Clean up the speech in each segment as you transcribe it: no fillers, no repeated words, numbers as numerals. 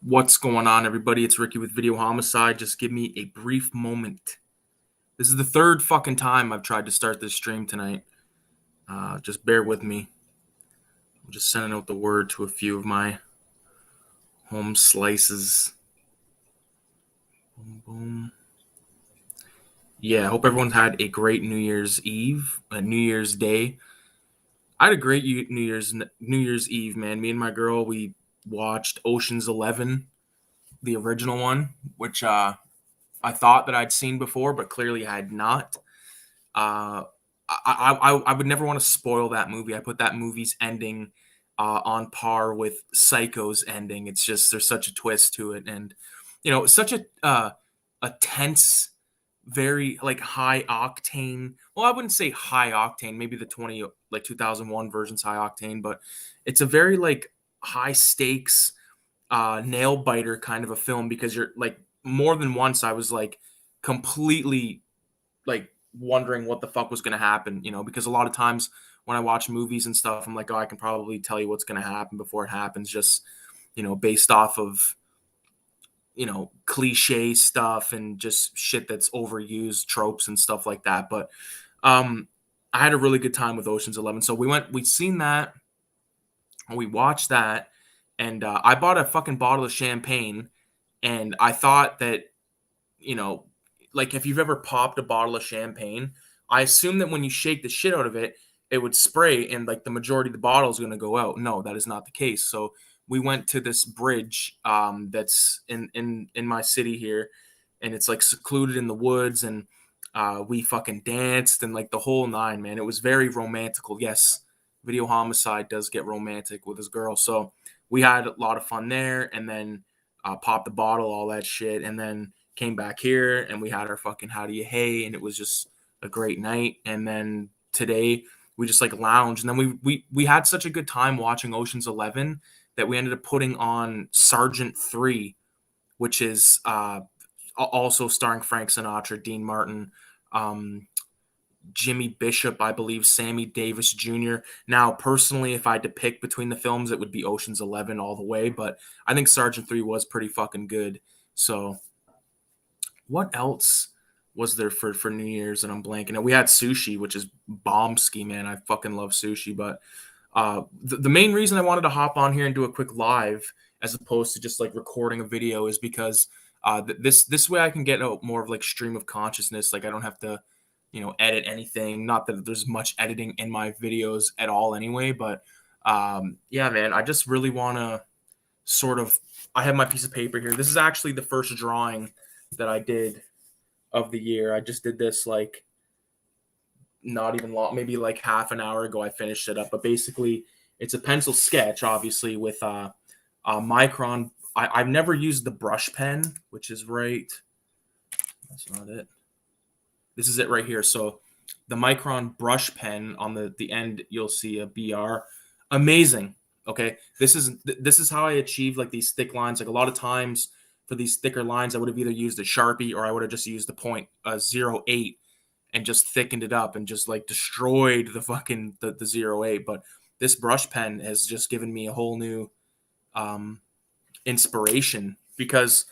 What's going on, everybody? It's Ricky with Video Homicide. Just give me a brief moment. This is the third fucking time I've tried to start this stream tonight. Just bear with me. I'm just sending out the word to a few of my home slices. Boom, boom. Yeah, I hope everyone had a great New Year's Eve, New Year's Day. I had a great New Year's Eve, man. Me and my girl, we watched Ocean's 11, the original one, which I thought that I'd seen before, but clearly I had not. I would never want to spoil that movie. I put that movie's ending on par with Psycho's ending. It's just there's such a twist to it, and such a tense, very like high octane. Well, I wouldn't say high octane. Maybe the 2001 version's high octane, but it's a very like high stakes nail biter kind of a film because you're like more than once I was like completely like wondering what the fuck was going to happen, because a lot of times when I watch movies and stuff, I'm like, oh, I can probably tell you what's going to happen before it happens, just, based off of, cliche stuff and just shit that's overused tropes and stuff like that. But I had a really good time with Ocean's 11. So we'd seen that and we watched that. And I bought a fucking bottle of champagne, and I thought that, like if you've ever popped a bottle of champagne, I assume that when you shake the shit out of it, it would spray and like the majority of the bottle is going to go out. No, that is not the case. So we went to this bridge that's in my city here, and it's like secluded in the woods, and we fucking danced and like the whole nine, man. It was very romantical. Yes, Video Homicide does get romantic with his girl. So we had a lot of fun there, and then popped the bottle, all that shit, and then came back here and we had our fucking how do you hey, and it was just a great night. And then today we just like lounged, and then we had such a good time watching Ocean's 11 that we ended up putting on Sergeant 3, which is also starring Frank Sinatra, Dean Martin, Jimmy Bishop, I believe, Sammy Davis Jr. Now, personally, if I had to pick between the films, it would be Ocean's 11 all the way, but I think Sergeant 3 was pretty fucking good. So what else was there for New Year's? And I'm blanking. And we had sushi, which is bomb-ski, man. I fucking love sushi. But the main reason I wanted to hop on here and do a quick live as opposed to just like recording a video is because this way I can get out more of like stream of consciousness. Like I don't have to, edit anything. Not that there's much editing in my videos at all anyway. But yeah, man, I just really want to sort of, I have my piece of paper here. This is actually the first drawing that I did of the year. I just did this like not even long, maybe like half an hour ago I finished it up. But basically it's a pencil sketch, obviously, with a micron. I've never used the brush pen, which is right. That's not it. This is it right here. So the micron brush pen on the end, you'll see a BR. Amazing. Okay. This is how I achieve like these thick lines. Like a lot of times for these thicker lines, I would have either used a Sharpie or I would have just used the point 0.8 and just thickened it up and just like destroyed the fucking the 0.8. But this brush pen has just given me a whole new inspiration because,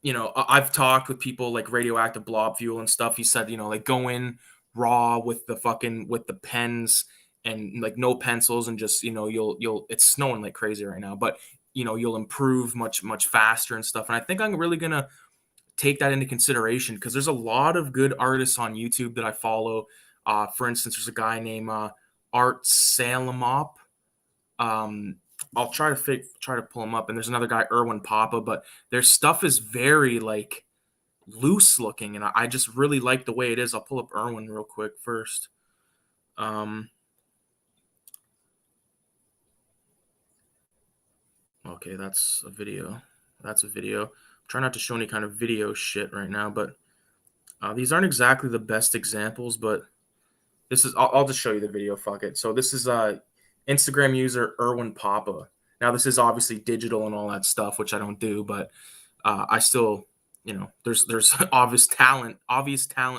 I've talked with people like Radioactive Blob Fuel and stuff. He said, like go in raw with the pens and like no pencils and just, you'll it's snowing like crazy right now, but you'll improve much faster and stuff. And I think I'm really gonna take that into consideration because there's a lot of good artists on YouTube that I follow. For instance, there's a guy named Art Salamop. I'll try to pull him up, and there's another guy, Erwin Papa, but their stuff is very like loose looking, and I just really like the way it is. I'll pull up Erwin real quick first. Okay, that's a video. I'm trying not to show any kind of video shit right now, but these aren't exactly the best examples, but this is, I'll just show you the video. Fuck it. So this is Instagram user Erwin Papa. Now this is obviously digital and all that stuff, which I don't do, but I still, there's obvious talent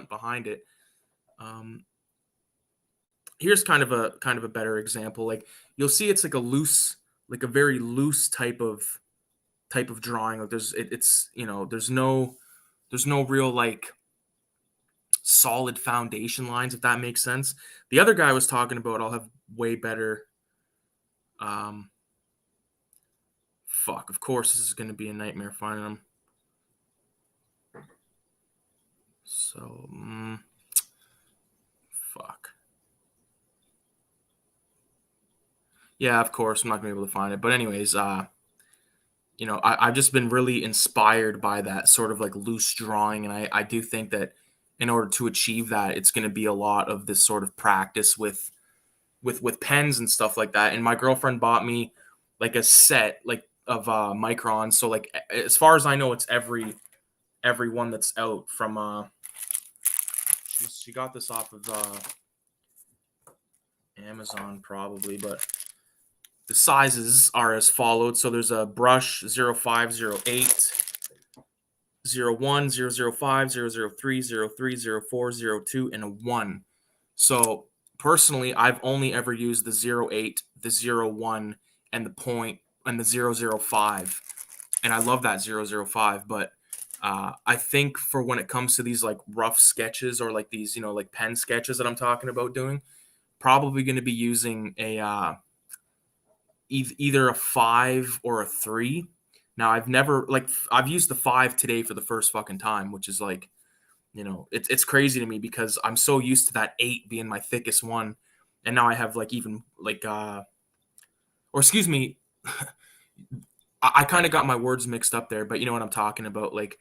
behind it. Here's kind of a better example. Like you'll see it's like a very loose type of type of drawing. Like it's there's no real like solid foundation lines, if that makes sense. The other guy I was talking about, I'll have way better. Um, fuck. Of course, this is going to be a nightmare finding them. So, fuck. Yeah, of course, I'm not going to be able to find it. But anyways, I've just been really inspired by that sort of like loose drawing, and I do think that in order to achieve that, it's going to be a lot of this sort of practice with pens and stuff like that. And my girlfriend bought me like a set like of microns. So like as far as I know, it's every one that's out from she got this off of Amazon probably, but the sizes are as followed. So there's a brush 0508, 01, 005, 003, 03, 04, 02, and a 1. So personally, I've only ever used the 08, the 01, and the point and the 005. And I love that 005, but I think for when it comes to these like rough sketches or like these, like pen sketches that I'm talking about doing, probably going to be using a either a 5 or a 3. Now I've used the 5 today for the first fucking time, which is like, it's crazy to me because I'm so used to that 8 being my thickest one, and now I have like even like or excuse me, I kind of got my words mixed up there, but you know what I'm talking about, like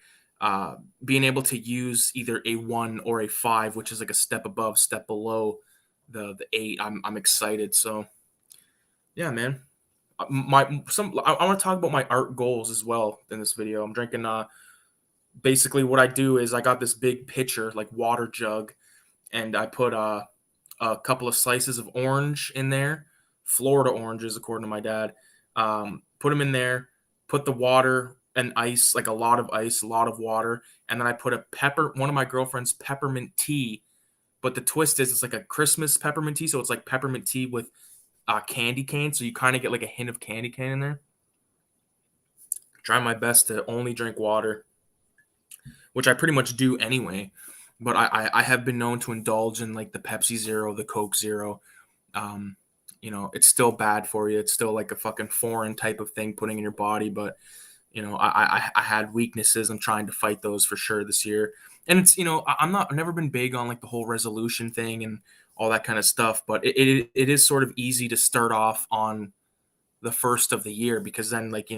being able to use either a 1 or a 5, which is like a step above, step below the 8. I'm excited. So yeah, man. I want to talk about my art goals as well in this video. I'm drinking basically what I do is I got this big pitcher like water jug, and I put a couple of slices of orange in there, Florida oranges according to my dad. Put them in there, put the water and ice, like a lot of ice, a lot of water, and then I put one of my girlfriend's peppermint tea. But the twist is it's like a Christmas peppermint tea, so it's like peppermint tea with candy cane, so you kind of get like a hint of candy cane in there. Try my best to only drink water, which I pretty much do anyway. But I have been known to indulge in like the Pepsi Zero, the Coke Zero. It's still bad for you. It's still like a fucking foreign type of thing putting in your body. But I had weaknesses. I'm trying to fight those for sure this year. And it's I've never been big on like the whole resolution thing and all that kind of stuff. But it is sort of easy to start off on the first of the year, because then like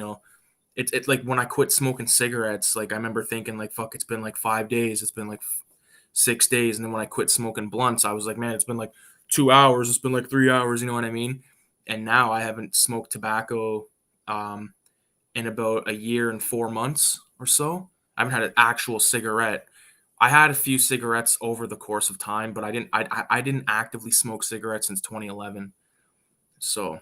it's like when I quit smoking cigarettes, like I remember thinking like, fuck, it's been like 5 days, it's been like 6 days, and then when I quit smoking blunts, I was like, man, it's been like 2 hours, it's been like 3 hours, you know what I mean? And now I haven't smoked tobacco in about a year and 4 months or so. I haven't had an actual cigarette. I had a few cigarettes over the course of time, but I didn't actively smoke cigarettes since 2011. So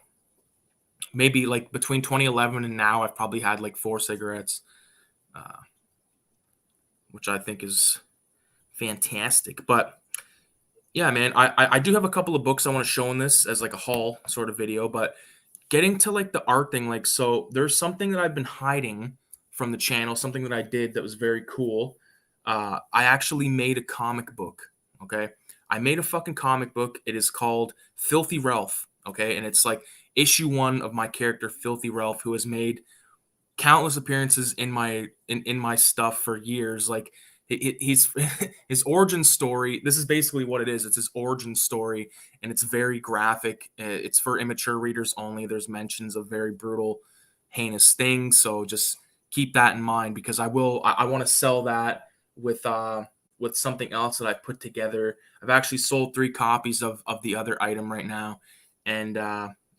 maybe like between 2011 and now, I've probably had like 4 cigarettes, which I think is fantastic. But yeah, man, I do have a couple of books I want to show in this as like a haul sort of video. But getting to like the art thing, like, so there's something that I've been hiding from the channel, something that I did that was very cool. I actually made a comic book. Okay, I made a fucking comic book. It is called Filthy Ralph. Okay, and it's like issue 1 of my character Filthy Ralph, who has made countless appearances in my stuff for years. Like he's his origin story. This is basically what it is. It's his origin story, and it's very graphic. It's for immature readers only. There's mentions of very brutal, heinous things. So just keep that in mind, because I want to sell that with something else that I've put together. I've actually sold 3 copies of the other item right now, and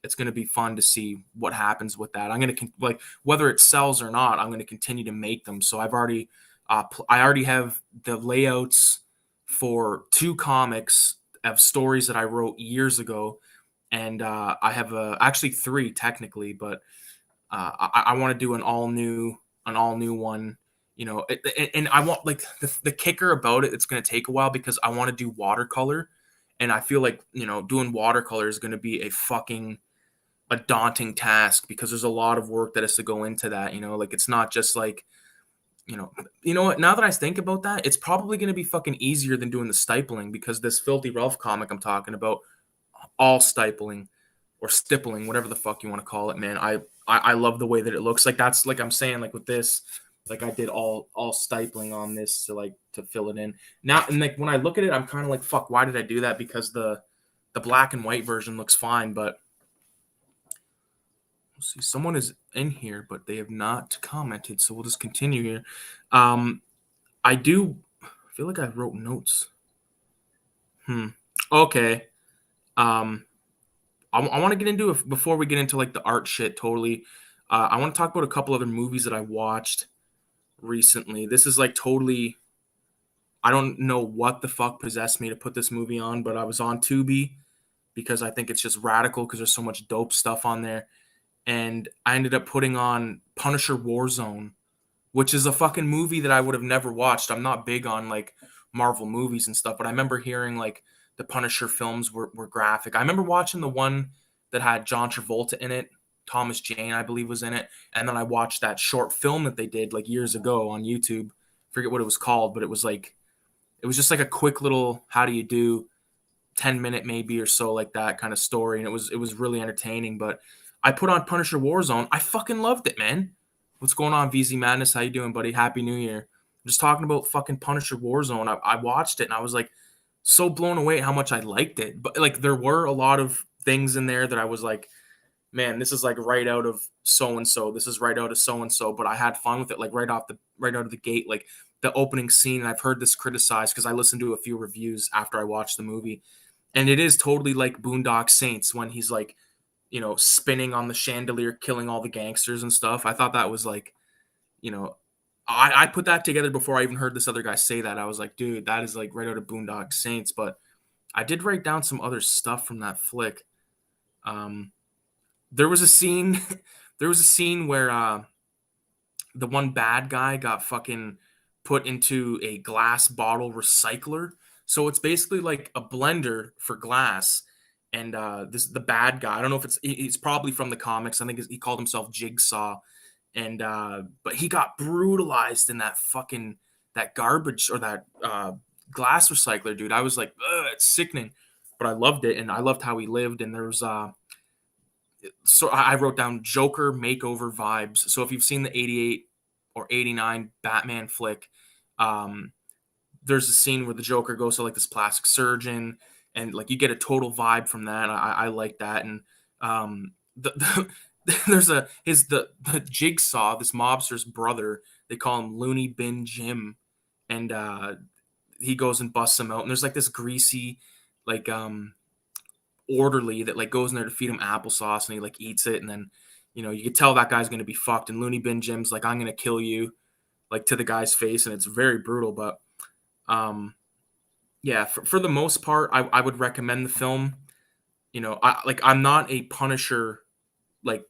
it's going to be fun to see what happens with that. I'm going to like whether it sells or not, I'm going to continue to make them. So I already have the layouts for 2 comics of stories that I wrote years ago, and I have actually 3 technically, but I want to do an all new one. And I want like the kicker about it. It's going to take a while because I want to do watercolor, and I feel like doing watercolor is going to be a fucking a daunting task because there's a lot of work that has to go into that. Like it's not just like, what? Now that I think about that, it's probably going to be fucking easier than doing the stippling, because this Filthy Ralph comic I'm talking about, all stippling or stippling, whatever the fuck you want to call it, man. I love the way that it looks. Like that's like I'm saying, like with this, like I did all stippling on this to fill it in. Now, and like when I look at it, I'm kind of like, fuck, why did I do that? Because the black and white version looks fine, but let's see, someone is in here, but they have not commented, so we'll just continue here. I feel like I wrote notes. Okay. I want to get into it before we get into like the art shit totally. I want to talk about a couple other movies that I watched recently. This is like totally, I don't know what the fuck possessed me to put this movie on, but I was on Tubi because I think it's just radical because there's so much dope stuff on there. And I ended up putting on Punisher Warzone, which is a fucking movie that I would have never watched. I'm not big on like Marvel movies and stuff, but I remember hearing like the Punisher films were graphic. I remember watching the one that had John Travolta in it. Thomas Jane, I believe, was in it. And then I watched that short film that they did like years ago on YouTube. Forget what it was called, but it was just like a quick little how do you do 10-minute maybe or so, like that kind of story. And it was really entertaining. But I put on Punisher Warzone. I fucking loved it, man. What's going on, VZ Madness? How you doing, buddy? Happy New Year. I'm just talking about fucking Punisher Warzone. I watched it and I was like so blown away at how much I liked it. But like there were a lot of things in there that I was like, man, this is like right out of so and so. This is right out of so and so. But I had fun with it, like right out of the gate, like the opening scene. And I've heard this criticized because I listened to a few reviews after I watched the movie, and it is totally like Boondock Saints when he's like, spinning on the chandelier, killing all the gangsters and stuff. I thought that was like, you know, I put that together before I even heard this other guy say that. I was like, dude, that is like right out of Boondock Saints. But I did write down some other stuff from that flick. There was a scene, there was a scene where the one bad guy got fucking put into a glass bottle recycler. So it's basically like a blender for glass. And the bad guy. I don't know if he's probably from the comics. I think he called himself Jigsaw, and but he got brutalized in that garbage or that glass recycler, dude. I was like, ugh, it's sickening, but I loved it, and I loved how he lived. And there's so I wrote down Joker makeover vibes. So if you've seen the 88 or 89 Batman flick, there's a scene where the Joker goes to like this plastic surgeon, and like you get a total vibe from that. I like that. And there's the Jigsaw, this mobster's brother. They call him Looney Bin Jim, and he goes and busts him out. And there's like this greasy, like orderly that like goes in there to feed him applesauce, and he like eats it, and then you could tell that guy's gonna be fucked. And Looney Bin Jim's like, I'm gonna kill you, like to the guy's face, and it's very brutal. But yeah, for the most part, I would recommend the film. I'm not a Punisher, like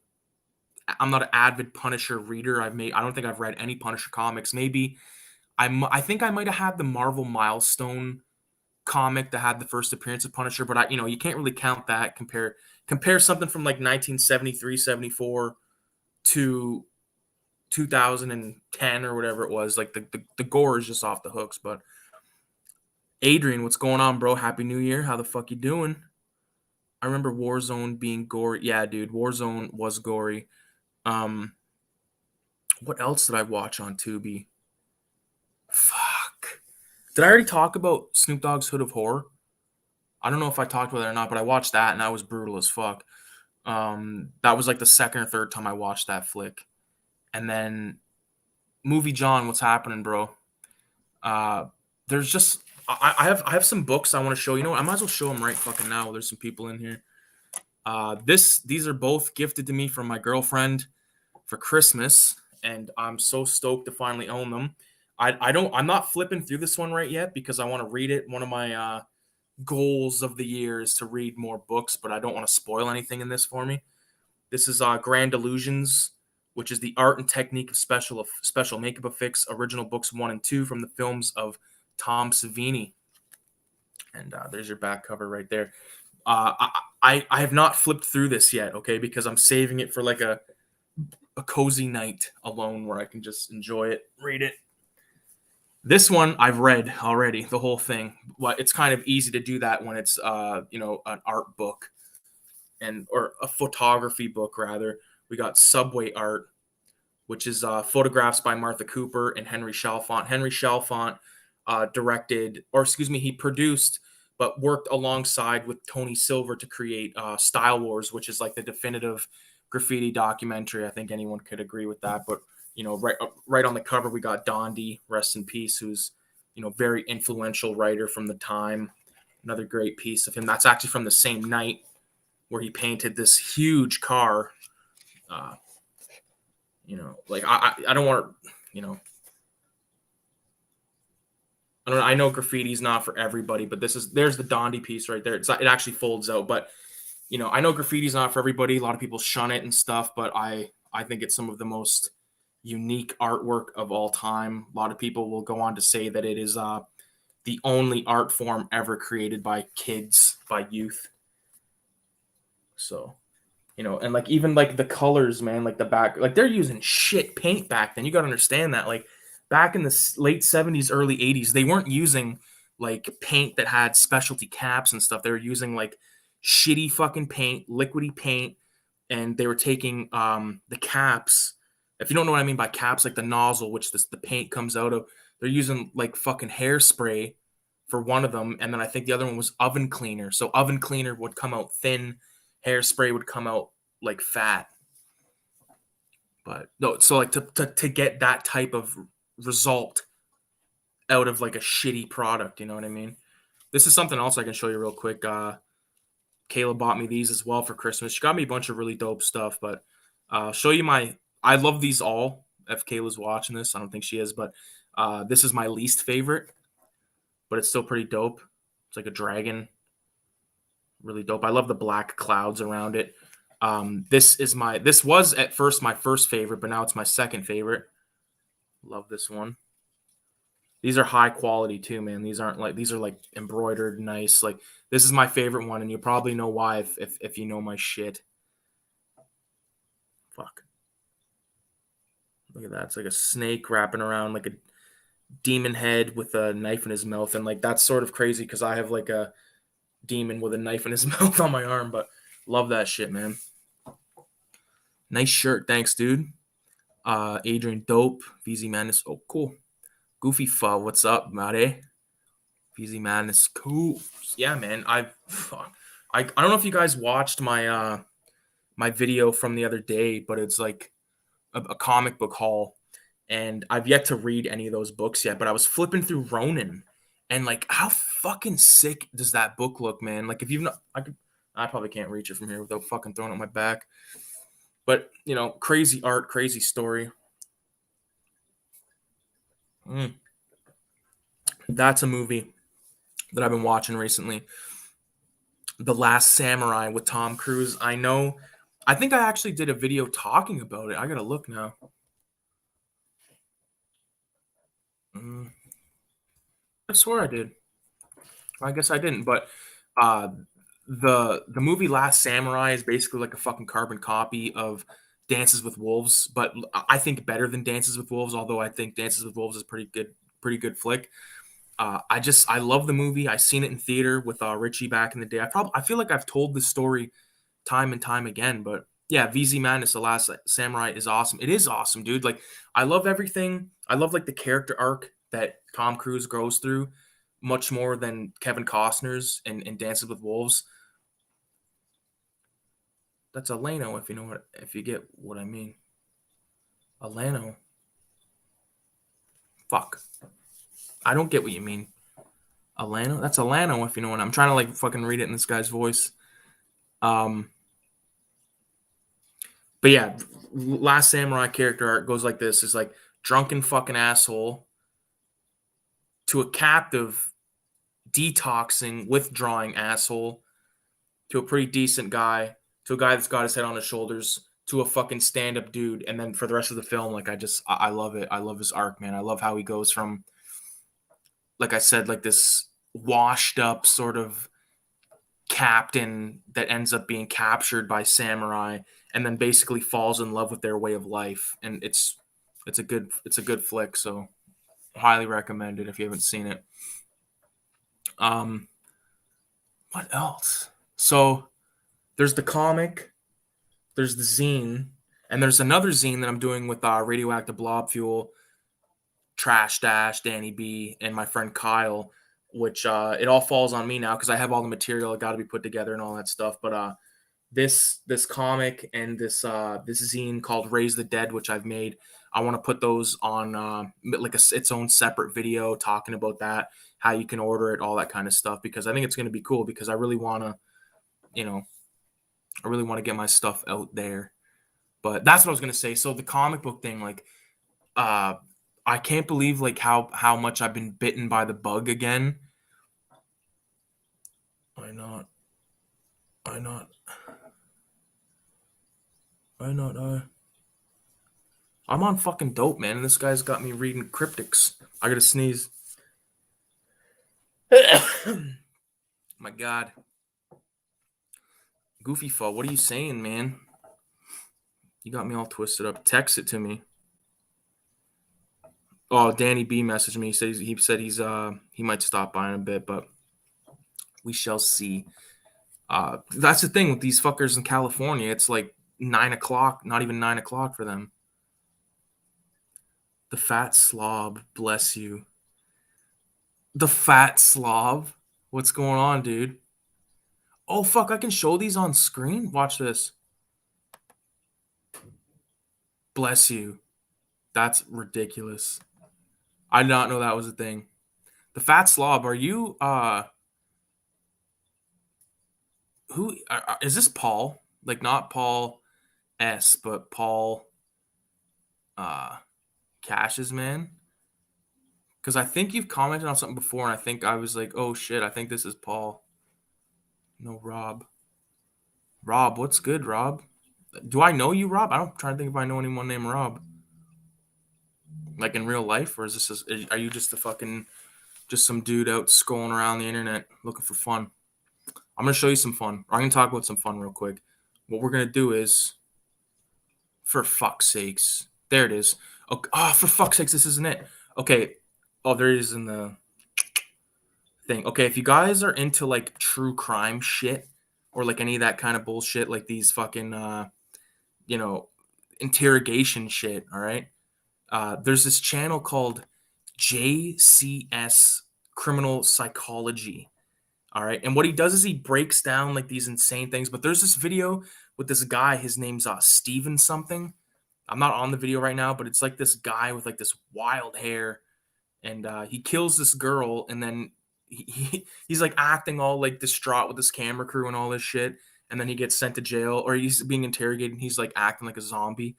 I'm not an avid Punisher reader. I don't think I've read any Punisher comics. Maybe I think I might have had the Marvel Milestone comic that had the first appearance of Punisher, but you can't really count that. Compare something from like 1973, 74 to 2010 or whatever it was. Like the gore is just off the hooks. But Adrian, what's going on, bro? Happy New Year. How the fuck you doing? I remember Warzone being gory. Yeah, dude, Warzone was gory. What else did I watch on Tubi? Fuck. Did I already talk about Snoop Dogg's Hood of Horror? I don't know if I talked about it or not, but I watched that and that was brutal as fuck. That was like the second or third time I watched that flick. And then Movie John, what's happening, bro? There's just I have some books I want to show. You know what? I might as well show them right fucking now. There's some people in here. These are both gifted to me from my girlfriend for Christmas, and I'm so stoked to finally own them. I'm not flipping through this one right yet because I want to read it. One of my goals of the year is to read more books, but I don't want to spoil anything in this for me. This is Grand Illusions, which is the art and technique of special makeup effects, original books 1 and 2 from the films of Tom Savini. And there's your back cover right there. I have not flipped through this yet, okay, because I'm saving it for like a cozy night alone where I can just enjoy it, read it. This one I've read already, the whole thing. Well, it's kind of easy to do that when it's an art book and or a photography book rather. We got Subway Art, which is photographs by Martha Cooper and Henry Chalfant. Henry Chalfant directed, or excuse me, he produced, but worked alongside with Tony Silver to create Style Wars, which is like the definitive graffiti documentary. I think anyone could agree with that. But right on the cover, we got Dondi, rest in peace, who's very influential writer from the time. Another great piece of him. That's actually from the same night where he painted this huge car. Uh, like I don't want to, I don't know. I know graffiti's not for everybody, but there's the Dondi piece right there. It actually folds out, but I know graffiti's not for everybody. A lot of people shun it and stuff, but I think it's some of the most unique artwork of all time. A lot of people will go on to say that it is the only art form ever created by kids, by youth. So, and like even like the colors, man, like the back, like they're using shit paint back then. You got to understand that. Like back in the late 70s, early 80s, they weren't using like paint that had specialty caps and stuff. They were using like shitty fucking paint, liquidy paint, and they were taking the caps. If you don't know what I mean by caps, like the nozzle, which the paint comes out of, they're using like fucking hairspray for one of them, and then I think the other one was oven cleaner. So oven cleaner would come out thin, hairspray would come out like fat. But no, so like to get that type of result out of like a shitty product, you know what I mean? This is something else I can show you real quick. Kayla bought me these as well for Christmas. She got me a bunch of really dope stuff, but show you I love these all. If Kayla's watching this, I don't think she is, but this is my least favorite, but it's still pretty dope. It's like a dragon. Really dope. I love the black clouds around it. This was at first my first favorite, but now it's my second favorite. Love this one. These are high quality too, man. These are like embroidered nice. Like this is my favorite one, and you probably know why if you know my shit. Fuck. Look at that. It's like a snake wrapping around like a demon head with a knife in his mouth, and like that's sort of crazy because I have like a demon with a knife in his mouth on my arm, but love that shit, man. Nice shirt, thanks, dude. Adrian Dope, VZ Madness. Oh, cool. Goofy Fa, what's up, Mare? VZ Madness, cool. Yeah, man. I don't know if you guys watched my my video from the other day, but it's like a comic book haul, and I've yet to read any of those books yet. But I was flipping through Ronin, and like, how fucking sick does that book look, man? Like, if you've not, I probably can't reach it from here without fucking throwing it on my back. But crazy art, crazy story. That's a movie that I've been watching recently. The Last Samurai with Tom Cruise. I think I actually did a video talking about it. I gotta look now. I swear I did. I guess I didn't, but uh, the movie Last Samurai is basically like a fucking carbon copy of Dances with Wolves, but I think better than Dances with Wolves. Although I think Dances with Wolves is pretty good flick. I love the movie. I seen it in theater with Richie back in the day. I feel like I've told this story time and time again, but yeah, VZ Madness, The Last Samurai is awesome. It is awesome, dude. Like I love everything. I love like the character arc that Tom Cruise goes through much more than Kevin Costner's in Dances with Wolves. That's Eleno, if you get what I mean. Eleno. Fuck. I don't get what you mean. Elano? That's Elano, if you know what I'm trying to like fucking read it in this guy's voice. But yeah, Last Samurai character art goes like this: is like drunken fucking asshole to a captive, detoxing, withdrawing asshole to a pretty decent guy to a guy that's got his head on his shoulders to a fucking stand-up dude, and then for the rest of the film, like I love it. I love his arc, man. I love how he goes from, like I said, like this washed up sort of captain that ends up being captured by samurai and then basically falls in love with their way of life. And it's a good flick, so highly recommend it if you haven't seen it. What else? So there's the comic, there's the zine, and there's another zine that I'm doing with Radioactive Blob Fuel, Trash Dash, Danny B, and my friend Kyle, which it all falls on me now because I have all the material that got to be put together and all that stuff. But this comic and this zine called Raise the Dead, which I've made, I want to put those on like its own separate video talking about that, how you can order it, all that kind of stuff, because I think it's going to be cool because I really want to, I really want to get my stuff out there. But that's what I was going to say. So the comic book thing, like, I can't believe like how much I've been bitten by the bug again. Why not? Why not? Why not? I'm on fucking dope, man. And this guy's got me reading cryptics. I gotta sneeze. My God. Goofy Fo, what are you saying, man? You got me all twisted up. Text it to me. Oh, Danny B messaged me. He said he might stop by in a bit, but we shall see. That's the thing with these fuckers in California. It's like 9 o'clock, not even 9 o'clock for them. The fat slob, bless you. The fat slob? What's going on, dude? Oh, fuck, I can show these on screen? Watch this. Bless you. That's ridiculous. I did not know that was a thing. The fat slob, are you, who, is this Paul? Like, not Paul S, but Paul, Cash's man? Because I think you've commented on something before, and I think I was like, oh shit, I think this is Paul. No, Rob. Rob, what's good, Rob? Do I know you, Rob? I'm trying to think if I know anyone named Rob. Like in real life, or is this? Are you just just some dude out scrolling around the internet looking for fun? I'm gonna show you some fun. I'm gonna talk about some fun real quick. What we're gonna do is, for fuck's sakes, there it is. Okay. Oh, for fuck's sakes, this isn't it. Okay. Oh, there it is in the thing. Okay, if you guys are into like true crime shit or like any of that kind of bullshit, like these fucking interrogation shit, all right? There's this channel called JCS Criminal Psychology. All right. And what he does is he breaks down like these insane things. But there's this video with this guy. His name's Steven something. I'm not on the video right now, but it's like this guy with like this wild hair. And he kills this girl. And then he's like acting all like distraught with his camera crew and all this shit. And then he gets sent to jail, or he's being interrogated. And he's like acting like a zombie.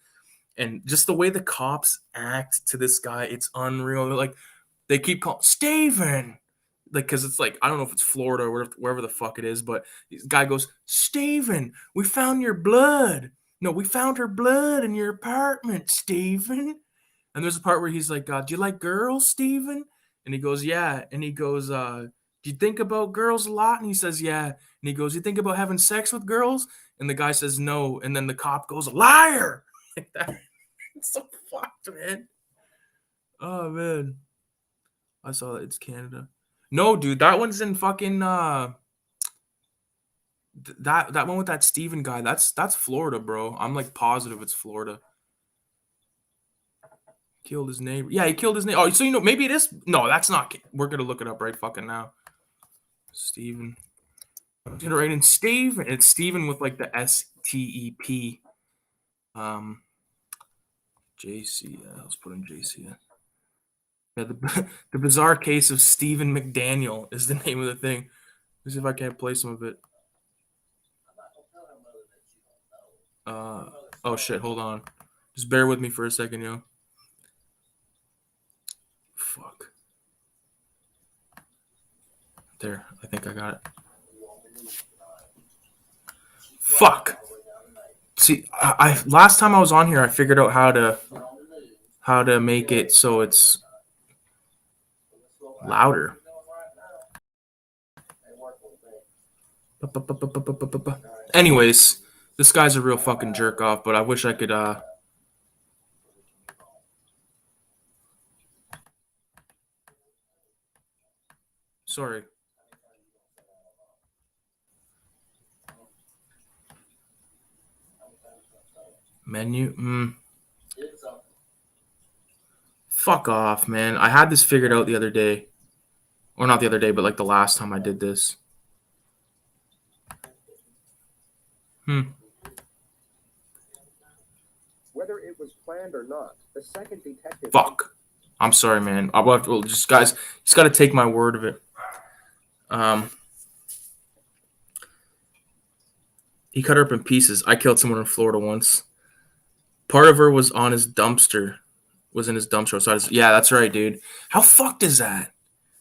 And just the way the cops act to this guy, it's unreal. They're like, they keep calling Steven. Like, because it's like, I don't know if it's Florida or wherever the fuck it is, but this guy goes, Steven, we found your blood. No, we found her blood in your apartment, Steven. And there's a part where he's like, do you like girls, Steven? And he goes, yeah. And he goes, do you think about girls a lot? And he says, yeah. And he goes, you think about having sex with girls? And the guy says, no. And then the cop goes, liar. Like that. It's so fucked, man. Oh, man. I saw that. It's Canada. No, dude, that one's in fucking that one with that Steven guy. That's Florida, bro. I'm like positive it's Florida. Killed his neighbor. Yeah, he killed his neighbor. Oh, so maybe it is. No, that's not. We're gonna look it up right fucking now. Steven. I'm gonna write in Steven. It's Steven with like the STEP. JC. Let's put in JC. Yeah, the bizarre case of Stephen McDaniel is the name of the thing. Let's see if I can't play some of it. Oh shit, hold on. Just bear with me for a second, yo. Fuck. There, I think I got it. Fuck. See, I last time I was on here, I figured out how to make it so it's louder. Anyways, this guy's a real fucking jerk off, but I wish I could sorry. Menu. Fuck off, man. I had this figured out the other day. Or not the other day, but like the last time I did this. Whether it was planned or not, the second detective. Fuck. I'm sorry, man. I'll have to, well, just guys, just got to take my word of it. He cut her up in pieces. I killed someone in Florida once. Part of her was on his dumpster. Was in his dumpster. So yeah, that's right, dude. How fucked is that?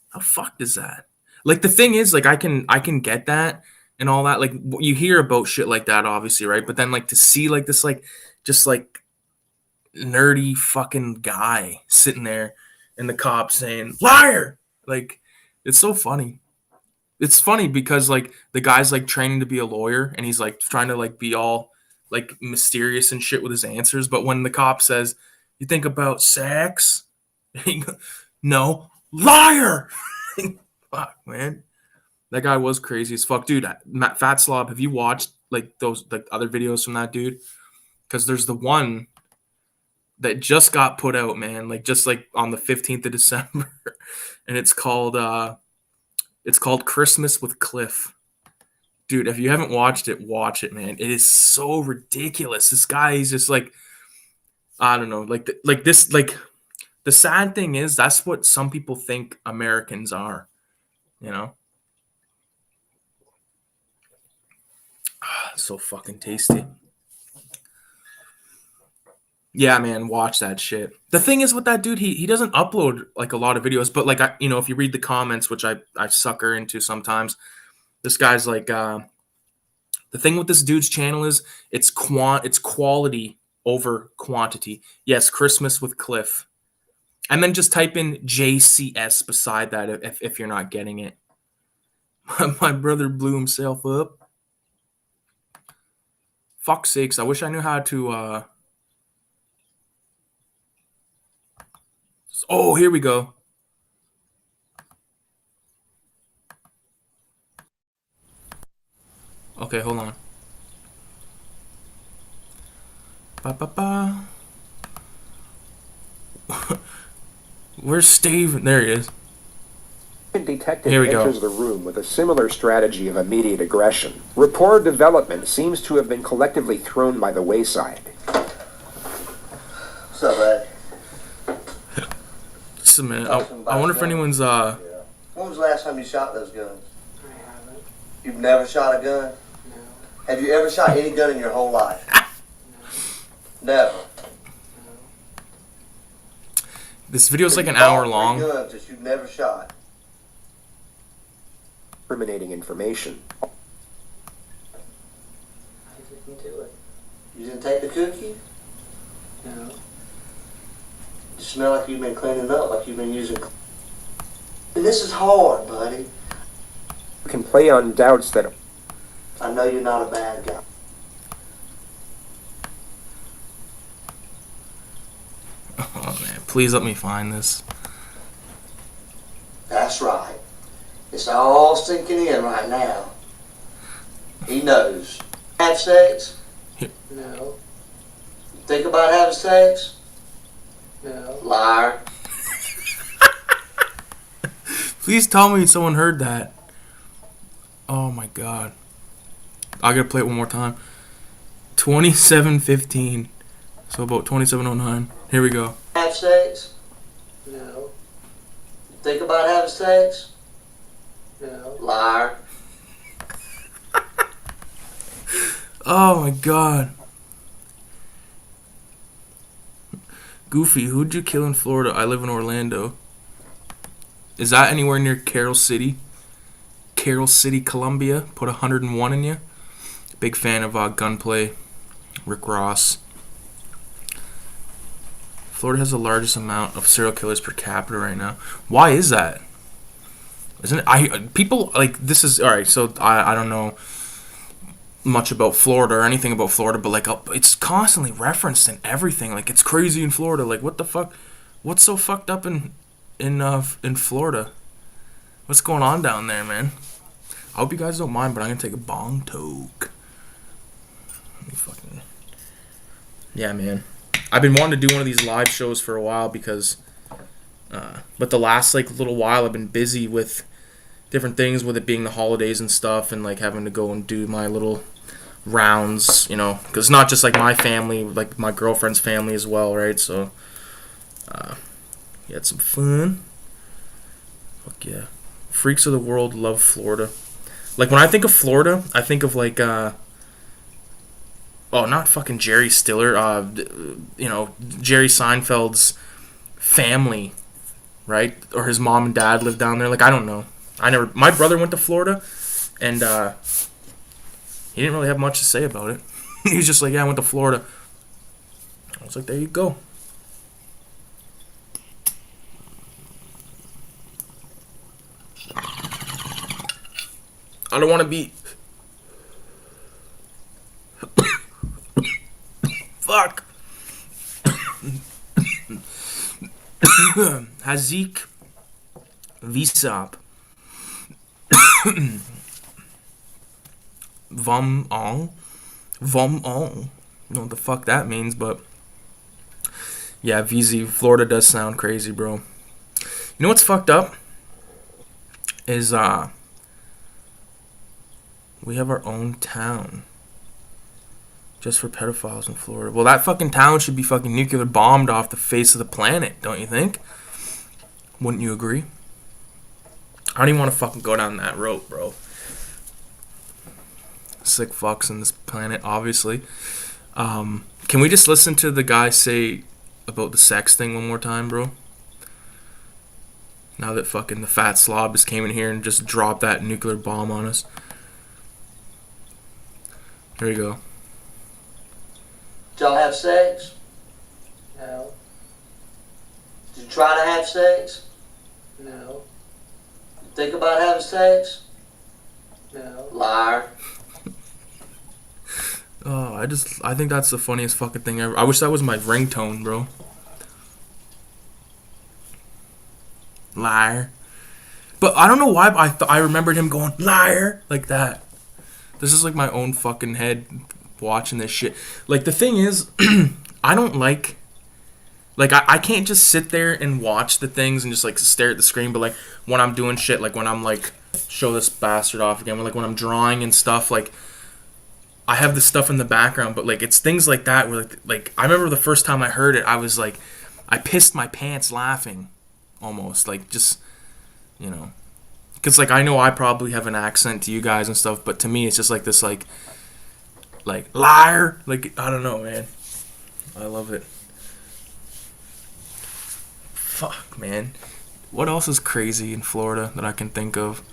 How fucked is that? Like the thing is, like I can get that and all that. Like you hear about shit like that, obviously, right? But then like to see like this, like just like nerdy fucking guy sitting there and the cop saying liar, like it's so funny. It's funny because like the guy's like training to be a lawyer and he's like trying to like be all like mysterious and shit with his answers, but when the cop says you think about sex, no, liar. Fuck, man, that guy was crazy as fuck, dude. Fat Slob, have you watched like those like other videos from that dude? Because there's the one that just got put out, man, like just like on the 15th of December, and it's called Christmas with Cliff. Dude, if you haven't watched it, watch it, man. It is so ridiculous. This guy, he's just like, I don't know, like this, like the sad thing is that's what some people think Americans are, you know. So fucking tasty. Yeah, man, watch that shit. The thing is with that dude, he doesn't upload like a lot of videos, but like if you read the comments, which I sucker into sometimes, this guy's like the thing with this dude's channel is it's quality over quantity. Yes, Christmas with Cliff. And then just type in JCS beside that if you're not getting it. My brother blew himself up. Fuck's sakes, I wish I knew how to Oh, here we go. Okay, hold on. Ba. Where's Steve? There he is. Detective enters the room with a similar strategy of immediate aggression. Rapport development seems to have been collectively thrown by the wayside. What's up, bud? Just a minute. I wonder if anyone's Yeah. When was the last time you shot those guns? I haven't. You've never shot a gun? No. Have you ever shot any gun in your whole life? No. Never. This video's like an You bought hour 3 long. guns that you've never shot. Incriminating information. I didn't do it. You didn't take the cookie? No. You smell like you've been cleaning up, like you've been using. And this is hard, buddy. You can play on doubts that I know you're not a bad guy. Oh man, please let me find this. That's right. It's all sinking in right now. He knows. Have sex? No. Think about having sex? No. Liar. Please tell me someone heard that. Oh my god. I gotta play it one more time. 27:15. So about 27:09. Here we go. Have sex? No. Think about having sex? No. Liar. Oh my god. Goofy, who'd you kill in Florida? I live in Orlando. Is that anywhere near Carroll City? Carroll City, Columbia. Put 101 in you. Big fan of gunplay. Rick Ross. Florida has the largest amount of serial killers per capita right now. Why is that? isn't it? People like this is all right. So I don't know much about Florida or anything about Florida, but like it's constantly referenced in everything. Like it's crazy in Florida. Like what the fuck? What's so fucked up in Florida? What's going on down there, man? I hope you guys don't mind, but I'm gonna take a bong toke. Let me fucking. Yeah, man. I've been wanting to do one of these live shows for a while because, but the last like little while I've been busy with different things, with it being the holidays and stuff, and like having to go and do my little rounds, you know, because not just like my family, like my girlfriend's family as well, right? So, we had some fun. Fuck yeah. Freaks of the world love Florida. Like when I think of Florida, I think of like, oh, not fucking Jerry Stiller, you know, Jerry Seinfeld's family, right? Or his mom and dad lived down there. Like, I don't know. My brother went to Florida, and he didn't really have much to say about it. He was just like, yeah, I went to Florida. I was like, there you go. I don't want to be... Fuck. Hazik Visap. Vom Ong. Vom Ong. I don't know what the fuck that means, but... Yeah, VZ, Florida does sound crazy, bro. You know what's fucked up? Is, we have our own town. Just for pedophiles in Florida. Well, that fucking town should be fucking nuclear bombed off the face of the planet, don't you think? Wouldn't you agree? I don't even want to fucking go down that road, bro. Sick fucks on this planet, obviously. Can we just listen to the guy say about the sex thing one more time, bro? Now that fucking the fat slob just came in here and just dropped that nuclear bomb on us. Here we go. Did y'all have sex? No. Did you try to have sex? No. Think about having sex? No. Liar. Oh, I think that's the funniest fucking thing ever. I wish that was my ringtone, bro. Liar. But I don't know why I remembered him going, liar, like that. This is like my own fucking head watching this shit. Like, the thing is, I don't like I can't just sit there and watch the things and just like stare at the screen, but like when I'm doing shit, like when I'm like, show this bastard off again, like when I'm drawing and stuff, like I have this stuff in the background, but like it's things like that where like I remember the first time I heard it, I was like, I pissed my pants laughing, almost, like just, you know, because like I know I probably have an accent to you guys and stuff, but to me it's just like this like liar, like I don't know, man. I love it. Fuck, man. What else is crazy in Florida that I can think of?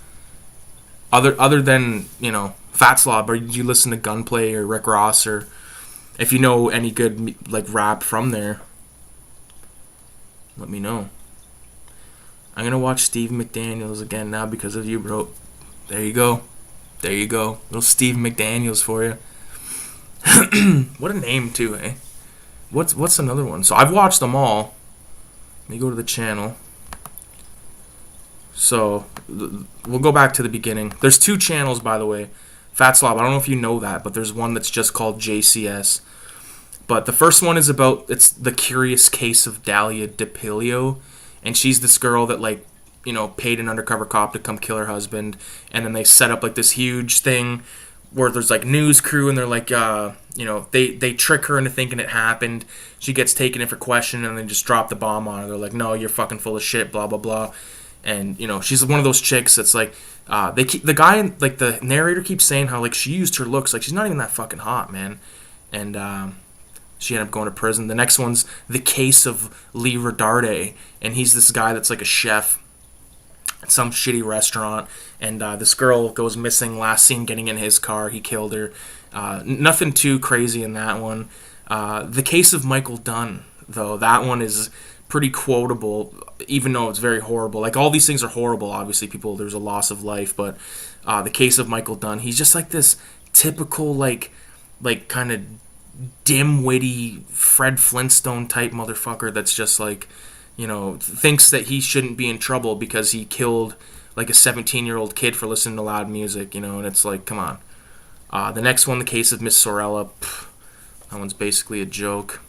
Other than, you know, Fat Slob, or you listen to Gunplay or Rick Ross, or if you know any good like rap from there, let me know. I'm gonna watch Steve McDaniels again now because of you, bro. There you go. There you go. Little Steve McDaniels for you. What a name too, eh? What's another one? So I've watched them all. Let me go to the channel. So we'll go back to the beginning. There's two channels, by the way. Fat Slob, I don't know if you know that, but there's one that's just called JCS. But the first one is about, it's the curious case of Dahlia DePilio, and she's this girl that, like, you know, paid an undercover cop to come kill her husband, and then they set up like this huge thing where there's like news crew, and they're like, you know, they trick her into thinking it happened. She gets taken in for question, and then just drop the bomb on her. They're like, no, you're fucking full of shit, blah blah blah. And you know, she's one of those chicks that's like, the guy, like the narrator keeps saying how like she used her looks, like she's not even that fucking hot, man. And she ended up going to prison. The next one's The Case of Lee Redarde, and he's this guy that's like a chef at some shitty restaurant, and this girl goes missing, last seen getting in his car, he killed her. Nothing too crazy in that one. The Case of Michael Dunn, though, that one is pretty quotable, even though it's very horrible. Like, all these things are horrible, obviously. There's a loss of life, but the case of Michael Dunn, he's just like this typical, like kind of dim-witty Fred Flintstone type motherfucker that's just like, you know, thinks that he shouldn't be in trouble because he killed like a 17-year-old kid for listening to loud music, you know, and it's like, come on. The next one, the case of Miss Sorella, that one's basically a joke.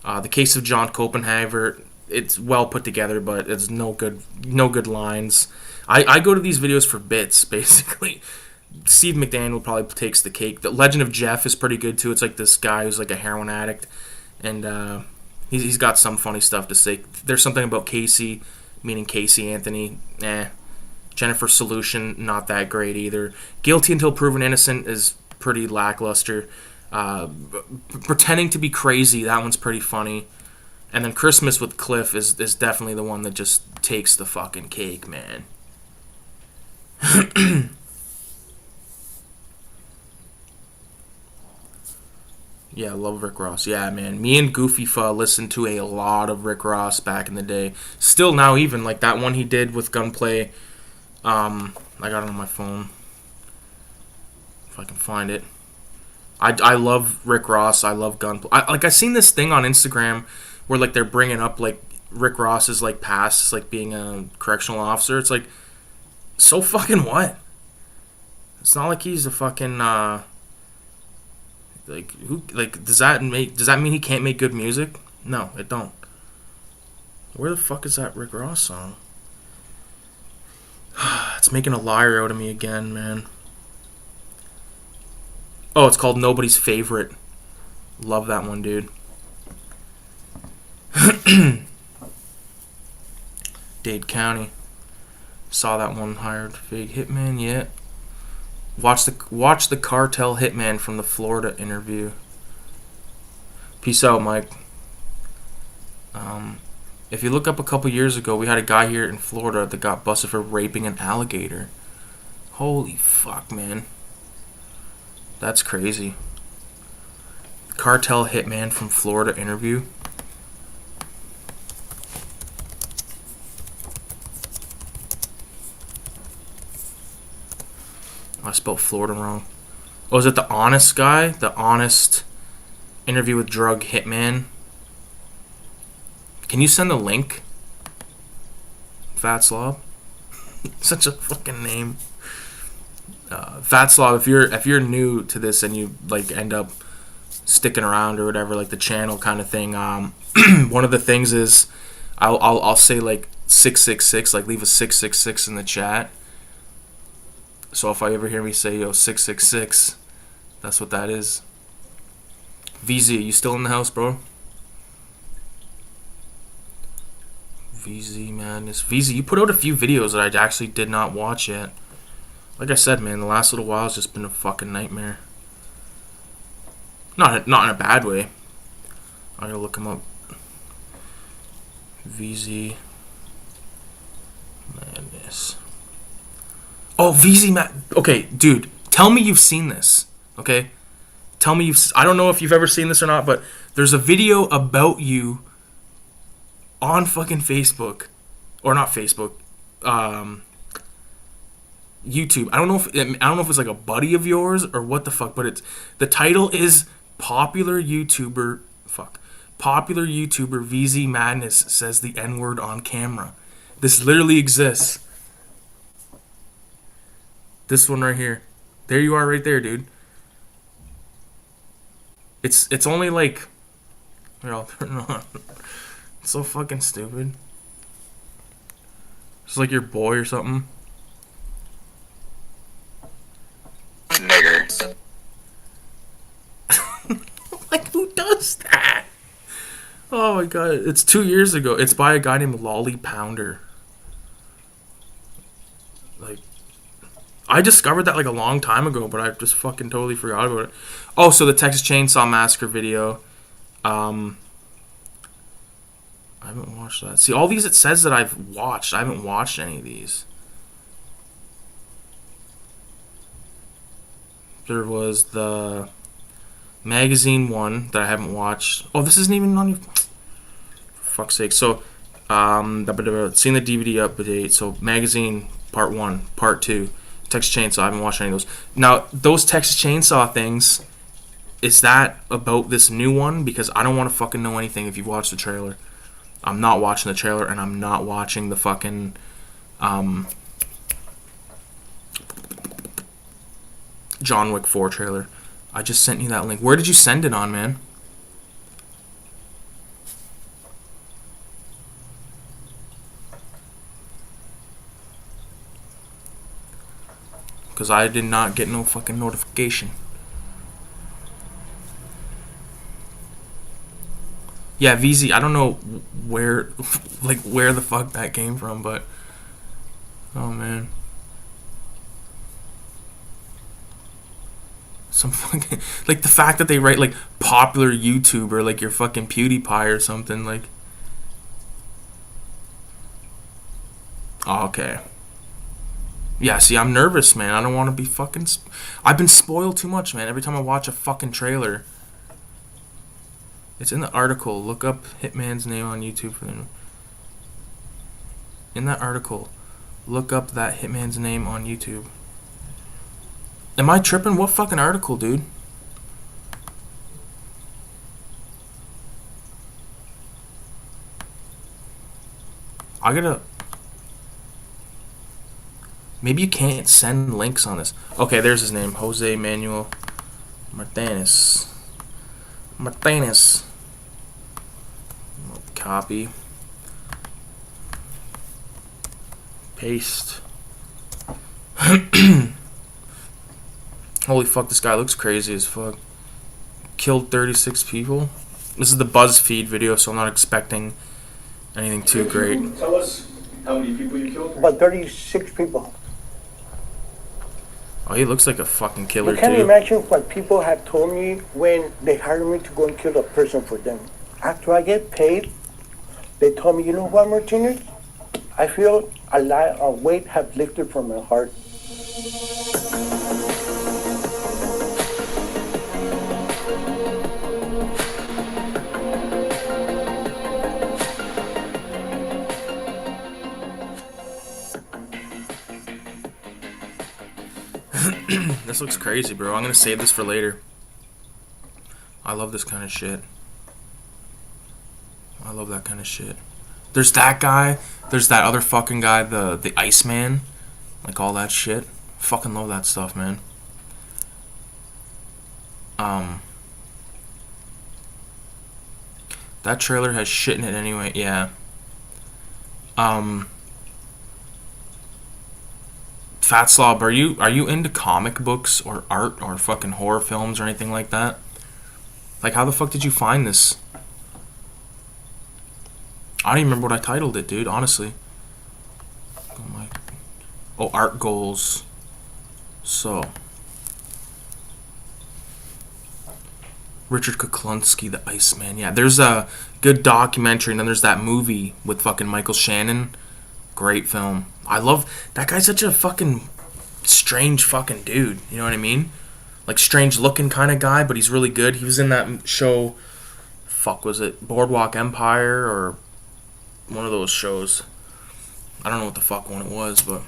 The case of John Copenhaver, it's well put together, but it's no good lines. I go to these videos for bits, basically. Steve McDaniel probably takes the cake. The Legend of Jeff is pretty good, too. It's like this guy who's like a heroin addict, and he's got some funny stuff to say. There's something about Casey, meaning Casey Anthony. Jennifer Solution, not that great either. Guilty Until Proven Innocent is pretty lackluster. Pretending to be Crazy, that one's pretty funny. And then Christmas with Cliff is definitely the one that just takes the fucking cake, man. Yeah, I love Rick Ross. Yeah, man. Me and Goofy Fa listened to a lot of Rick Ross back in the day. Still now, even like that one he did with Gunplay. I got it on my phone. If I can find it. I love Rick Ross. I love Gunplay. I seen this thing on Instagram where like they're bringing up like Rick Ross's like past, like being a correctional officer. It's like, so fucking what? It's not like he's a fucking like who, like does that mean he can't make good music? No, it don't. Where the fuck is that Rick Ross song? It's making a liar out of me again, man. Oh, it's called Nobody's Favorite. Love that one, dude. Dade County. Saw that one. Hired fake hitman. Yeah. Watch the cartel hitman from the Florida interview. Peace out, Mike. If you look up a couple years ago, we had a guy here in Florida that got busted for raping an alligator. Holy fuck, man. That's crazy. Cartel hitman from Florida interview. I spelled Florida wrong. Oh, is it the Honest guy? The Honest interview with drug hitman? Can you send the link? Vatslav? Such a fucking name. Vatslav, if you're new to this and you like end up sticking around or whatever, like the channel kind of thing, one of the things is I'll say like 666, like leave a 666 in the chat. So if I ever hear me say yo 666, that's what that is. VZ, you still in the house, bro? VZ Madness. VZ, you put out a few videos that I actually did not watch yet. Like I said, man, the last little while has just been a fucking nightmare. Not in a bad way. I gotta look him up. VZ Madness. Oh, okay, dude, tell me you've seen this, okay? Tell me I don't know if you've ever seen this or not, but there's a video about you on fucking Facebook, or not Facebook, YouTube. I don't know if it's like a buddy of yours or what the fuck, but the title is popular YouTuber VZ Madness says the N-word on camera. This literally exists. This one right here. There you are right there, dude. It's only like, here, I'll turn it on. It's so fucking stupid. It's like your boy or something. Nigger. Like, who does that? Oh my god, it's 2 years ago. It's by a guy named Lolly Pounder. Like, I discovered that like a long time ago, but I just fucking totally forgot about it. Oh, so the Texas Chainsaw Massacre video. I haven't watched that. See, all these it says that I've watched. I haven't watched any of these. There was the magazine one that I haven't watched. Oh, this isn't even on your... For fuck's sake. So, seen the DVD update. So, magazine part 1, part 2, Texas Chainsaw. I haven't watched any of those. Now, those Texas Chainsaw things, is that about this new one? Because I don't want to fucking know anything if you've watched the trailer. I'm not watching the trailer, and I'm not watching the fucking John Wick 4 trailer. I just sent you that link. Where did you send it on, man? Because I did not get no fucking notification. Yeah, VZ, I don't know where, like, where the fuck that came from, but... Oh, man. Some fucking... Like, the fact that they write, like, popular YouTuber, like your fucking PewDiePie or something, like... Oh, okay. Yeah, see, I'm nervous, man. I don't want to be fucking... I've been spoiled too much, man. Every time I watch a fucking trailer... It's in the article. Look up Hitman's name on YouTube for them. In that article, look up that Hitman's name on YouTube. Am I tripping? What fucking article, dude? I gotta... Maybe you can't send links on this. Okay, there's his name. Jose Manuel Martinez. Martinez. Copy. Paste. Holy fuck, this guy looks crazy as fuck. Killed 36 people. This is the BuzzFeed video, so I'm not expecting anything too great. Tell us how many people you killed. About 36 people. Oh, he looks like a fucking killer, You can't too. imagine what people have told me when they hired me to go and kill a person for them. After I get paid, they told me, you know what, Martinez? I feel a weight have lifted from my heart. This looks crazy, bro. I'm gonna save this for later. I love this kind of shit. I love that kind of shit. There's that guy. There's that other fucking guy, the Iceman. Like all that shit. Fucking love that stuff, man. That trailer has shit in it anyway. Yeah. Fat Slob, are you into comic books or art or fucking horror films or anything like that? Like, how the fuck did you find this? I don't even remember what I titled it, dude, honestly. Oh, art goals. So. Richard Kuklinski, the Iceman. Yeah, there's a good documentary, and then there's that movie with fucking Michael Shannon. Great film. I love... That guy's such a fucking strange fucking dude. You know what I mean? Like, strange looking kind of guy, but he's really good. He was in that show... Fuck, was it Boardwalk Empire or one of those shows? I don't know what the fuck one it was, but...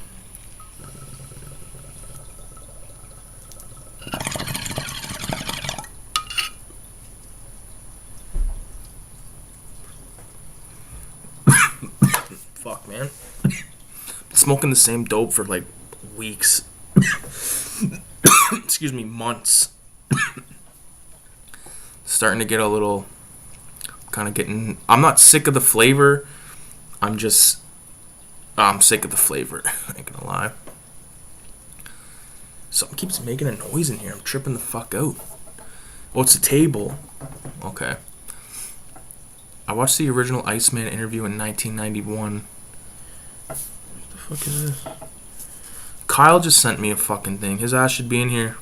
Fuck, man. Smoking the same dope for like weeks. Excuse me, months. Starting to get a little... Kind of getting... I'm not sick of the flavor. I'm just... I'm sick of the flavor. I ain't gonna lie. Something keeps making a noise in here. I'm tripping the fuck out. Oh, it's a table. Okay. I watched the original Iceman interview in 1991. What the fuck is this? Kyle just sent me a fucking thing. His ass should be in here.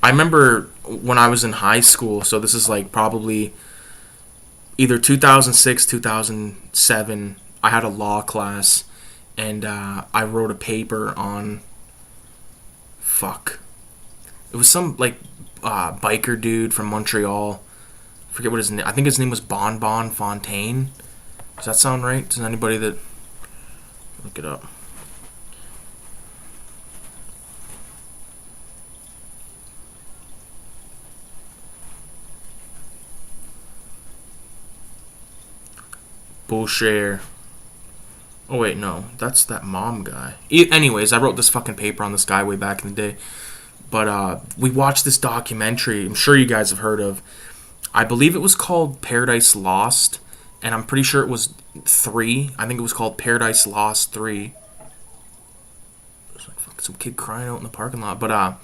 I remember when I was in high school, so this is like probably either 2006, 2007, I had a law class, and I wrote a paper on, fuck, it was some like biker dude from Montreal. Forget what his name. I think his name was Bon Bon Fontaine. Does that sound right? Does anybody that look it up? Bullshare. Oh wait, no, that's that mom guy. Anyways, I wrote this fucking paper on this guy way back in the day. But we watched this documentary. I'm sure you guys have heard of. I believe it was called Paradise Lost, and I'm pretty sure it was 3. I think it was called Paradise Lost 3. There's like fucking some kid crying out in the parking lot. But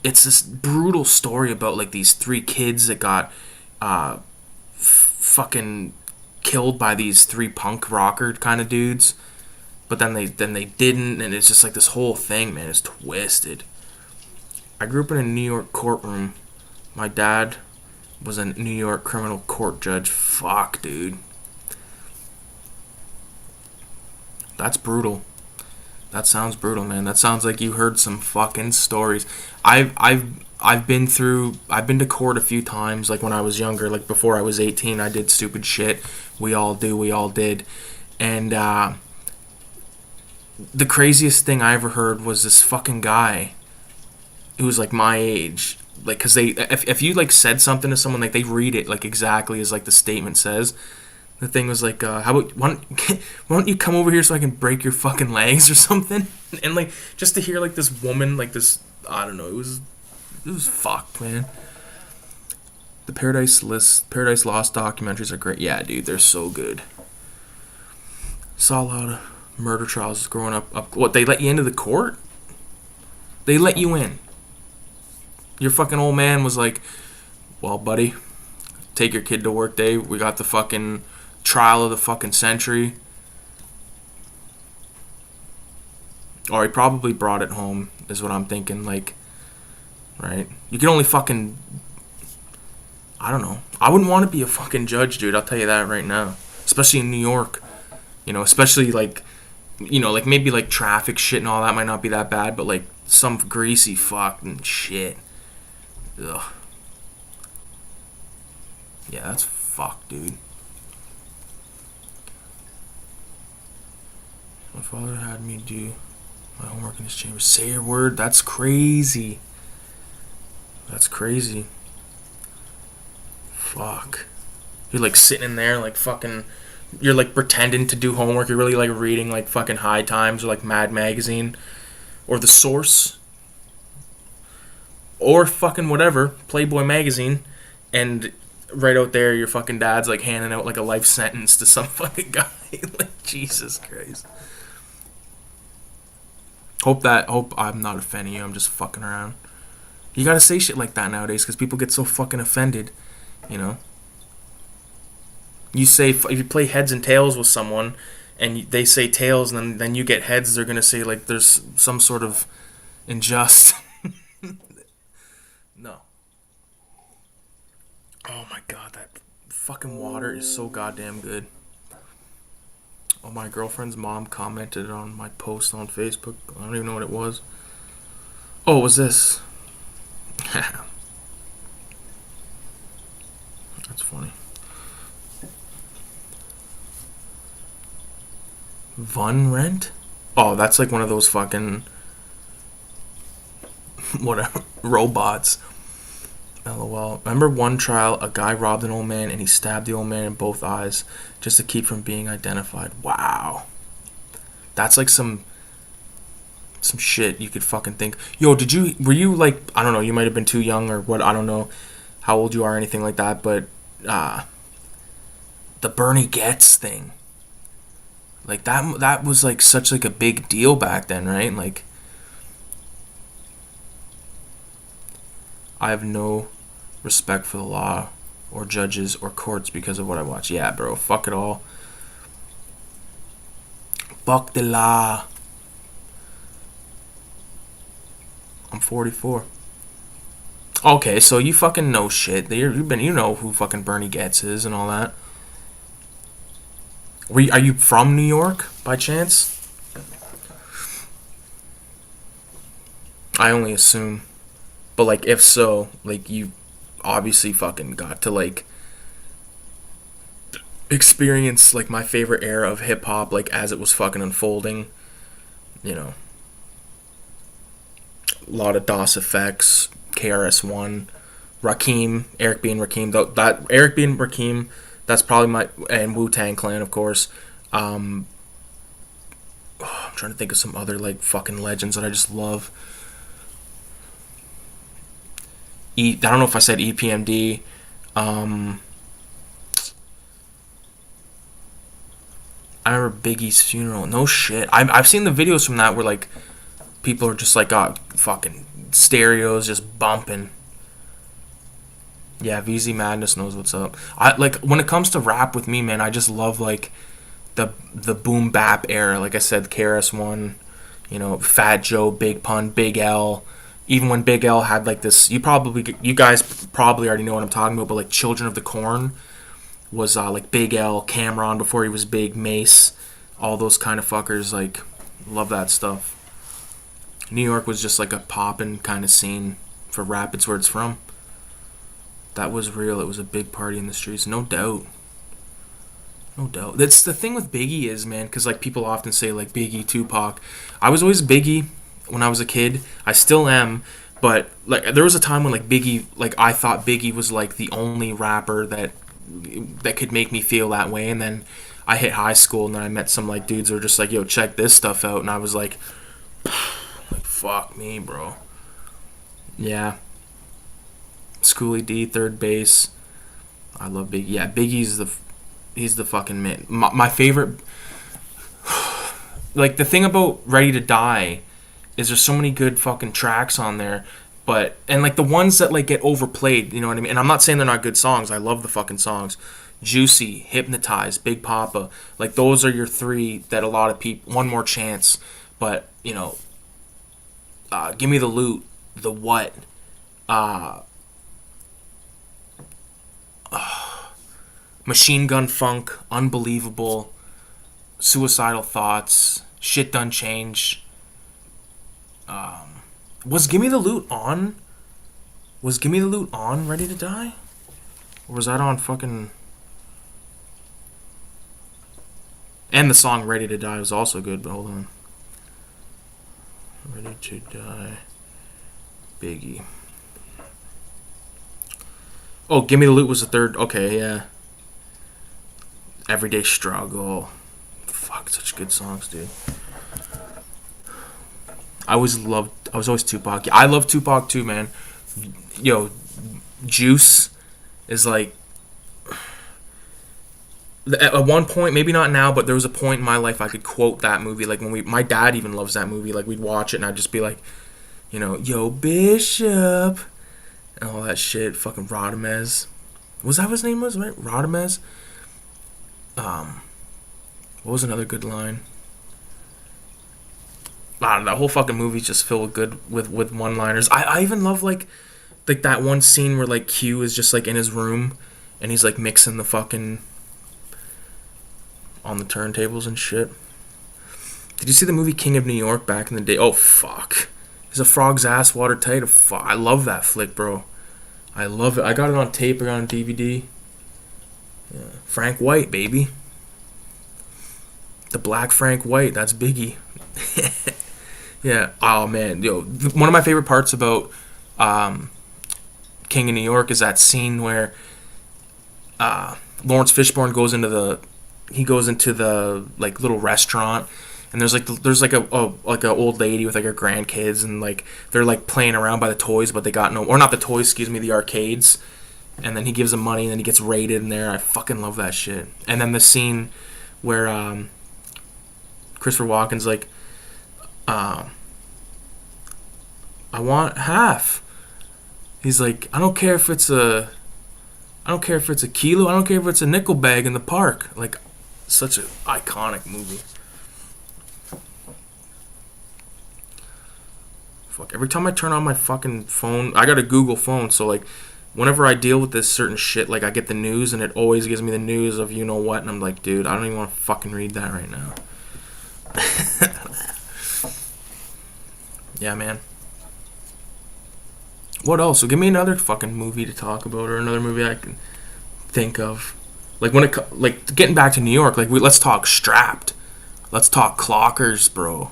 it's this brutal story about like these 3 kids that got fucking killed by these 3 punk rocker kind of dudes. But then they didn't, and it's just like this whole thing, man, is twisted. I grew up in a New York courtroom. My dad was a New York criminal court judge. Fuck, dude. That's brutal. That sounds brutal, man. That sounds like you heard some fucking stories. I've been to court a few times, like when I was younger, like before I was 18, I did stupid shit. We all did. And the craziest thing I ever heard was this fucking guy who was like my age, like, because if you like said something to someone, like they read it like exactly as like the statement says. The thing was like, how about why don't you come over here so I can break your fucking legs or something? And like just to hear like this woman, like this, I don't know, it was fucked, man. The Paradise Lost documentaries are great. Yeah, dude, they're so good. Saw a lot of murder trials growing up. What, they let you into the court? They let you in. Your fucking old man was like, well, buddy, take your kid to work day. We got the fucking trial of the fucking century. Or he probably brought it home, is what I'm thinking, like, right? You can only fucking, I don't know. I wouldn't want to be a fucking judge, dude. I'll tell you that right now. Especially in New York. You know, especially like, you know, like maybe like traffic shit and all that might not be that bad, but like some greasy fucking shit. Ugh. Yeah, that's fucked, dude. My father had me do my homework in his chamber. Say your word. That's crazy. That's crazy. Fuck. You're like sitting in there like fucking, you're like pretending to do homework. You're really like reading like fucking High Times or like Mad Magazine or The Source or fucking whatever, Playboy magazine, and right out there your fucking dad's like handing out like a life sentence to some fucking guy. Like, Jesus Christ. Hope I'm not offending you. I'm just fucking around. You gotta say shit like that nowadays because people get so fucking offended, you know. You say, if you play heads and tails with someone and they say tails and then you get heads, they're gonna say like there's some sort of unjust. No. Oh my god, that fucking water is so goddamn good. Oh, my girlfriend's mom commented on my post on Facebook. I don't even know what it was. Oh, it was this. That's funny. Von Rent? Oh, that's like one of those fucking whatever robots. LOL. Remember one trial, a guy robbed an old man and he stabbed the old man in both eyes just to keep from being identified. Wow. That's like some shit you could fucking think. Yo, were you like, I don't know, you might have been too young or what, I don't know how old you are or anything like that, but the Bernie Getz thing. Like that was like such like a big deal back then, right? Like, I have no respect for the law or judges or courts because of what I watch. Yeah, bro, fuck it all. Fuck the law. I'm 44. Okay, so you fucking know shit. You know who fucking Bernie Getz is and all that. Are you from New York by chance? I only assume. But, like, if so, like, you obviously fucking got to, like, experience, like, my favorite era of hip-hop, like, as it was fucking unfolding. You know. A lot of DOS effects, KRS-One, Rakim, Eric B. and Rakim. That Eric B. and Rakim, that's probably my... And Wu-Tang Clan, of course. I'm trying to think of some other, like, fucking legends that I just love. I don't know if I said EPMD. I remember Biggie's funeral. No shit. I've seen the videos from that where, like, people are just, like, fucking stereos just bumping. Yeah, VZ Madness knows what's up. Like, when it comes to rap with me, man, I just love, like, the boom bap era. Like I said, KRS-One, you know, Fat Joe, Big Pun, Big L. Even when Big L had, like, this, you guys probably already know what I'm talking about, but, like, Children of the Corn was, like, Big L, Cameron before he was big, Mace, all those kind of fuckers, like, love that stuff. New York was just, like, a poppin' kind of scene for rap. It's where it's from. That was real. It was a big party in the streets, no doubt. No doubt. That's the thing with Biggie is, man, because, like, people often say, like, Biggie, Tupac. I was always Biggie when I was a kid. I still am, but, like, there was a time when, like, Biggie, like, I thought Biggie was, like, the only rapper that could make me feel that way. And then I hit high school, and then I met some, like, dudes who were just like, yo, check this stuff out. And I was like fuck me, bro. Yeah. Schoolie D, third base. I love Biggie. Yeah, Biggie's he's the fucking man. My favorite, like, the thing about Ready to Die is there's so many good fucking tracks on there, but, and, like, the ones that, like, get overplayed, you know what I mean? And I'm not saying they're not good songs. I love the fucking songs. Juicy, Hypnotized, Big Papa. Like, those are your three that a lot of people, One More Chance, but, you know, Give Me the Loot, The What, Machine Gun Funk, Unbelievable, Suicidal Thoughts, Shit Done Change. Was Gimme the Loot on? Was Gimme the Loot on Ready to Die? Or was that on fucking... And the song Ready to Die was also good, but hold on. Ready to Die. Biggie. Oh, Gimme the Loot was the third. Okay, yeah. Everyday Struggle. Fuck, such good songs, dude. I was always Tupac. I love Tupac too, man. Yo, Juice is like, at one point, maybe not now, but there was a point in my life I could quote that movie. Like, when my dad even loves that movie. Like, we'd watch it and I'd just be like, you know, yo, Bishop, and all that shit. Fucking Rodamez. Was that what his name was, right? Rodamez? What was another good line? That whole fucking movie's just filled with one-liners. I even love, like that one scene where, like, Q is just, like, in his room and he's, like, mixing the fucking on the turntables and shit. Did you see the movie King of New York back in the day? Oh, fuck. Is a frog's ass watertight? I love that flick, bro. I love it. I got it on tape. I got it on DVD. Yeah. Frank White, baby. The Black Frank White. That's Biggie. Yeah. Oh, man. Yo, one of my favorite parts about King of New York is that scene where Lawrence Fishburne goes into the like, little restaurant, and there's like a old lady with, like, her grandkids, and, like, they're, like, playing around by the toys, but they got no, or not the toys, excuse me, the arcades. And then he gives them money, and then he gets raided in there. I fucking love that shit. And then the scene where Christopher Walken's like, I want half. He's like, I don't care if it's a kilo. I don't care if it's a nickel bag in the park. Like, such an iconic movie. Fuck, every time I turn on my fucking phone, I got a Google phone, so, like, whenever I deal with this certain shit, like, I get the news, and it always gives me the news of you know what, and I'm like, dude, I don't even want to fucking read that right now. Yeah, man. What else? So give me another fucking movie to talk about, or another movie I can think of. Like when like getting back to New York, like let's talk Strapped. Let's talk Clockers, bro.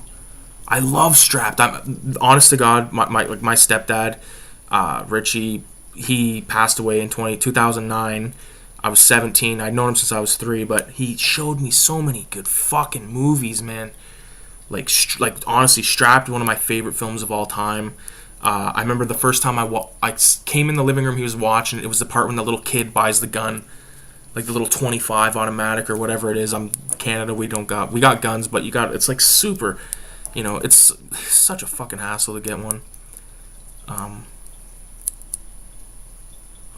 I love Strapped. I'm honest to God, my stepdad, Richie, he passed away in 2009. I was 17. I'd known him since I was 3, but he showed me so many good fucking movies, man. Like honestly, Strapped, one of my favorite films of all time. I remember the first time I came in the living room, he was watching it. It was the part when the little kid buys the gun, like the little 25 automatic or whatever it is. I'm Canada, we got guns, but it's like super, it's such a fucking hassle to get one.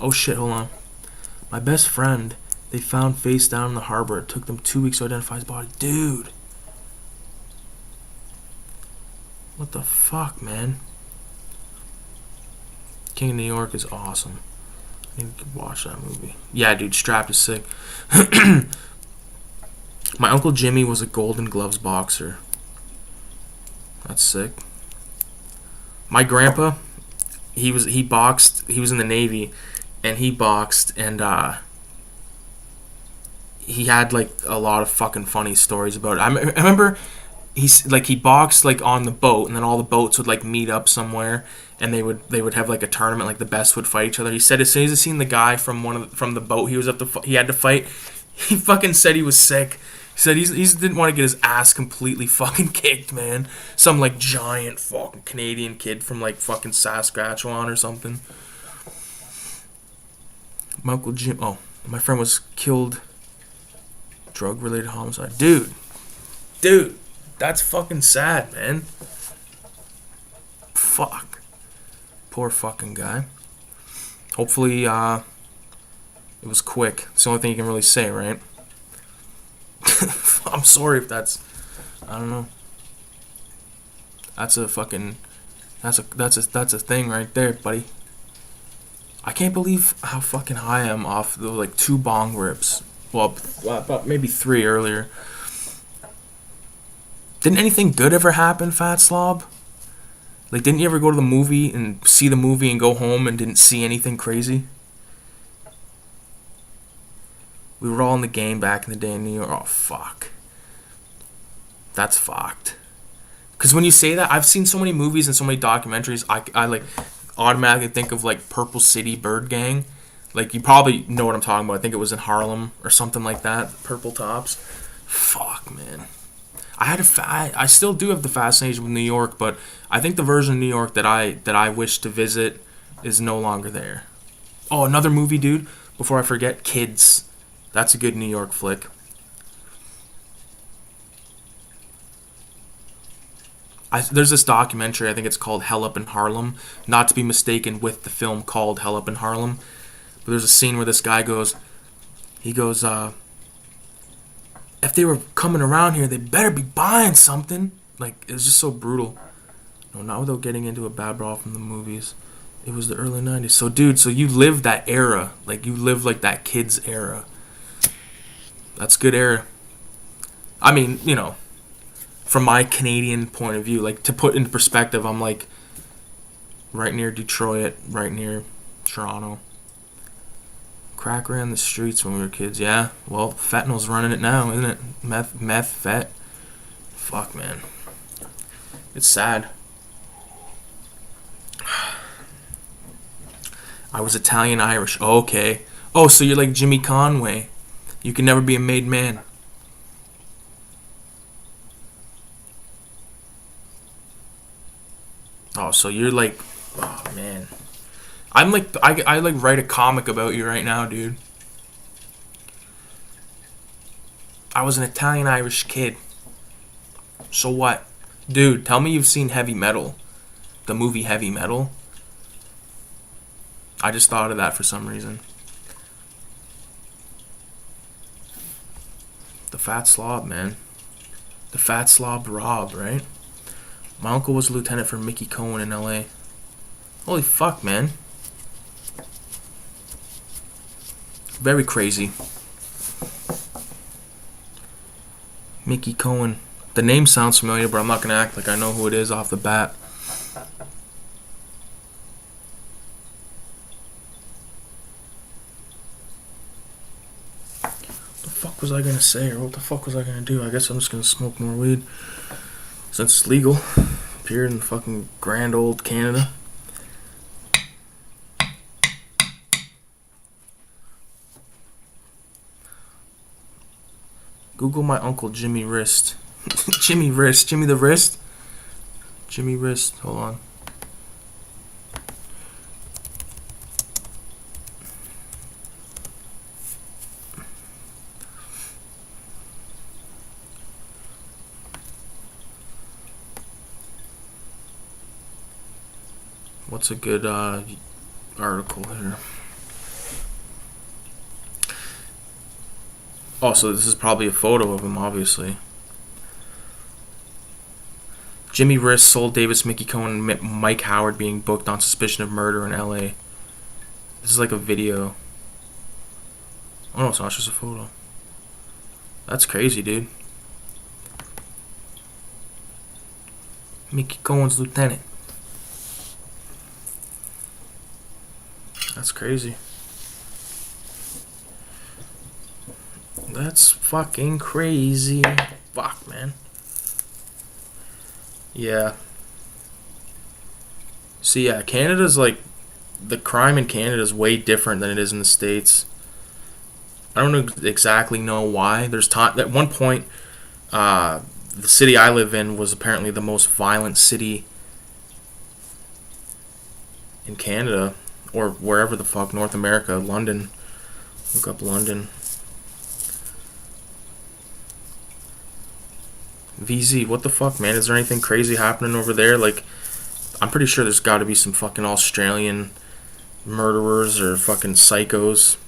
Oh shit, hold on. My best friend, they found face down in the harbor. It took them 2 weeks to identify his body. Dude. What the fuck, man? King of New York is awesome. I need to watch that movie. Yeah, dude, Strapped is sick. My Uncle Jimmy was a Golden Gloves boxer. That's sick. My grandpa, he boxed. He was in the Navy, and he boxed, and he had like a lot of fucking funny stories about it. I remember he boxed like on the boat, and then all the boats would like meet up somewhere, and they would have like a tournament, like the best would fight each other. He said as soon as he seen the guy from the boat he had to fight, he fucking said he was sick. He said he didn't want to get his ass completely fucking kicked, man. Some like giant fucking Canadian kid from like fucking Saskatchewan or something. My Uncle Jim. Oh, my friend was killed. Drug-related homicide. Dude. That's fucking sad, man. Fuck. Poor fucking guy. Hopefully, it was quick. It's the only thing you can really say, right? I'm sorry if that's... I don't know. That's a fucking... That's a thing right there, buddy. I can't believe how fucking high I am off the like 2 bong rips. Well, about maybe 3 earlier. Didn't anything good ever happen, Fat Slob? Like, didn't you ever go to the movie and see the movie and go home and didn't see anything crazy? We were all in the game back in the day in New York. Oh, fuck. That's fucked. Because when you say that, I've seen so many movies and so many documentaries, I like automatically think of like Purple City Bird Gang. Like, you probably know what I'm talking about. I think it was in Harlem or something like that. Purple Tops. Fuck, man. I still do have the fascination with New York, but I think the version of New York that I wish to visit is no longer there. Oh, another movie, dude. Before I forget, Kids. That's a good New York flick. There's this documentary, I think it's called Hell Up in Harlem, not to be mistaken with the film called Hell Up in Harlem. But there's a scene where this guy goes, if they were coming around here, they better be buying something. Like, it was just so brutal. No, not without getting into a bad brawl from the movies. It was the early 90s. So, dude, you lived that era. Like, you lived, like, that Kids era. That's good era. I mean, from my Canadian point of view, like, to put into perspective, I'm, like, right near Detroit, right near Toronto. Crack ran the streets when we were kids. Yeah, well, fentanyl's running it now, isn't it? Meth, fet. Fuck, man. It's sad. I was Italian-Irish. Oh, okay. Oh, so you're like Jimmy Conway. You can never be a made man. Oh, so you're like... Oh, man. I'm like... I like write a comic about you right now, dude. I was an Italian-Irish kid. So what? Dude, tell me you've seen Heavy Metal. The movie Heavy Metal. I just thought of that for some reason. The Fat Slob, man. The Fat Slob Rob, right? My uncle was a lieutenant for Mickey Cohen in LA. Holy fuck, man. Very crazy. Mickey Cohen. The name sounds familiar, but I'm not going to act like I know who it is off the bat. fuck was I gonna say, or what the fuck was I gonna do? I guess I'm just gonna smoke more weed since it's legal up here in fucking grand old Canada. Google my uncle Jimmy Wrist. Jimmy Wrist. Jimmy the Wrist. Jimmy Wrist. Hold on. What's a good article here? Oh, so this is probably a photo of him, obviously. Jimmy Wrist, Soul Davis, Mickey Cohen, and Mike Howard being booked on suspicion of murder in LA. This is like a video. Oh no, it's not just a photo. That's crazy, dude. Mickey Cohen's lieutenant. That's crazy. That's fucking crazy. Fuck, man. Yeah. See, yeah, Canada's like... The crime in Canada is way different than it is in the States. I don't exactly know why. There's time... At one point, the city I live in was apparently the most violent city in Canada. Or wherever the fuck, North America, London. Look up London. VZ, what the fuck, man? Is there anything crazy happening over there? Like, I'm pretty sure there's got to be some fucking Australian murderers or fucking psychos.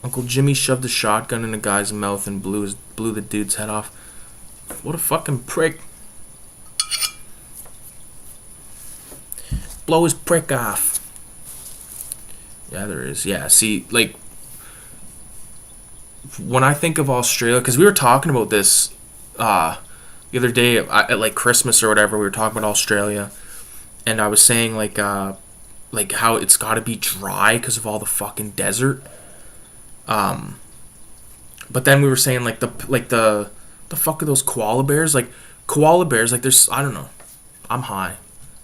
Uncle Jimmy shoved a shotgun in a guy's mouth and blew the dude's head off. What a fucking prick. Blow his prick off. Yeah, there is. Yeah, see, like, when I think of Australia, because we were talking about this the other day at like Christmas or whatever, we were talking about Australia, and I was saying like how it's got to be dry because of all the fucking desert. But then we were saying like the fuck are those koala bears? Like koala bears, like there's, I don't know. I'm high,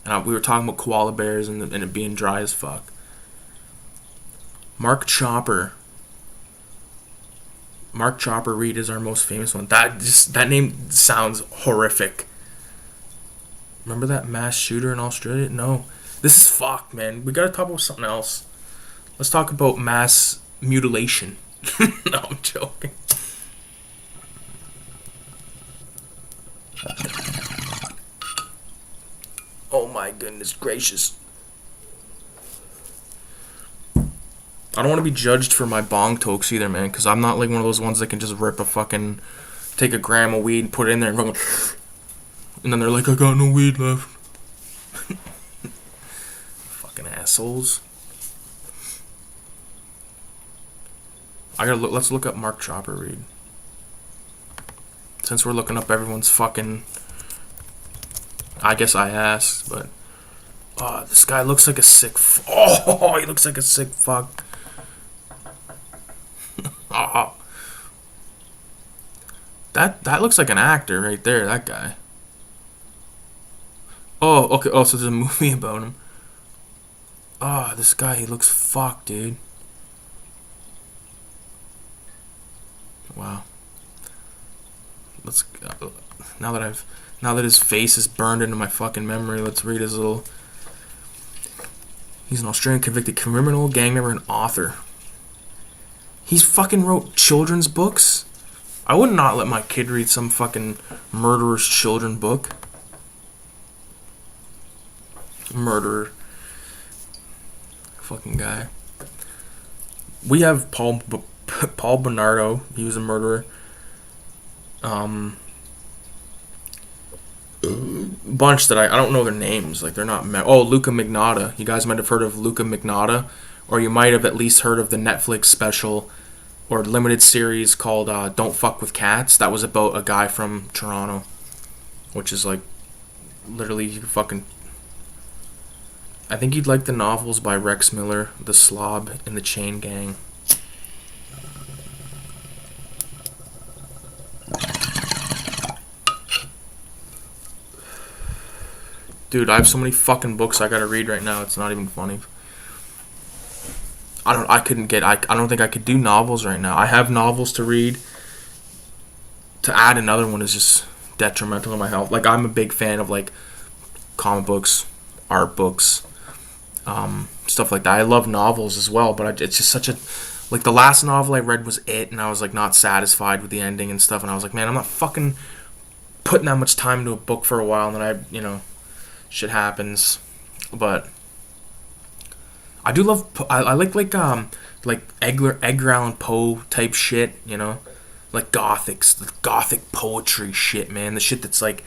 and we were talking about koala bears and it being dry as fuck. Mark Chopper Reed is our most famous one. That name sounds horrific. Remember that mass shooter in Australia? No. This is fucked, man. We gotta talk about something else. Let's talk about mass mutilation. No, I'm joking. Oh my goodness gracious. I don't want to be judged for my bong tokes either, man, because I'm not like one of those ones that can just rip a fucking, take a gram of weed and put it in there and go, and then they're like, I got no weed left. Fucking assholes. Let's look up Mark Chopper Reed. Since we're looking up everyone's fucking, I guess I asked, but, this guy looks like a sick, he looks like a sick fuck. Oh. That looks like an actor right there, that guy. Oh, okay. Oh, so there's a movie about him. Oh, this guy, he looks fucked, dude. Wow. Let's now that his face is burned into my fucking memory, let's read his little. He's an Australian convicted criminal, gang member, and author. He's fucking wrote children's books. I would not let my kid read some fucking murderer's children book. Murderer. Fucking guy. We have Paul Bernardo. He was a murderer. Bunch that I don't know their names. Like, they're not... Luca Magnotta. You guys might have heard of Luca Magnotta. Or you might have at least heard of the Netflix special or limited series called Don't Fuck With Cats. That was about a guy from Toronto. Which is like... Literally, you fucking... I think you'd like the novels by Rex Miller, The Slob, and The Chain Gang. Dude, I have so many fucking books I gotta read right now. It's not even funny. I don't think I could do novels right now. I have novels to read. To add another one is just detrimental to my health. Like, I'm a big fan of, like, comic books, art books, stuff like that. I love novels as well, but it's just such a... Like, the last novel I read was It, and I was, like, not satisfied with the ending and stuff, and I was like, man, I'm not fucking putting that much time into a book for a while, and then shit happens. But I do love... I like Edgar Allan Poe type shit, like gothic poetry shit, man. The shit that's like,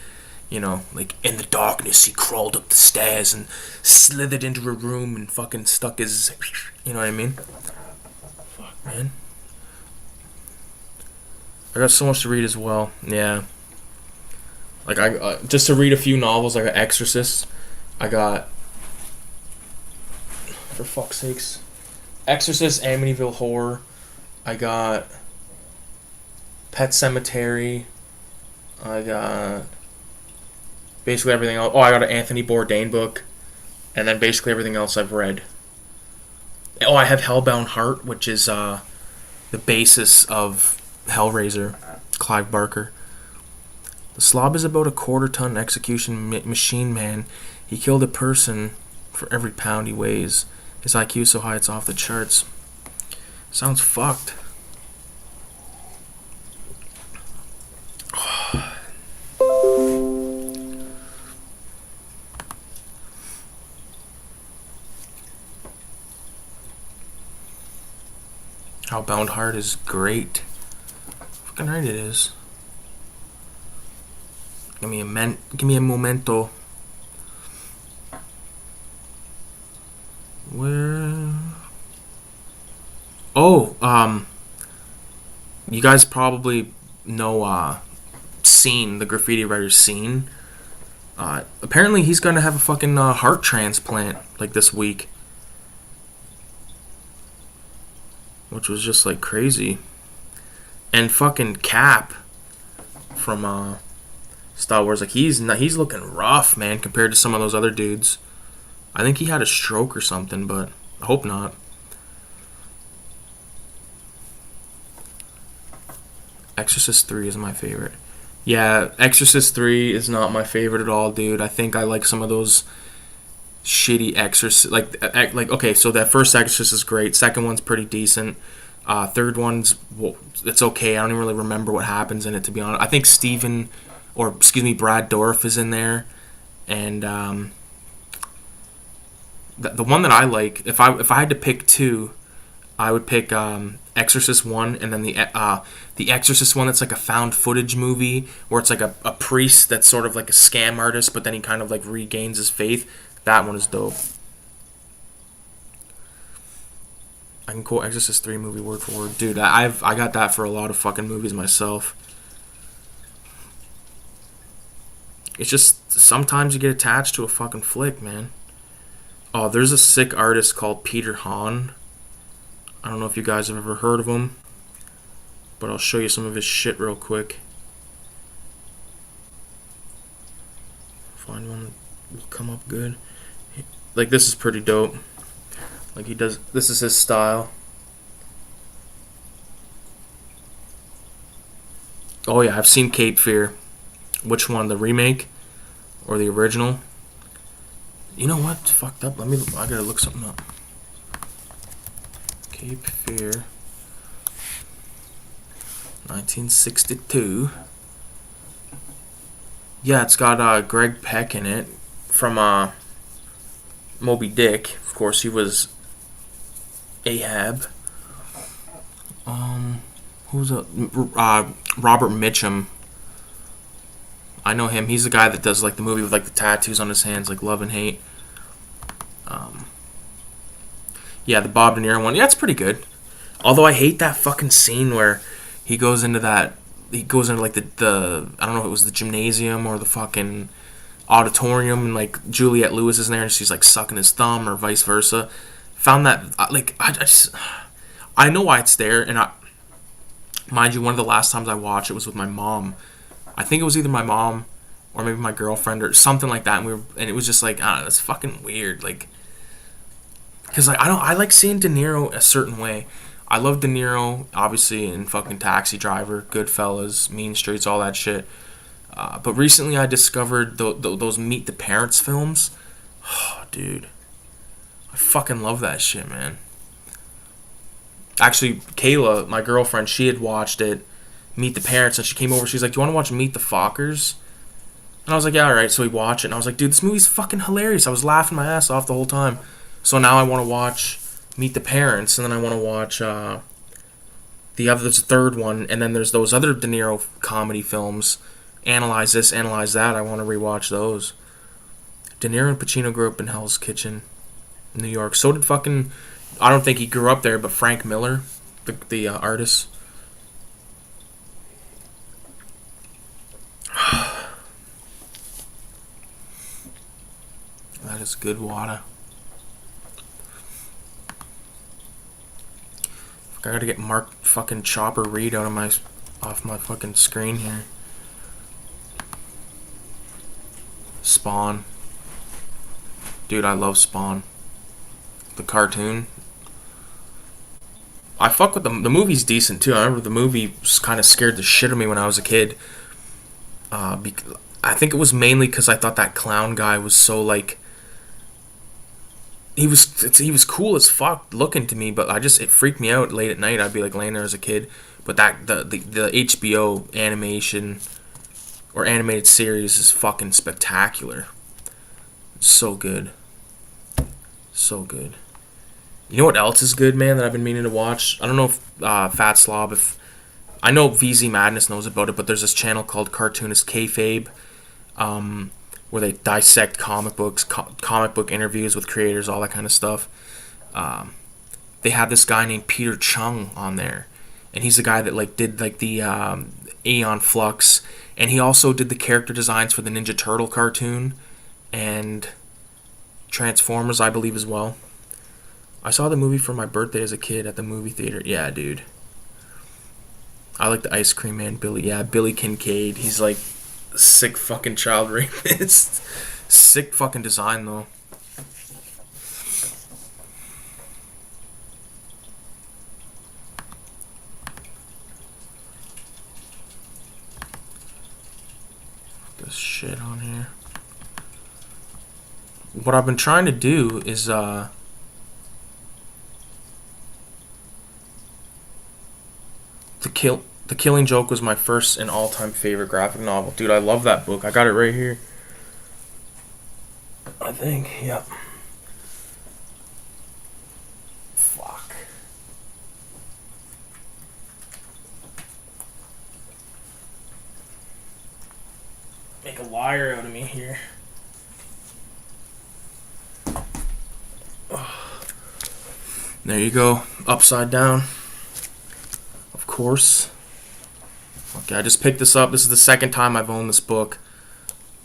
like in the darkness he crawled up the stairs and slithered into a room and fucking stuck his, you know what I mean? Fuck, man. I got so much to read as well. Yeah. Like just to read a few novels. I got Exorcist. I got, for fuck's sakes, Exorcist, Amityville Horror. I got Pet Sematary. I got basically everything else. Oh, I got an Anthony Bourdain book. And then basically everything else I've read. Oh, I have Hellbound Heart, which is the basis of Hellraiser, Clive Barker. The Slob is about a quarter-ton execution machine man. He killed a person for every pound he weighs. His IQ is so high it's off the charts. Sounds fucked. Hellbound Heart is great. Fucking right it is. Give me a momento. Where? Oh, you guys probably know Scene, the graffiti writer Scene. Apparently he's gonna have a fucking heart transplant like this week, which was just like crazy. And fucking Cap from Star Wars, like he's looking rough, man, compared to some of those other dudes. I think he had a stroke or something, but I hope not. Exorcist 3 is my favorite. Yeah, Exorcist 3 is not my favorite at all, dude. I think I like some of those shitty Exorcist, like okay, so that first Exorcist is great. Second one's pretty decent. Third one's, well, it's okay. I don't even really remember what happens in it, to be honest. I think Brad Dourif is in there, and the one that I like, if I had to pick two, I would pick Exorcist 1, and then the Exorcist one that's like a found footage movie where it's like a priest that's sort of like a scam artist, but then he kind of like regains his faith. That one is dope. I can quote Exorcist 3 movie word for word. Dude, I got that for a lot of fucking movies myself. It's just sometimes you get attached to a fucking flick, man. Oh, there's a sick artist called Peter Hahn. I don't know if you guys have ever heard of him, but I'll show you some of his shit real quick. Find one that will come up good. Like, this is pretty dope. Like, this is his style. Oh yeah, I've seen Cape Fear. Which one, the remake or the original? You know what? It's fucked up. I gotta look something up. Cape Fear, 1962. Yeah, it's got Greg Peck in it from Moby Dick. Of course, he was Ahab. Who's Robert Mitchum. I know him. He's the guy that does like the movie with like the tattoos on his hands, like Love and Hate. Yeah, the Bob De Niro one. Yeah, it's pretty good. Although I hate that fucking scene where he goes into like the I don't know if it was the gymnasium or the fucking auditorium, and like Juliette Lewis is in there, and she's like sucking his thumb, or vice versa. Found that I know why it's there, and mind you, one of the last times I watched it was with my mom. I think it was either my mom or maybe my girlfriend or something like that, and it was just like, I don't know, that's fucking weird, like, because like I like seeing De Niro a certain way. I love De Niro, obviously, in fucking Taxi Driver, Goodfellas, Mean Streets, all that shit. But recently I discovered those Meet the Parents films. Oh, dude. I fucking love that shit, man. Actually, Kayla, my girlfriend, she had watched it, Meet the Parents, and she came over, she's like, do you want to watch Meet the Fockers? And I was like, yeah, alright, so we watched it, and I was like, dude, this movie's fucking hilarious. I was laughing my ass off the whole time. So now I want to watch Meet the Parents, and then I want to watch there's a third one, and then there's those other De Niro comedy films, Analyze This, Analyze That. I want to rewatch those. De Niro and Pacino grew up in Hell's Kitchen, New York. So did fucking, I don't think he grew up there, but Frank Miller, the artist. That is good water. I gotta get Mark fucking Chopper Reed off my fucking screen here. Spawn. Dude, I love Spawn. The cartoon. I fuck with the movie's decent too. I remember the movie kind of scared the shit out of me when I was a kid. I think it was mainly because I thought that clown guy was so like, he was cool as fuck looking to me, but it freaked me out late at night. I'd be like laying there as a kid. But that the HBO animation or animated series is fucking spectacular. So good. So good. You know what else is good, man, that I've been meaning to watch? I don't know if Fat Slob, if I know VZ Madness knows about it, but there's this channel called Cartoonist Kayfabe, where they dissect comic books, comic book interviews with creators, all that kind of stuff. They had this guy named Peter Chung on there, and he's the guy that like did like the Aeon Flux, and he also did the character designs for the Ninja Turtle cartoon and Transformers, I believe, as well. I saw the movie for my birthday as a kid at the movie theater. Yeah, dude. I like the Ice Cream Man, Billy. Yeah, Billy Kincaid. He's like sick fucking child rapist. Sick fucking design though. This shit on here. What I've been trying to do is The Killing Joke was my first and all-time favorite graphic novel. Dude, I love that book. I got it right here. I think, yep. Fuck. Make a liar out of me here. There you go. Upside down. Of course. Okay, I just picked this up. This is the second time I've owned this book,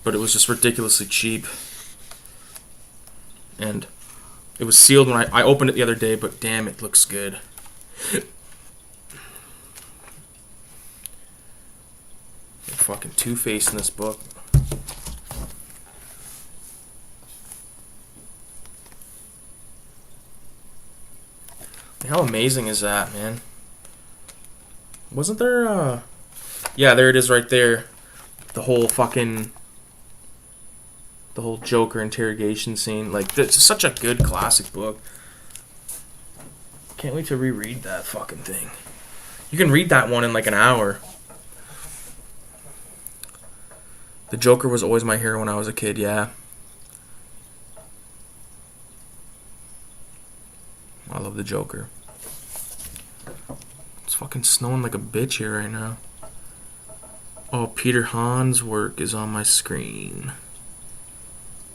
but it was just ridiculously cheap. And it was sealed when I opened it the other day, but damn, it looks good. Fucking Two-Face in this book. How amazing is that, man? Wasn't there, yeah, there it is right there. The whole Joker interrogation scene. Like, it's such a good classic book. Can't wait to reread that fucking thing. You can read that one in like an hour. The Joker was always my hero when I was a kid, yeah. I love the Joker. It's fucking snowing like a bitch here right now. Oh, Peter Hahn's work is on my screen.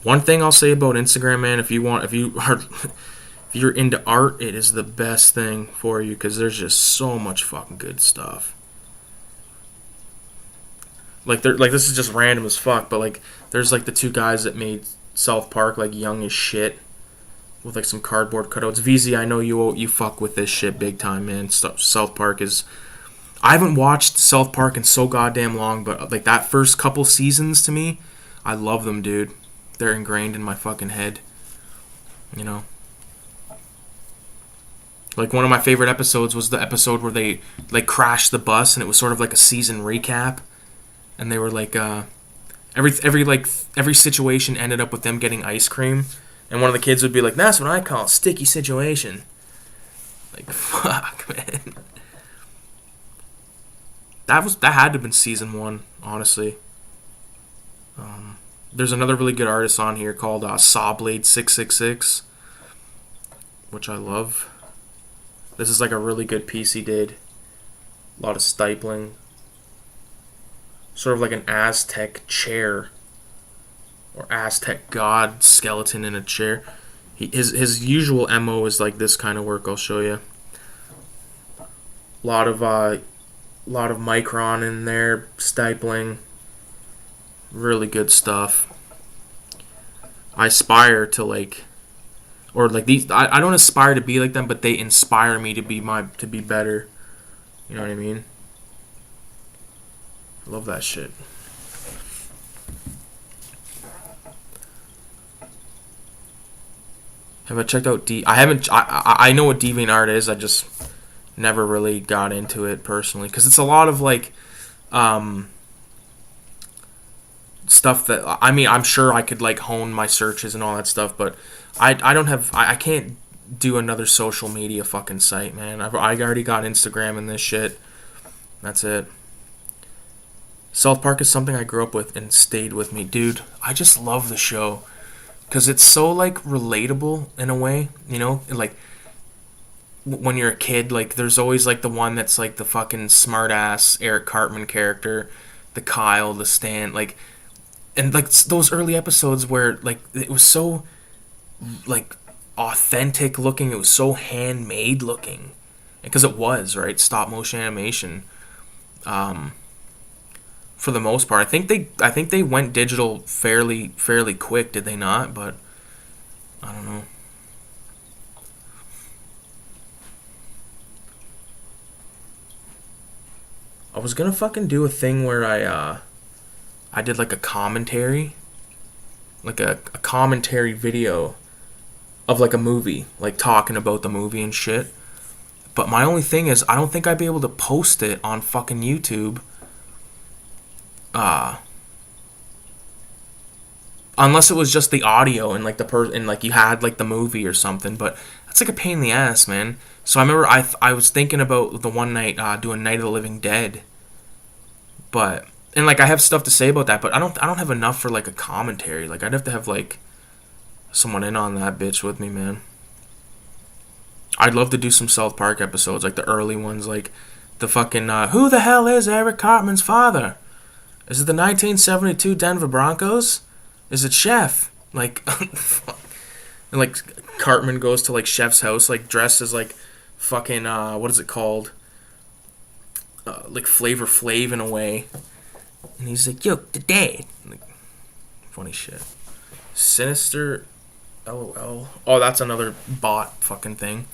One thing I'll say about Instagram, man, if you're into art, it is the best thing for you because there's just so much fucking good stuff. Like they're like this is just random as fuck, but like there's like the two guys that made South Park like young as shit with like some cardboard cutouts. VZ, I know you fuck with this shit big time, man. South Park is. I haven't watched South Park in so goddamn long, but like that first couple seasons to me, I love them, dude. They're ingrained in my fucking head. You know. Like one of my favorite episodes was the episode where they like crashed the bus, and it was sort of like a season recap, and they were like every situation ended up with them getting ice cream, and one of the kids would be like, "That's what I call a sticky situation." Like fuck, man. That had to have been season 1, honestly. There's another really good artist on here called Sawblade666, which I love. This is like a really good piece he did. A lot of stippling. Sort of like an Aztec chair. Or Aztec god skeleton in a chair. His usual MO is like this kind of work, I'll show you. A lot of micron in there, stippling. Really good stuff. I aspire to like, or like these. I don't aspire to be like them, but they inspire me to be better. You know what I mean? I love that shit. Have I checked out I haven't. I know what DeviantArt is. I just never really got into it personally because it's a lot of like stuff that I'm sure I could like hone my searches and all that stuff, but I don't have I can't do another social media fucking site, man. I already got Instagram and this shit. That's it. South Park is something I grew up with and stayed with me, dude. I just love the show because it's so like relatable in a way, you know, like. When you're a kid, like there's always like the one that's like the fucking smart ass Eric Cartman character, the Kyle, the Stan, like, and like those early episodes where like it was so like authentic looking, it was so handmade looking, because it was, right, stop motion animation. For the most part, I think they went digital fairly quick, did they not? But I don't know. I was gonna fucking do a thing where I did like a commentary, like a commentary video of like a movie, like talking about the movie and shit. But my only thing is, I don't think I'd be able to post it on fucking YouTube. Unless it was just the audio and like and like you had like the movie or something. But that's like a pain in the ass, man. So I remember I was thinking about the one night doing Night of the Living Dead. But and like I have stuff to say about that, but I don't have enough for like a commentary. Like I'd have to have like someone in on that bitch with me, man. I'd love to do some South Park episodes, like the early ones, like the fucking who the hell is Eric Cartman's father? Is it the 1972 Denver Broncos? Is it Chef? Like and like Cartman goes to like Chef's house, like dressed as like fucking what is it called? Like Flavor Flav in a way, and he's like, "Yo, the dad." Like, funny shit. Sinister, LOL. Oh, that's another bot fucking thing.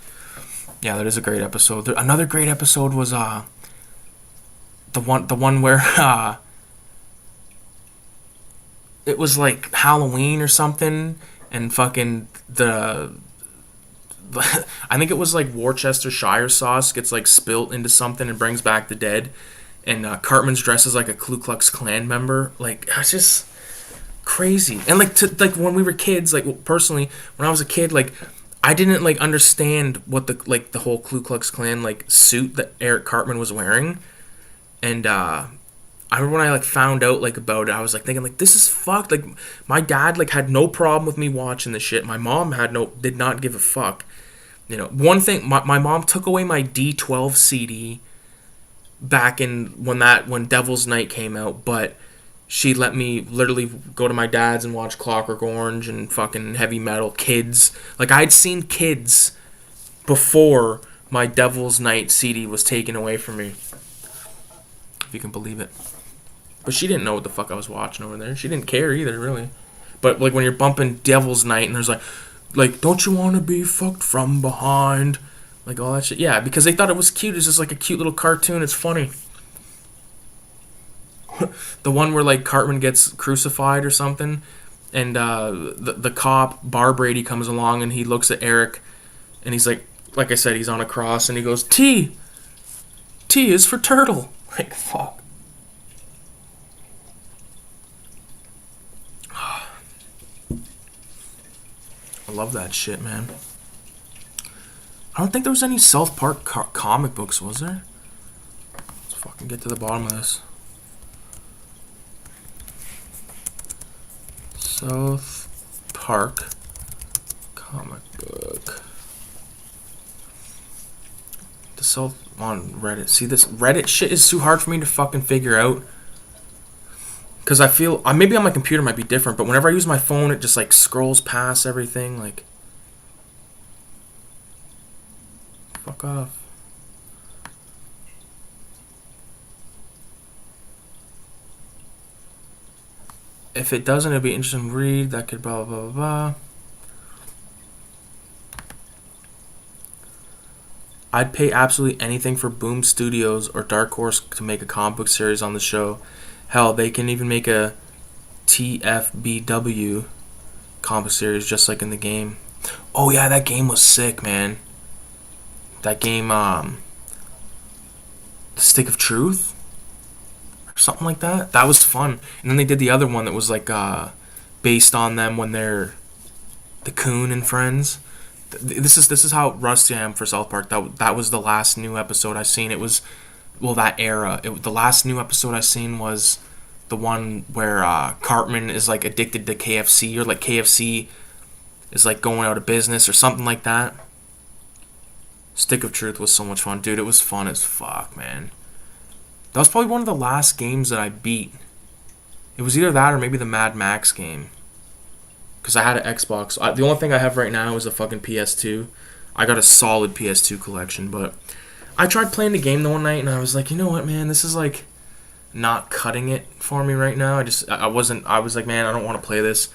Yeah, that is a great episode. Another great episode was the one where it was like Halloween or something, and fucking I think it was like Worcestershire sauce gets like spilt into something and brings back the dead, and Cartman's dressed as like a Ku Klux Klan member. Like it's just crazy. And like when we were kids, like personally, when I was a kid, like I didn't like understand what the whole Ku Klux Klan like suit that Eric Cartman was wearing, and I remember when I like found out like about it, I was like thinking like this is fucked. Like my dad like had no problem with me watching the shit. My mom did not give a fuck. You know, one thing, my mom took away my D12 CD back in when Devil's Night came out, but she let me literally go to my dad's and watch Clockwork Orange and fucking heavy metal, Kids. Like I'd seen Kids before my Devil's Night CD was taken away from me. If you can believe it. But she didn't know what the fuck I was watching over there. She didn't care either, really. But like when you're bumping Devil's Night and there's like don't you want to be fucked from behind, like all that shit. Yeah, because they thought it was cute. It's just like a cute little cartoon. It's funny. The one where like Cartman gets crucified or something, and the cop Bar Brady comes along and he looks at Eric, and he's like I said, he's on a cross, and he goes, T is for turtle. Like fuck. I love that shit, man. I don't think there was any South Park comic books, was there? Let's fucking get to the bottom of this. South Park comic book. The South on Reddit. See, this Reddit shit is too hard for me to fucking figure out. Because I feel, maybe on my computer it might be different, but whenever I use my phone, it just like scrolls past everything. Like, fuck off. If it doesn't, it'd be interesting to read. That could blah, blah, blah, blah. I'd pay absolutely anything for Boom Studios or Dark Horse to make a comic book series on the show. Hell, they can even make a TFBW comic series just like in the game. Oh yeah, that game was sick, man. That game, The Stick of Truth? Or something like that. That was fun. And then they did the other one that was like based on them when they're the Coon and Friends. This is how rusty I am for South Park. That was the last new episode I seen. It was, well, that era. The last new episode I seen was the one where Cartman is like addicted to KFC, or like KFC is like going out of business or something like that. Stick of Truth was so much fun, dude. It was fun as fuck, man. That was probably one of the last games that I beat. It was either that or maybe the Mad Max game. Because I had an Xbox. The only thing I have right now is a fucking PS2. I got a solid PS2 collection, but I tried playing the game the one night and I was like, you know what, man, this is like not cutting it for me right now. I was like, man, I don't want to play this.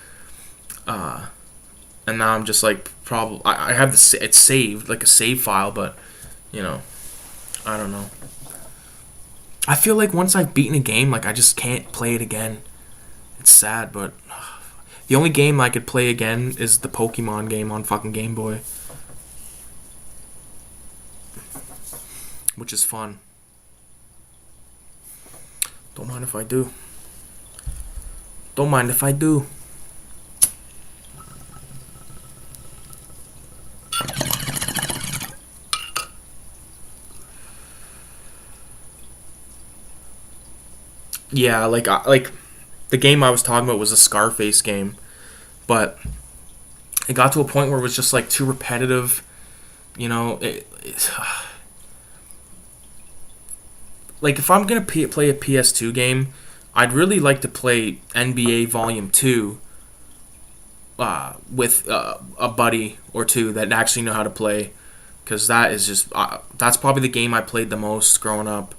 And now I'm just like, probably, I have it's saved, like a save file, but, you know, I don't know. I feel like once I've beaten a game, like I just can't play it again. It's sad, but the only game I could play again is the Pokemon game on fucking Game Boy. Which is fun. Don't mind if I do. Don't mind if I do. Yeah, like the game I was talking about was a Scarface game, but it got to a point where it was just like too repetitive, you know. Like if I'm gonna play a PS2 game, I'd really like to play NBA Volume 2 with a buddy or two that actually know how to play, because that is just that's probably the game I played the most growing up.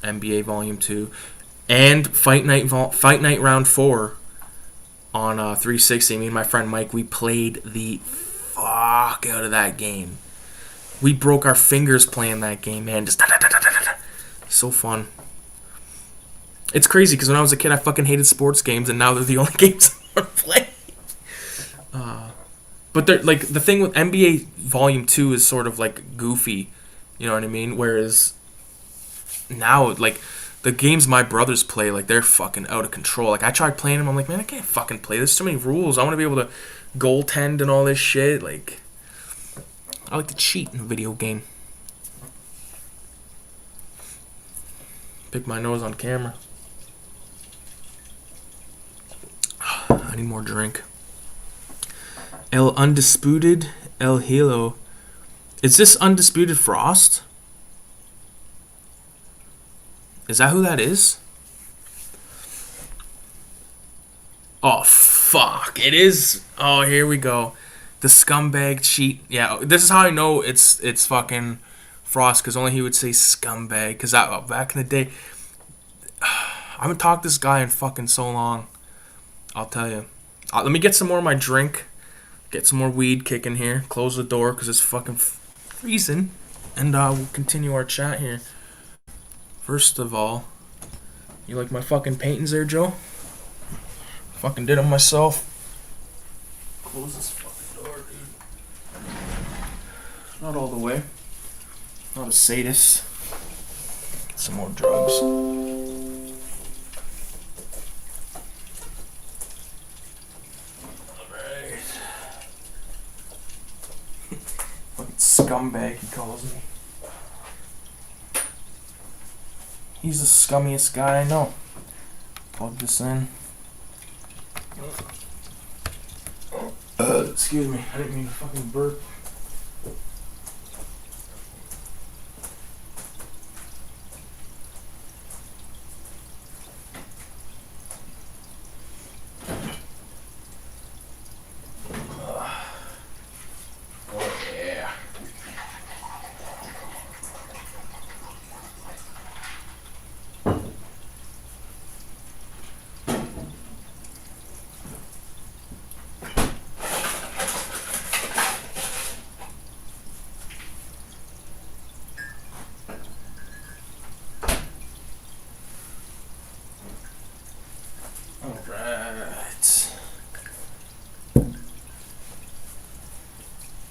NBA Volume 2 and Fight Night Round 4 on 360. Me and my friend Mike, we played the fuck out of that game. We broke our fingers playing that game, man. Just so fun. It's crazy because when I was a kid, I fucking hated sports games, and now they're the only games I want to play. But they're like, the thing with NBA Volume 2 is sort of like goofy, you know what I mean? Whereas now, like, the games my brothers play, like, they're fucking out of control. Like, I tried playing them, I'm like, man, I can't fucking play. There's so many rules. I want to be able to goaltend and all this shit. Like, I like to cheat in a video game. Pick my nose on camera. I need more drink. El Undisputed El Hilo. Is this Undisputed Frost? Is that who that is? Oh, fuck. It is. Oh, here we go. The scumbag cheat. Yeah, this is how I know it's fucking Frost, because only he would say scumbag. Because back in the day, I haven't talked to this guy in fucking so long. I'll tell you. Let me get some more of my drink. Get some more weed kicking here. Close the door because it's fucking freezing. And we'll continue our chat here. First of all, you like my fucking paintings there, Joe? Fucking did them myself. Close this fucking door, dude. Not all the way. Not a sadist. Get some more drugs. Alright. Fucking scumbag, he calls me. He's the scummiest guy I know. Plug this in. Excuse me, I didn't mean to fucking burp.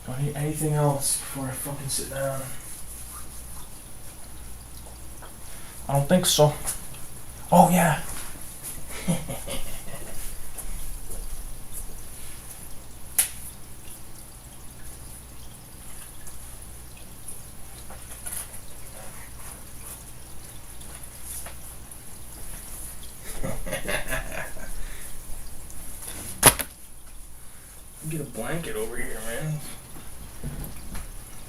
Oh yeah. Anything else before I fucking sit down? I don't think so. Oh yeah. Get a blanket over here, man.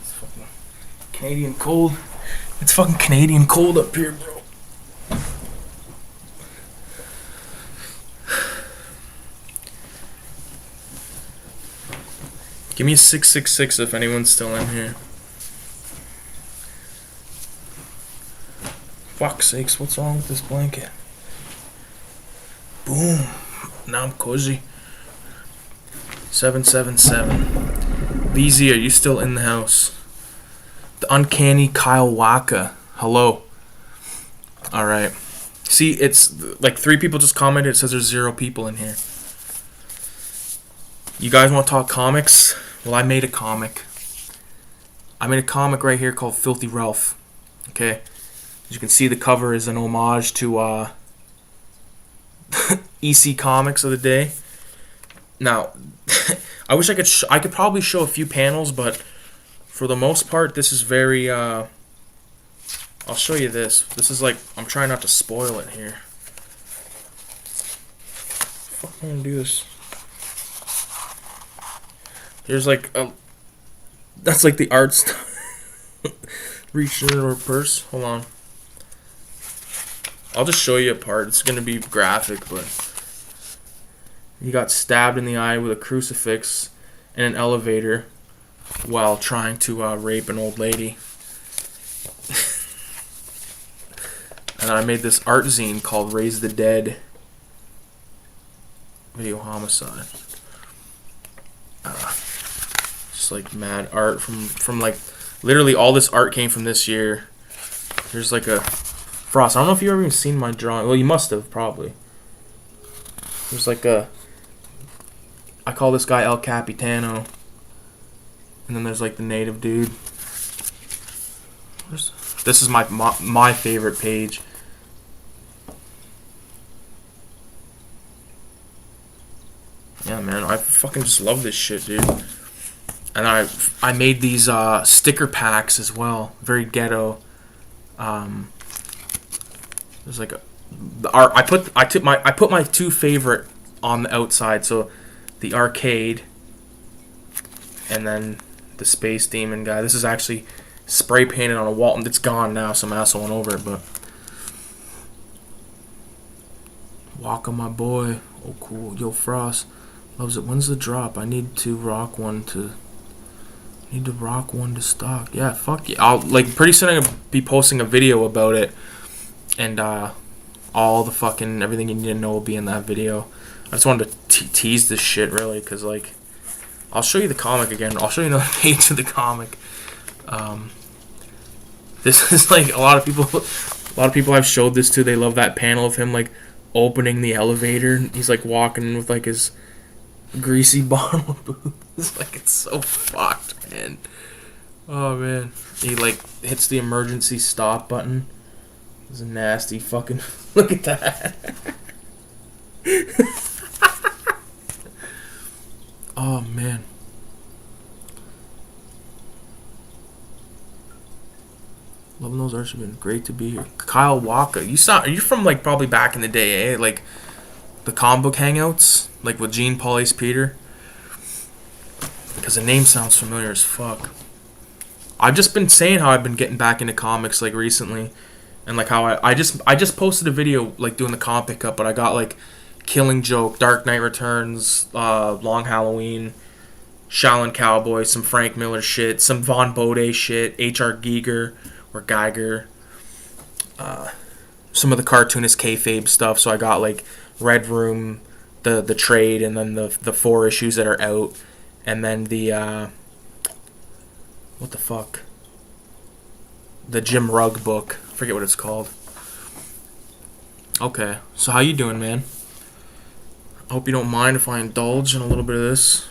It's fucking Canadian cold. It's fucking Canadian cold up here, bro. Give me a 666 if anyone's still in here. Fuck's sakes, what's wrong with this blanket? Boom. Now I'm cozy. 777. VZ, are you still in the house? The uncanny Kyle Waka. Hello. Alright. See, it's like 3 people just commented. It says there's 0 people in here. You guys want to talk comics? Well, I made a comic. I made a comic right here called Filthy Ralph. Okay? As you can see, the cover is an homage to EC Comics of the day. Now, I wish I could probably show a few panels, but for the most part, this is very, I'll show you this. This is like, I'm trying not to spoil it here. Fuck, I'm gonna do this. There's like a, that's like the art stuff. Reach into her purse. Hold on. I'll just show you a part. It's gonna be graphic, but he got stabbed in the eye with a crucifix in an elevator while trying to rape an old lady. And I made this art zine called Raise the Dead Video Homicide. Just like mad art from like literally all this art came from this year. There's like a Frost. I don't know if you've ever even seen my drawing. Well, you must have probably. There's like a, I call this guy El Capitano. And then there's like the native dude. This is my favorite page. Yeah, man, I fucking just love this shit, dude. And I made these sticker packs as well, very ghetto. There's like the art. I put my 2 favorite on the outside, so the arcade and then the space demon guy. This is actually spray painted on a wall, and it's gone now. Some asshole went over it, but Walker, my boy. Oh, cool. Yo, Frost loves it. When's the drop? I need to rock one to stock. Yeah, fuck yeah. I'll like pretty soon I'm gonna be posting a video about it, and All the fucking everything you need to know will be in that video. I just wanted to tease this shit really, because like, I'll show you the comic again. I'll show you another page of the comic. This is like a lot of people I've showed this to. They love that panel of him like opening the elevator. He's like walking with like his greasy bottle of booze. It's like, it's so fucked, man. Oh man, he like hits the emergency stop button. It's a nasty fucking look at that. Oh man. Loving those arts have been great to be here. Kyle Waka, you're from like probably back in the day, eh? Like the comic book hangouts, like with Gene Paul's Peter. Because the name sounds familiar as fuck. I've just been saying how I've been getting back into comics like recently, and like how I just posted a video like doing the comic pickup, but I got like Killing Joke, Dark Knight Returns, Long Halloween, Shaolin Cowboy, some Frank Miller shit, some Von Bode shit, H.R. Giger or Geiger, some of the cartoonist kayfabe stuff. So I got like Red Room, the trade, and then the 4 issues that are out, and then the what the fuck, the Jim Rugg book. I forget what it's called. Okay, so how you doing, man? I hope you don't mind if I indulge in a little bit of this.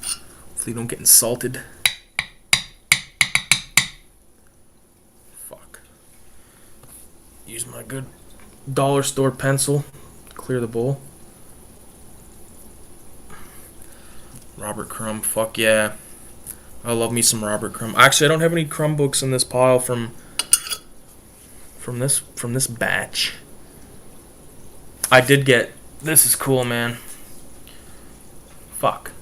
Hopefully you don't get insulted. Fuck. Use my good dollar store pencil to clear the bowl. Robert Crumb, fuck yeah. I love me some Robert Crumb. Actually, I don't have any Crumb books in this pile from this batch. I did get, this is cool, man. Fuck.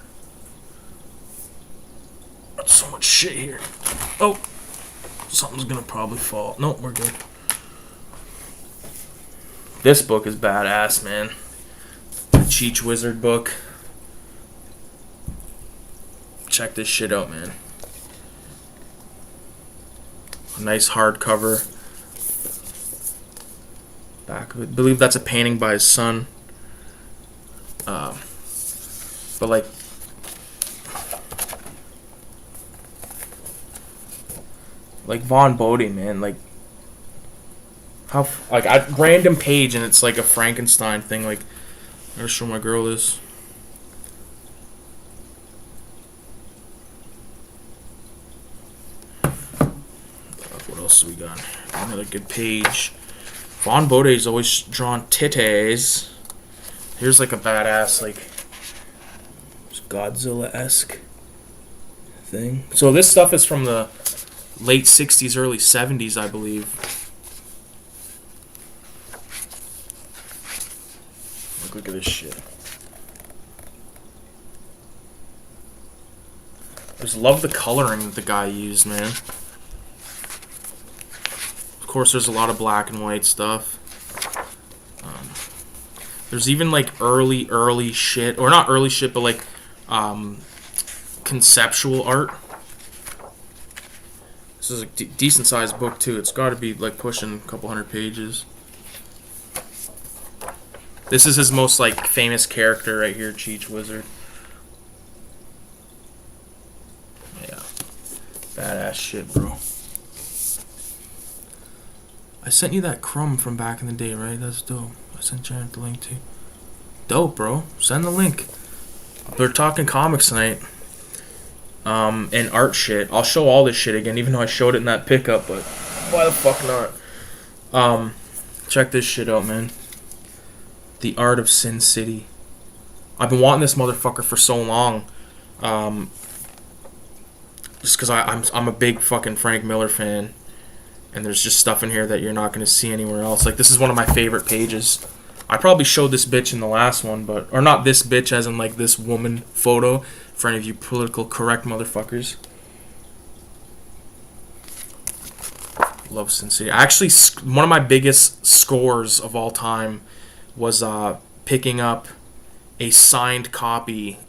There's so much shit here. Oh, something's gonna probably fall. No, we're good. This book is badass, man. The Cheech Wizard book. Check this shit out, man. A nice hardcover. Back of it. I believe that's a painting by his son. But like Von Bode, man, like how like I random page and it's like a Frankenstein thing. Like, I'm gonna show my girl this. What else we got? Another good page. Von Bode's always drawn titties. Here's like a badass like Godzilla-esque thing. So this stuff is from the late 60s, early 70s, I believe. Look at this shit. I just love the coloring that the guy used, man. Of course, there's a lot of black and white stuff. There's even like early shit, or not early shit, but like conceptual art. This is a decent sized book too. It's got to be like pushing a couple hundred pages. This is his most like famous character right here, Cheech Wizard. Yeah, badass shit, bro. I sent you that Crumb from back in the day, right? That's dope. I sent Jared the link too. Dope, bro. Send the link. We're talking comics tonight. And art shit. I'll show all this shit again, even though I showed it in that pickup, but why the fuck not? Check this shit out, man. The Art of Sin City. I've been wanting this motherfucker for so long. Just because I'm a big fucking Frank Miller fan. And there's just stuff in here that you're not going to see anywhere else. Like, this is one of my favorite pages. I probably showed this bitch in the last one, but... Or not this bitch as in, like, this woman photo. For any of you political correct motherfuckers. Love Sin City. Actually, one of my biggest scores of all time was picking up a signed copy,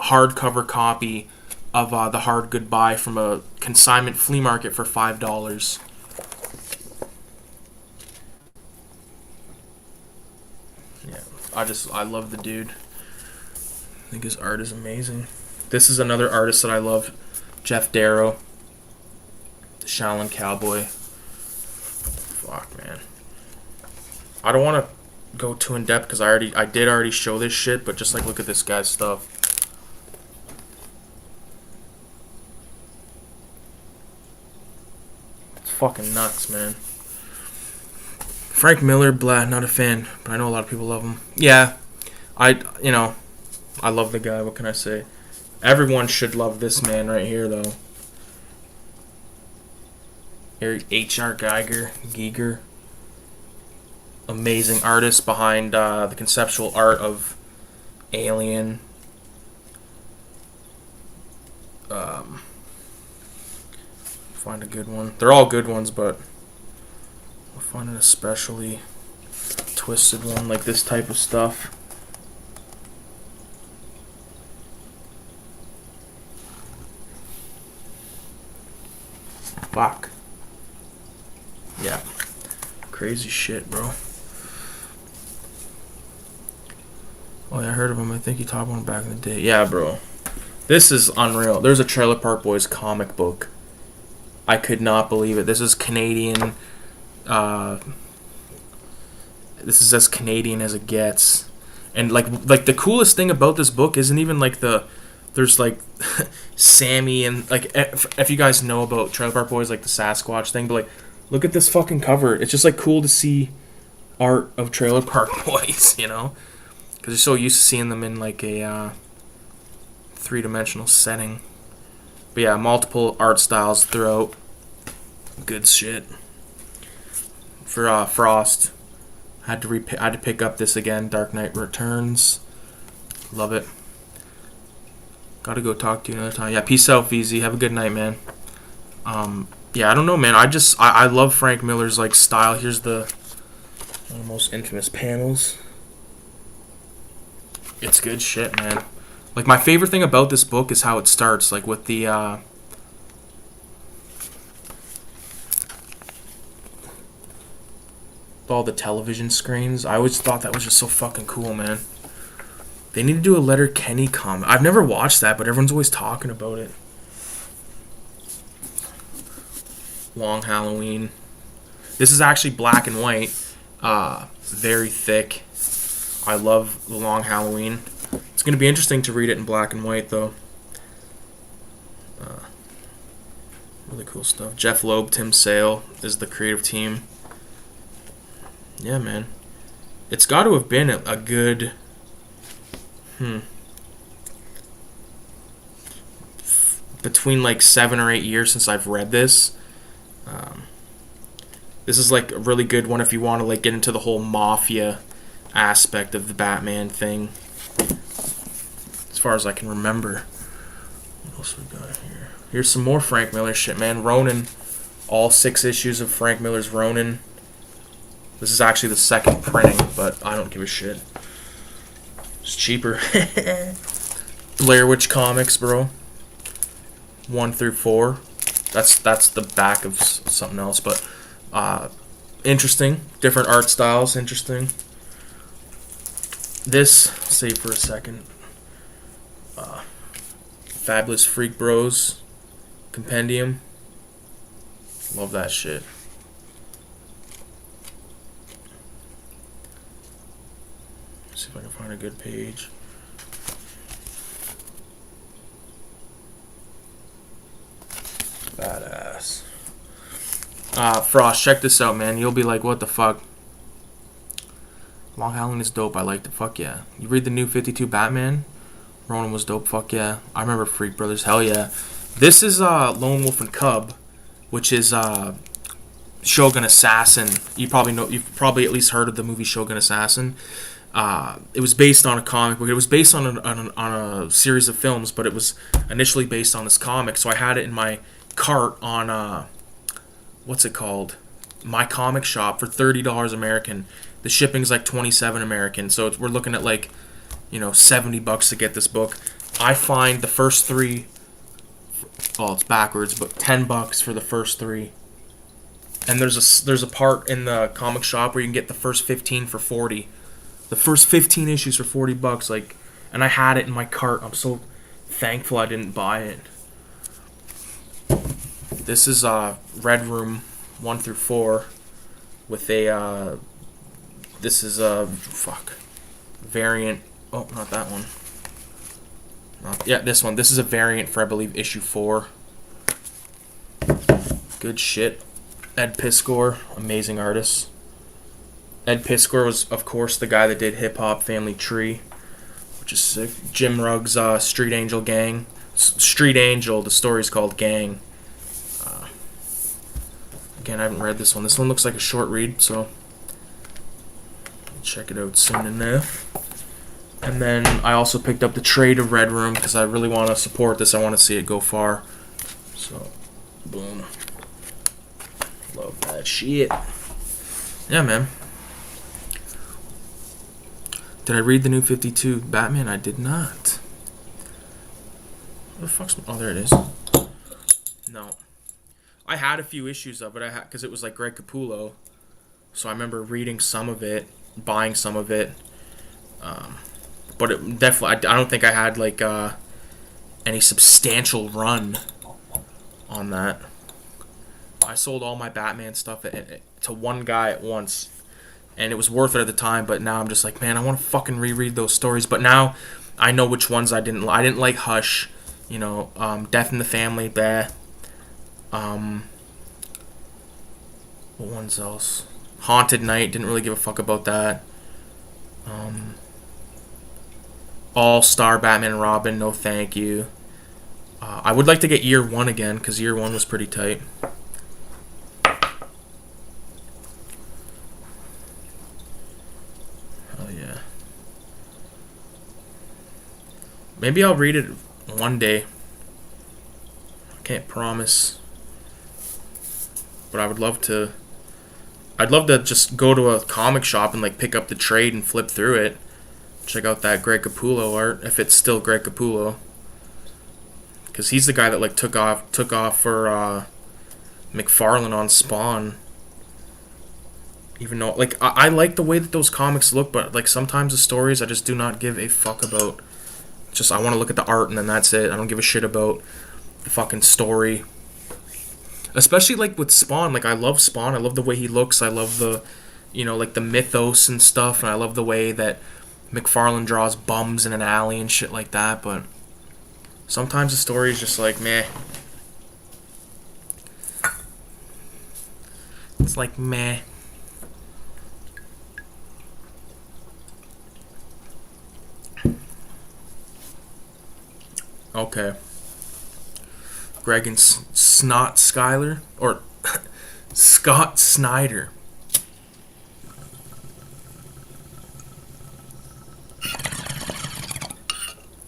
hardcover copy of The Hard Goodbye from a consignment flea market for $5. I love the dude. I think his art is amazing. This is another artist that I love, Jeff Darrow, the Shaolin Cowboy. Fuck, man. I don't want to go too in depth because I did already show this shit, but just like look at this guy's stuff. It's fucking nuts, man. Frank Miller, blah, not a fan, but I know a lot of people love him. Yeah, I love the guy. What can I say? Everyone should love this man right here, though. H.R. Giger. Amazing artist behind the conceptual art of Alien. Find a good one. They're all good ones, but I'll find an especially twisted one, like this type of stuff. Fuck. Yeah. Crazy shit, bro. Oh, yeah, I heard of him. I think he taught one back in the day. Yeah, bro. This is unreal. There's a Trailer Park Boys comic book. I could not believe it. This is Canadian. This is as Canadian as it gets. And like the coolest thing about this book isn't even like there's like Sammy and like if you guys know about Trailer Park Boys, like the Sasquatch thing, but like look at this fucking cover. It's just like cool to see art of Trailer Park Boys, you know, because you're so used to seeing them in like a three-dimensional setting. But yeah, multiple art styles throughout. Good shit. For Frost, I had to pick up this again. Dark Knight Returns. Love it. Gotta go talk to you another time. Yeah, peace out, VZ. Have a good night, man. Yeah, I don't know, man. I love Frank Miller's like style. Here's one of the most infamous panels. It's good shit, man. Like, my favorite thing about this book is how it starts, like with the all the television screens. I always thought that was just so fucking cool, man. They need to do a Letterkenny comic. I've never watched that, but everyone's always talking about it. Long Halloween. This is actually black and white. Very thick. I love the Long Halloween. It's going to be interesting to read it in black and white, though. Really cool stuff. Jeff Loeb, Tim Sale is the creative team. Yeah, man. It's got to have been a good... between like 7 or 8 years since I've read this. This is like a really good one if you want to like get into the whole mafia aspect of the Batman thing. As far as I can remember. What else we got here? Here's some more Frank Miller shit, man. Ronin. All 6 issues of Frank Miller's Ronin. This is actually the second printing, but I don't give a shit. It's cheaper. Blair Witch Comics, bro. 1 through 4. That's the back of something else, but interesting. Different art styles, interesting. This, save for a second. Fabulous Freak Bros Compendium. Love that shit. See if I can find a good page. Badass. Frost, check this out, man. You'll be like, what the fuck? Long Halloween is dope. I liked it. Fuck yeah. You read the new 52 Batman? Ronin was dope. Fuck yeah. I remember Freak Brothers. Hell yeah. This is Lone Wolf and Cub, which is Shogun Assassin. You've probably at least heard of the movie Shogun Assassin. It was based on a comic book. It was based on a series of films, but it was initially based on this comic. So I had it in my cart on what's it called? My Comic Shop for $30 American. The shipping's like $27 American. So we're looking at like, $70 to get this book. I find the first 3. Oh, it's backwards, but $10 for the first 3. And there's a part in the comic shop where you can get the first 15 for $40. The first 15 issues for $40, like, and I had it in my cart. I'm so thankful I didn't buy it. This is Red Room 1 through 4 with a this is a variant. Oh, not that one. Yeah, this one. This is a variant for, I believe, issue 4. Good shit. Ed Piskor, amazing artist. Ed Piskor was, of course, the guy that did Hip Hop Family Tree, which is sick. Jim Rugg's Street Angel Gang. Street Angel, the story's called Gang. Again, I haven't read this one. This one looks like a short read, so I'll check it out soon enough. And then I also picked up the trade of Red Room because I really want to support this. I want to see it go far. So, boom. Love that shit. Yeah, man. Did I read the new 52 Batman? I did not. What the fuck's... Oh, there it is. No. I had a few issues of it because it was like Greg Capullo. So I remember reading some of it, buying some of it. But it definitely... I don't think I had like any substantial run on that. I sold all my Batman stuff to one guy at once. And it was worth it at the time, but now I'm just like, man, I want to fucking reread those stories. But now I know which ones I didn't like Hush, you know, Death in the Family, bah. What ones else? Haunted Night, didn't really give a fuck about that. All-Star Batman and Robin, no thank you. I would like to get Year 1 again, because Year 1 was pretty tight. Maybe I'll read it one day. I can't promise. But I would love to... I'd love to just go to a comic shop and like pick up the trade and flip through it. Check out that Greg Capullo art, if it's still Greg Capullo. Because he's the guy that like took off for McFarlane on Spawn. Even though, like, I like the way that those comics look, but like sometimes the stories I just do not give a fuck about. Just, I want to look at the art and then that's it. I don't give a shit about the fucking story. Especially, like, with Spawn. Like, I love Spawn. I love the way he looks. I love the, you know, like, the mythos and stuff. And I love the way that McFarlane draws bums in an alley and shit like that. But sometimes the story is just like, meh. It's like, meh. Okay. Greg and Snot Skyler, or Scott Snyder.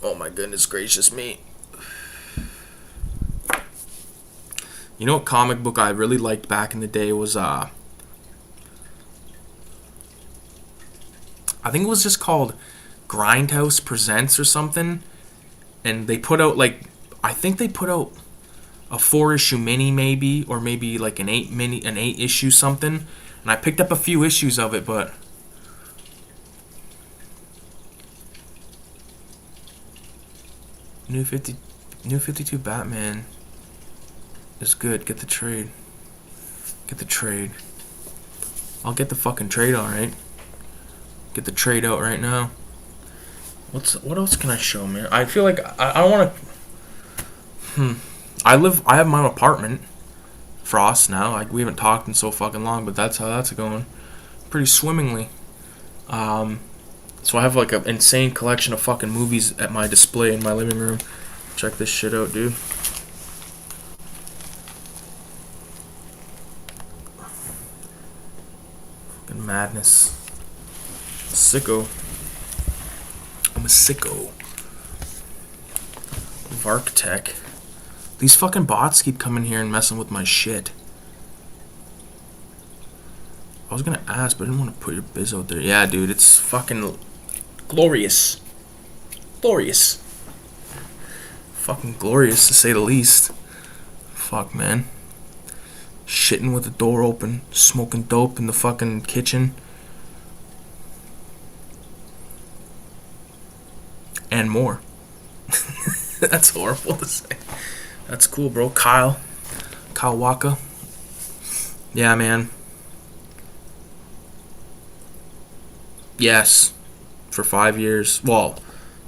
Oh my goodness gracious me. You know what comic book I really liked back in the day was, I think it was just called Grindhouse Presents or something. And they put out, like, I think they put out a 4-issue mini maybe, or maybe like an 8-issue something. And I picked up a few issues of it, but New 52 Batman is good. Get the trade. Get the trade. I'll get the fucking trade, alright. Get the trade out right now. What else can I show, man? I feel like I want to... I have my own apartment. Frost now. Like, we haven't talked in so fucking long, but that's how that's going. Pretty swimmingly. So I have like an insane collection of fucking movies at my display in my living room. Check this shit out, dude. Fucking madness. Sicko. I'm a sicko. Varktech. These fucking bots keep coming here and messing with my shit. I was gonna ask, but I didn't want to put your biz out there. Yeah, dude, it's fucking glorious. Glorious. Fucking glorious, to say the least. Fuck, man. Shitting with the door open. Smoking dope in the fucking kitchen. and more. That's horrible to say. That's cool, bro. Kyle Waka. Yeah, man. Yes. For 5 years. Well,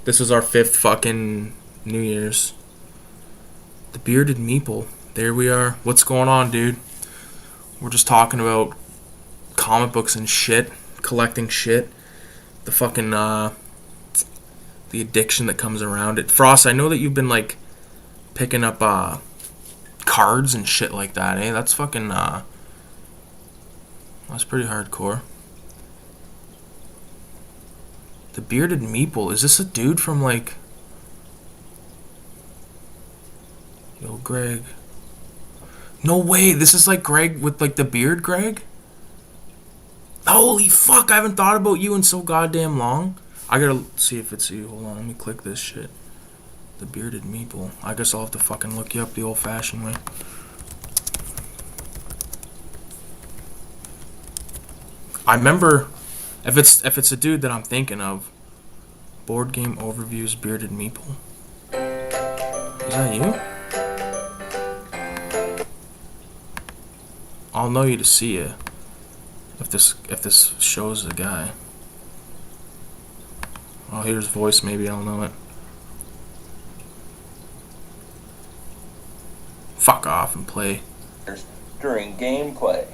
this was our 5th fucking New Year's. The Bearded Meeple. There we are. What's going on, dude? We're just talking about comic books and shit. Collecting shit. The fucking, the addiction that comes around it. Frost, I know that you've been, like, picking up, cards and shit like that, eh? That's fucking, that's pretty hardcore. The Bearded Meeple. Is this a dude from, like... Yo, Greg. No way. This is, like, Greg with, like, the beard, Greg? Holy fuck. I haven't thought about you in so goddamn long. I gotta see if it's you. Hold on. Let me click this shit. The Bearded Meeple. I guess I'll have to fucking look you up the old-fashioned way. I remember... If it's a dude that I'm thinking of, Board Game Overviews Bearded Meeple. Is that you? I'll know you to see you. If this shows the guy. Oh, here's voice. Maybe I'll know it. Fuck off and play. During gameplay.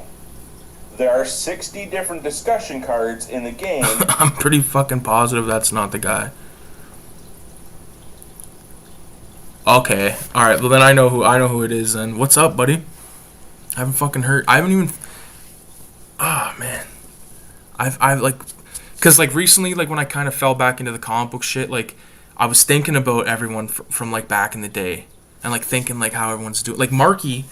There are 60 different discussion cards in the game. I'm pretty fucking positive that's not the guy. Okay, all right. Well, then I know who it is. Then what's up, buddy? I haven't fucking heard. I haven't even. Oh man, I've like, cause like recently, like when I kind of fell back into the comic book shit, like I was thinking about everyone from like back in the day, and like thinking like how everyone's doing. Like Marky,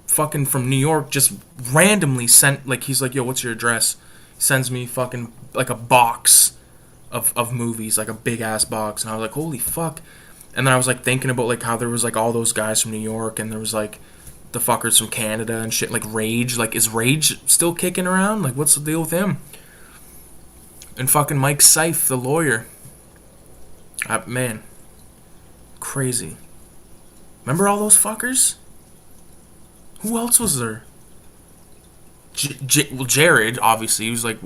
fucking from New York, just randomly sent, like, he's like, yo, what's your address? Sends me fucking like a box of movies, like a big ass box, and I was like, holy fuck. And then I was like thinking about like how there was like all those guys from New York, and there was like the fuckers from Canada and shit, like Rage. Like, is Rage still kicking around? Like, what's the deal with him? And fucking Mike Seif, the lawyer. Man, crazy. Remember all those fuckers? Who else was there? Well, Jared, obviously. He was like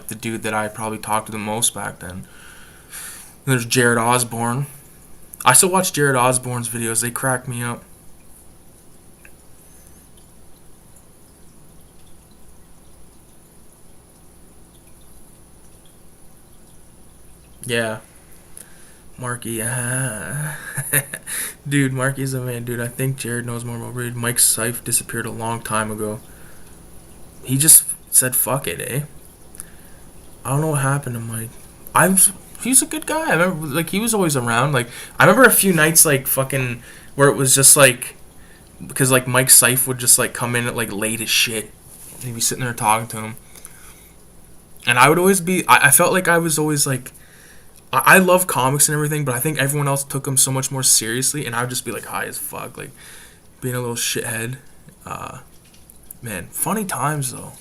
the dude that I probably talked to the most back then. And there's Jared Osborne. I still watch Jared Osborne's videos. They crack me up. Yeah. Marky, dude, Marky's a man, dude. I think Jared knows more about Raid. Mike Seif disappeared a long time ago. He just said fuck it, eh? I don't know what happened to Mike. He's a good guy. I remember, like, he was always around. Like, I remember a few nights, like, fucking, where it was just, like, because, like, Mike Seif would just, like, come in at, like, late as shit. And he'd be sitting there talking to him. And I would always be, I felt like I was always, like, I love comics and everything, but I think everyone else took them so much more seriously, and I would just be, like, high as fuck, like, being a little shithead. Man, funny times, though.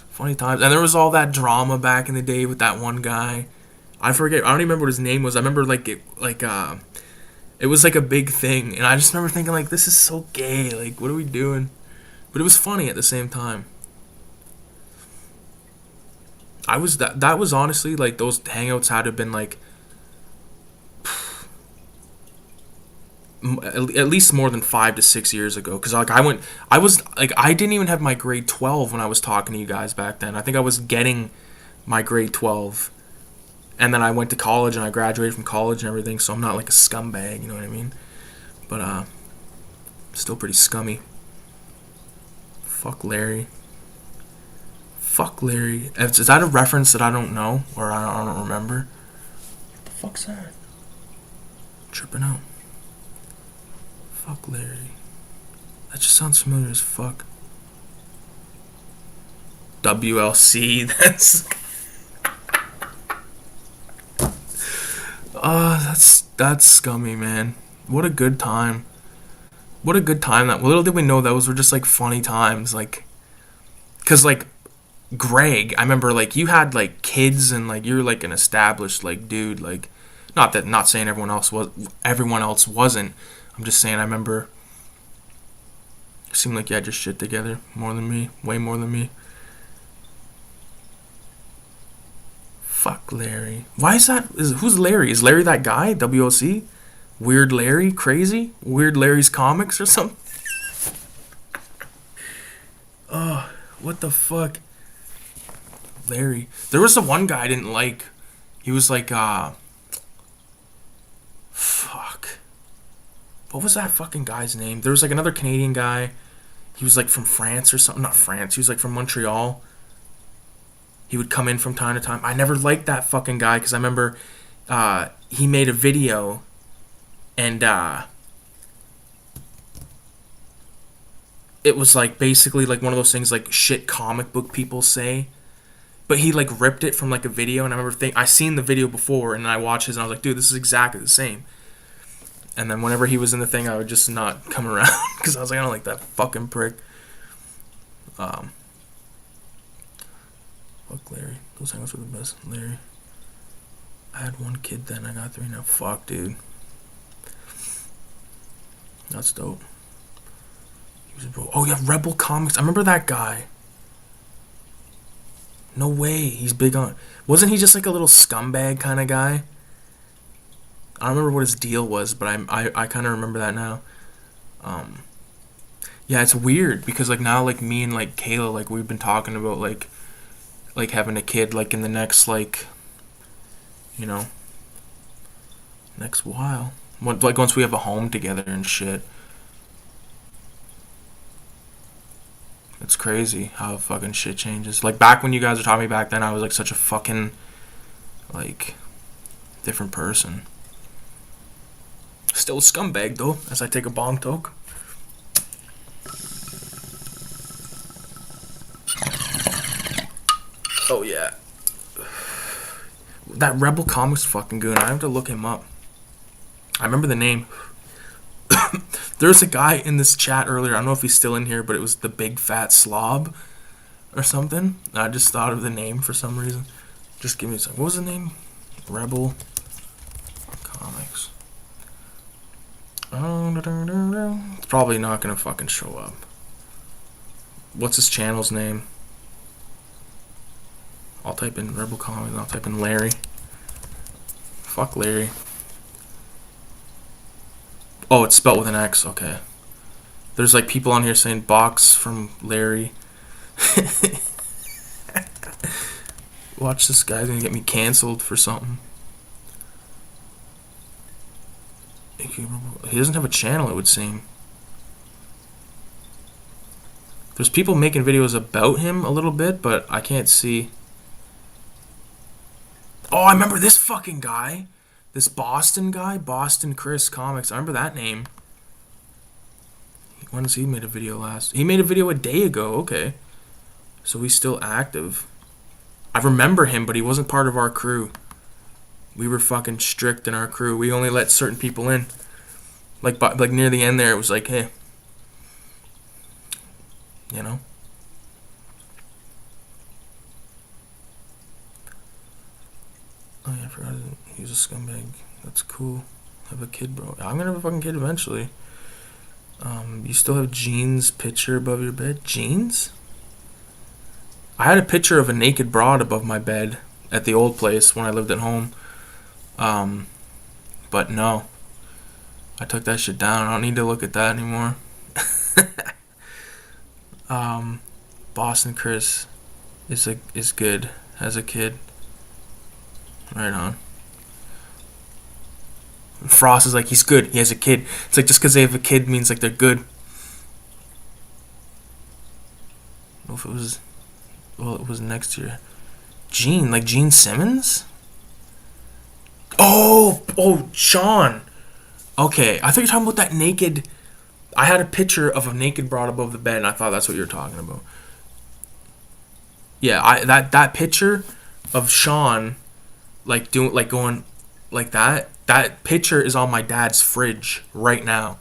Funny times. And there was all that drama back in the day with that one guy. I forget. I don't even remember what his name was. I remember it was like a big thing, and I just remember thinking like, this is so gay. Like, what are we doing? But it was funny at the same time. That was honestly like, those hangouts had to have been like at least more than 5 to 6 years ago, because like I didn't even have my grade 12 when I was talking to you guys back then. I think I was getting my grade 12, and then I went to college and I graduated from college and everything, so I'm not like a scumbag, you know what I mean? But still pretty scummy. Fuck Larry. Is that a reference that I don't know, or I don't remember? What the fuck's that? I'm tripping out. Fuck Larry. That just sounds familiar as fuck. WLC, that's scummy, man. What a good time. What a good time. That, little did we know those were just like funny times, like, cause like Greg, I remember like you had like kids and like you're like an established like dude, like Not saying everyone else wasn't. I'm just saying I remember it seemed like you had your shit together more than me, way more than me. Fuck Larry. Why is that? Who's Larry? Is Larry that guy? WOC? Weird Larry? Crazy? Weird Larry's Comics or something? Oh, what the fuck? Larry. There was the one guy I didn't like. He was like, fuck. What was that fucking guy's name? There was like another Canadian guy. He was like from France or something. Not France. He was like from Montreal. He would come in from time to time. I never liked that fucking guy because I remember he made a video and it was like basically like one of those things like shit comic book people say. But he like ripped it from like a video, and I remember I seen the video before and I watched his and I was like, dude, this is exactly the same. And then whenever he was in the thing, I would just not come around because I was like, I don't like that fucking prick. Fuck Larry. Those hangouts were the best. Larry. I had one kid then. I got 3 now. Fuck, dude. That's dope. He was a bro. Oh, yeah, Rebel Comics. I remember that guy. No way. He's big on... Wasn't he just like a little scumbag kind of guy? I don't remember what his deal was, but I kind of remember that now. Yeah, it's weird because like now like me and like Kayla, like we've been talking about like having a kid like in the next like, you know, next while. Like once we have a home together and shit. It's crazy how fucking shit changes. Like back when you guys were talking to me back then, I was like such a fucking like different person. Still a scumbag though, as I take a bong toke. Oh yeah. That Rebel Comics fucking goon. I have to look him up. I remember the name. There's a guy in this chat earlier. I don't know if he's still in here, but it was the Big Fat Slob or something. I just thought of the name for some reason. Just give me a second. What was the name? Rebel Comics. It's probably not gonna fucking show up. What's his channel's name? I'll type in Rebel Comics. I'll type in Larry. Fuck Larry. Oh, it's spelled with an X. Okay. There's like people on here saying box from Larry. Watch, this guy's gonna get me canceled for something. He doesn't have a channel, it would seem. There's people making videos about him a little bit, but I can't see. Oh, I remember this fucking guy. This Boston guy, Boston Chris Comics. I remember that name. When has he made a video last? He made a video a day ago. Okay. So he's still active. I remember him, but he wasn't part of our crew. We were fucking strict in our crew. We only let certain people in. Like near the end there, it was like, hey. You know? Oh yeah, I forgot he was a scumbag. That's cool. Have a kid, bro. I'm gonna have a fucking kid eventually. You still have Jean's picture above your bed? Jean's? I had a picture of a naked broad above my bed at the old place when I lived at home. But no. I took that shit down. I don't need to look at that anymore. Boston Chris is good as a kid. Right on. Frost is like, he's good. He has a kid. It's like just because they have a kid means like they're good. Well, if it was, well, it was next year. Gene, like Gene Simmons. Oh, Sean. Okay, I thought you were talking about that naked. I had a picture of a naked broad above the bed, and I thought that's what you were talking about. Yeah, that picture of Sean, like going like that. That picture is on my dad's fridge right now.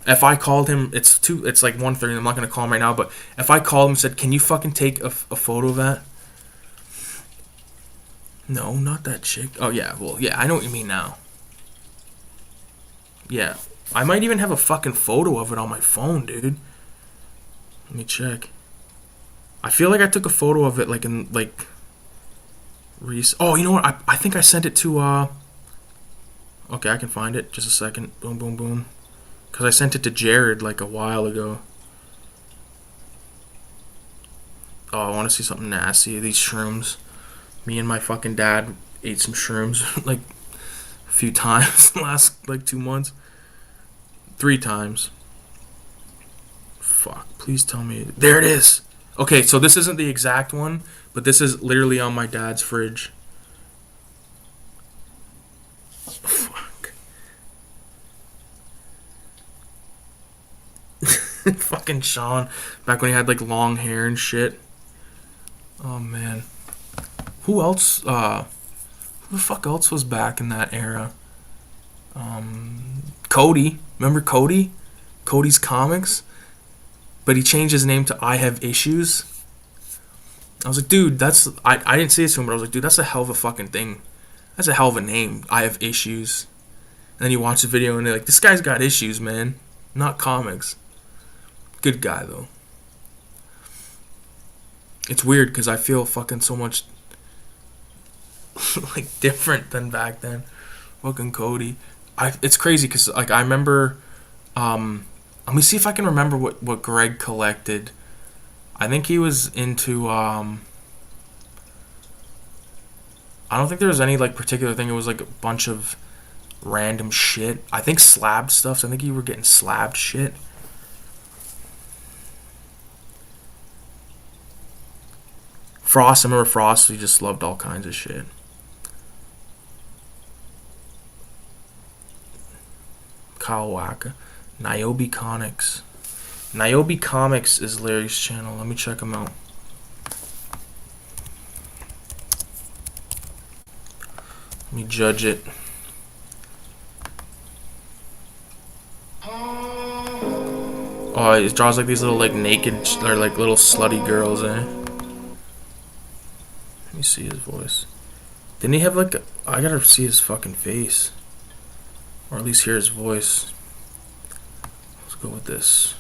If I called him, it's like 1:30. I'm not gonna call him right now, but if I called him and said, "Can you fucking take a photo of that?" No, not that chick. Oh, yeah. Well, yeah, I know what you mean now. Yeah. I might even have a fucking photo of it on my phone, dude. Let me check. I feel like I took a photo of it, like, in, like... Oh, you know what? I think I sent it to, Okay, I can find it. Just a second. Boom, boom, boom. Because I sent it to Jared, like, a while ago. Oh, I want to see something nasty. These shrooms. Me and my fucking dad ate some shrooms, like, a few times in the last, like, 2 months. 3 times. Fuck. Please tell me. There it is! Okay, so this isn't the exact one, but this is literally on my dad's fridge. Fuck. Fucking Sean. Back when he had, like, long hair and shit. Oh, man. Who else, who the fuck else was back in that era? Cody. Remember Cody? Cody's Comics? But he changed his name to I Have Issues. I was like, dude, that's... I didn't say this to him, but I was like, dude, that's a hell of a fucking thing. That's a hell of a name. I Have Issues. And then you watch the video and they're like, this guy's got issues, man. Not comics. Good guy, though. It's weird because I feel fucking so much... like, different than back then. Fucking Cody. It's crazy because, like, I remember... let me see if I can remember what Greg collected. I think he was into, I don't think there was any, like, particular thing. It was, like, a bunch of random shit. I think slabbed stuff. So I think you were getting slabbed shit. Frost. I remember Frost. He just loved all kinds of shit. Kyle Waka. Niobe Comics. Niobe Comics is Larry's channel. Let me check him out. Let me judge it. Oh, it draws like these little, like, naked or like little slutty girls, eh? Let me see his voice. Didn't he have, like, I gotta see his fucking face, or at least hear his voice. Let's go with this.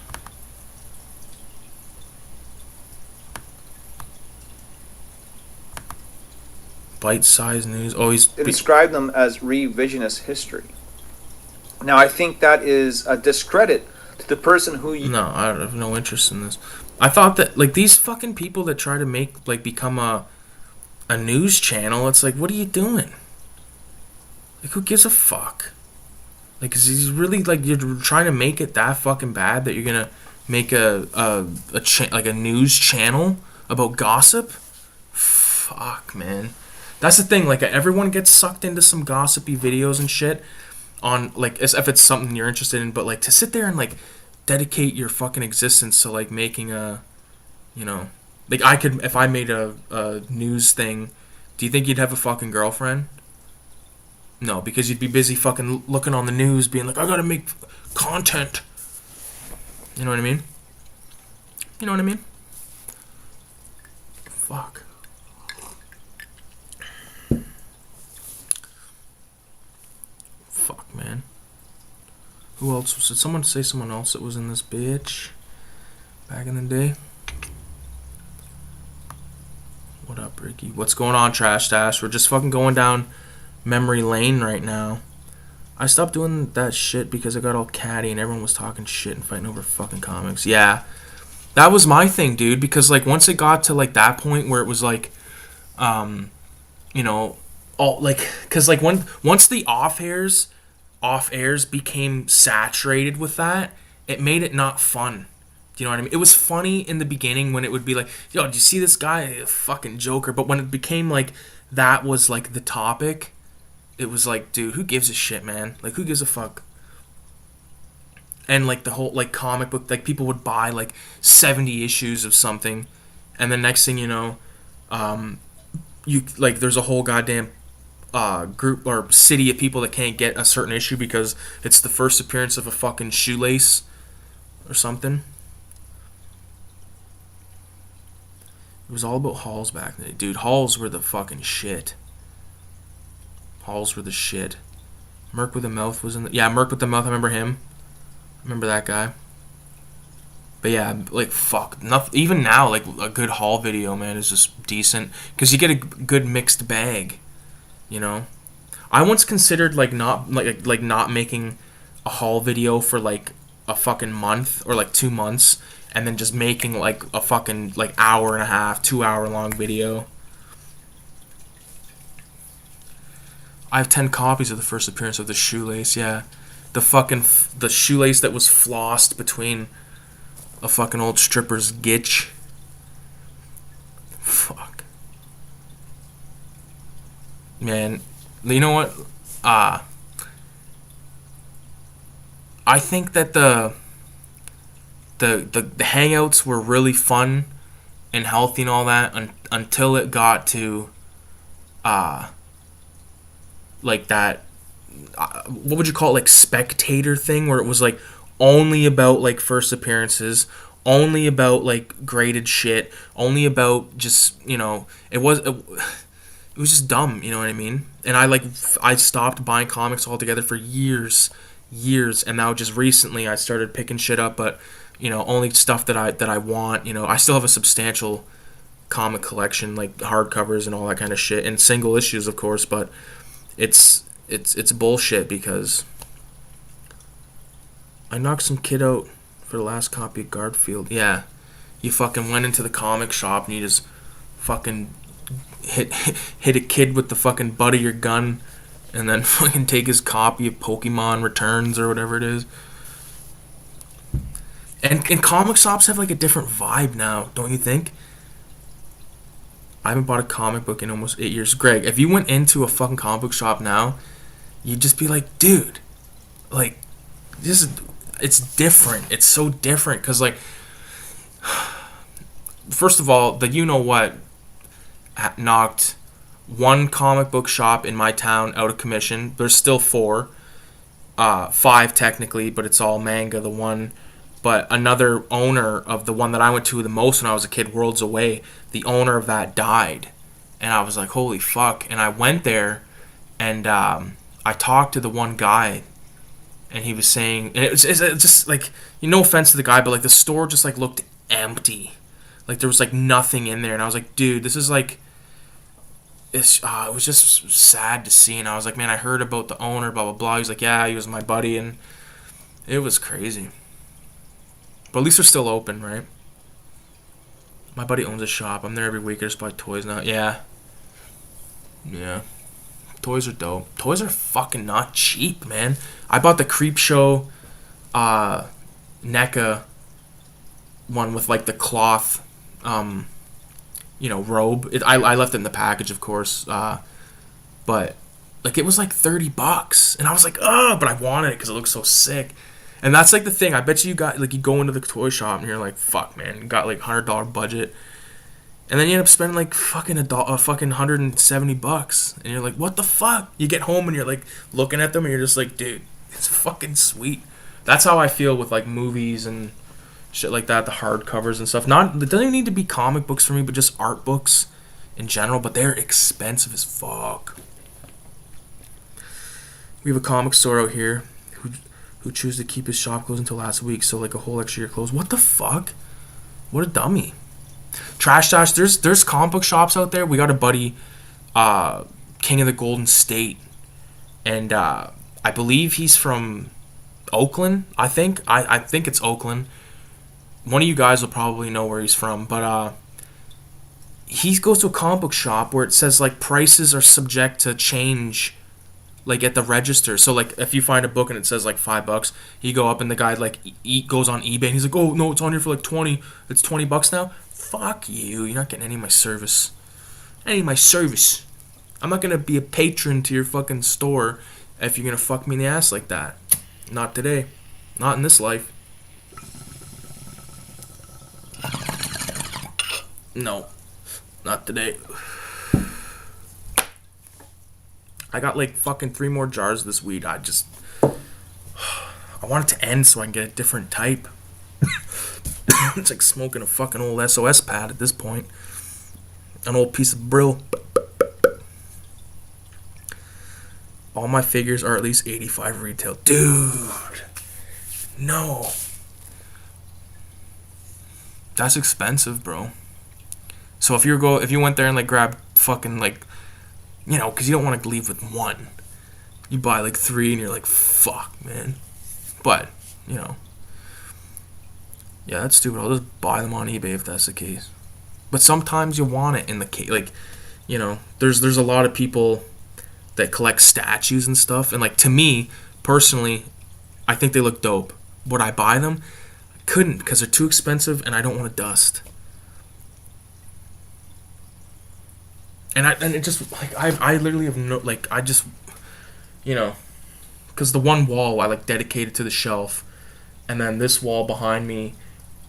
Bite-sized news. Oh, he's... describe them as revisionist history. Now, I think that is a discredit to the person who you... No, I have no interest in this. I thought that, like, these fucking people that try to make, like, become a news channel, it's like, what are you doing? Like, who gives a fuck? Like, is he really, like, you're trying to make it that fucking bad that you're gonna make like a news channel about gossip? Fuck, man. That's the thing, like, everyone gets sucked into some gossipy videos and shit on, like, as if it's something you're interested in, but, like, to sit there and, like, dedicate your fucking existence to, like, making a, you know, like, I could, if I made a news thing, do you think you'd have a fucking girlfriend? No, because you'd be busy fucking looking on the news, being like, I gotta make content. You know what I mean? You know what I mean? Fuck. Fuck, man. Who else? Did someone say someone else that was in this bitch back in the day? What up, Ricky? What's going on, Trash Dash? We're just fucking going down memory lane right now. I stopped doing that shit because I got all catty and everyone was talking shit and fighting over fucking comics. Yeah. That was my thing, dude, because, like, once it got to, like, that point where it was, like, you know, all, like, because, like, once the off airs became saturated with that, it made it not fun. Do you know what I mean? It was funny in the beginning when it would be like, yo, did you see this guy? A fucking joker. But when it became, like, that was, like, the topic, it was like, dude, who gives a shit, man? Like, who gives a fuck? And, like, the whole, like, comic book, like, people would buy, like, 70 issues of something, and the next thing you know, you, like, there's a whole goddamn group or city of people that can't get a certain issue because it's the first appearance of a fucking shoelace or something. It was all about hauls back then. Dude, hauls were the fucking shit. Halls were the shit. Merc with the Mouth was in the... Yeah, Merc with the Mouth, I remember him. I remember that guy. But yeah, like, fuck. Nothing, even now, like, a good haul video, man, is just decent. Because you get a good mixed bag, you know? I once considered, like, not making a haul video for, like, a fucking month or, like, 2 months. And then just making, like, a fucking, like, hour and a half, 2 hour long video. I have 10 copies of the first appearance of the shoelace, yeah. The shoelace that was flossed between a fucking old stripper's gitch. Fuck. Man, you know what? I think that the hangouts were really fun and healthy and all that until it got to like that what would you call it, like spectator thing, where it was like only about like first appearances, only about like graded shit, only about just, you know, it was just dumb, you know what I mean? And I stopped buying comics altogether for years, and now just recently I started picking shit up, but you know, only stuff that I want. You know, I still have a substantial comic collection, like hardcovers and all that kind of shit, and single issues, of course, but it's bullshit because I knocked some kid out for the last copy of Garfield. Yeah, you fucking went into the comic shop and you just fucking hit a kid with the fucking butt of your gun, and then fucking take his copy of Pokemon Returns or whatever it is. And comic shops have like a different vibe now, don't you think? I haven't bought a comic book in almost 8 years. Greg, if you went into a fucking comic book shop now, you'd just be like, dude, like, it's different. It's so different because, like, first of all, the you-know-what knocked one comic book shop in my town out of commission. There's still 4. 5 technically, but it's all manga, the one. But another owner of the one that I went to the most when I was a kid, Worlds Away, the owner of that died. And I was like, holy fuck. And I went there, and I talked to the one guy, and he was saying, and it's just like, no offense to the guy, but like the store just like looked empty. Like there was like nothing in there. And I was like, dude, this is like, it was just sad to see. And I was like, man, I heard about the owner, blah, blah, blah. He was like, yeah, he was my buddy. And it was crazy. But at least they're still open, right? My buddy owns a shop. I'm there every week. I just buy toys now. Yeah. Yeah. Toys are dope. Toys are fucking not cheap, man. I bought the Creepshow NECA one with like the cloth, robe. I left it in the package, of course. But like it was like $30, and I was like, oh, but I wanted it because it looks so sick. And that's like the thing. I bet you got like, you go into the toy shop and you're like, fuck, man, you got like $100 budget, and then you end up spending like fucking $170, and you're like, what the fuck? You get home and you're like looking at them and you're just like, dude, it's fucking sweet. That's how I feel with like movies and shit like that, the hardcovers and stuff. It doesn't even need to be comic books for me, but just art books in general. But they're expensive as fuck. We have a comic store out here who choose to keep his shop closed until last week, so like a whole extra year closed. What the fuck? What a dummy. Trash Dash, there's comic book shops out there. We got a buddy, King of the Golden State, and I believe he's from Oakland. I think it's Oakland. One of you guys will probably know where he's from, but he goes to a comic book shop where it says like prices are subject to change, like at the register. So like if you find a book and it says like $5, you go up and the guy like goes on eBay and he's like, oh no, it's on here for like 20. It's $20 now. Fuck you. You're not getting any of my service. I'm not gonna be a patron to your fucking store if you're gonna fuck me in the ass like that. Not today. Not in this life. No. Not today. I got like fucking 3 more jars of this weed. I want it to end so I can get a different type. It's like smoking a fucking old SOS pad at this point. An old piece of Brill. All my figures are at least $85 retail. Dude. No. That's expensive, bro. So if you went there and like grab fucking like, you know, because you don't want to leave with one. You buy like 3 and you're like, fuck, man. But, you know. Yeah, that's stupid. I'll just buy them on eBay if that's the case. But sometimes you want it in the case. Like, you know, there's a lot of people that collect statues and stuff. And like, to me, personally, I think they look dope. Would I buy them? I couldn't, because they're too expensive and I don't want to dust. And it just, like, I literally have no, like, I just, you know, because the one wall I, like, dedicated to the shelf, and then this wall behind me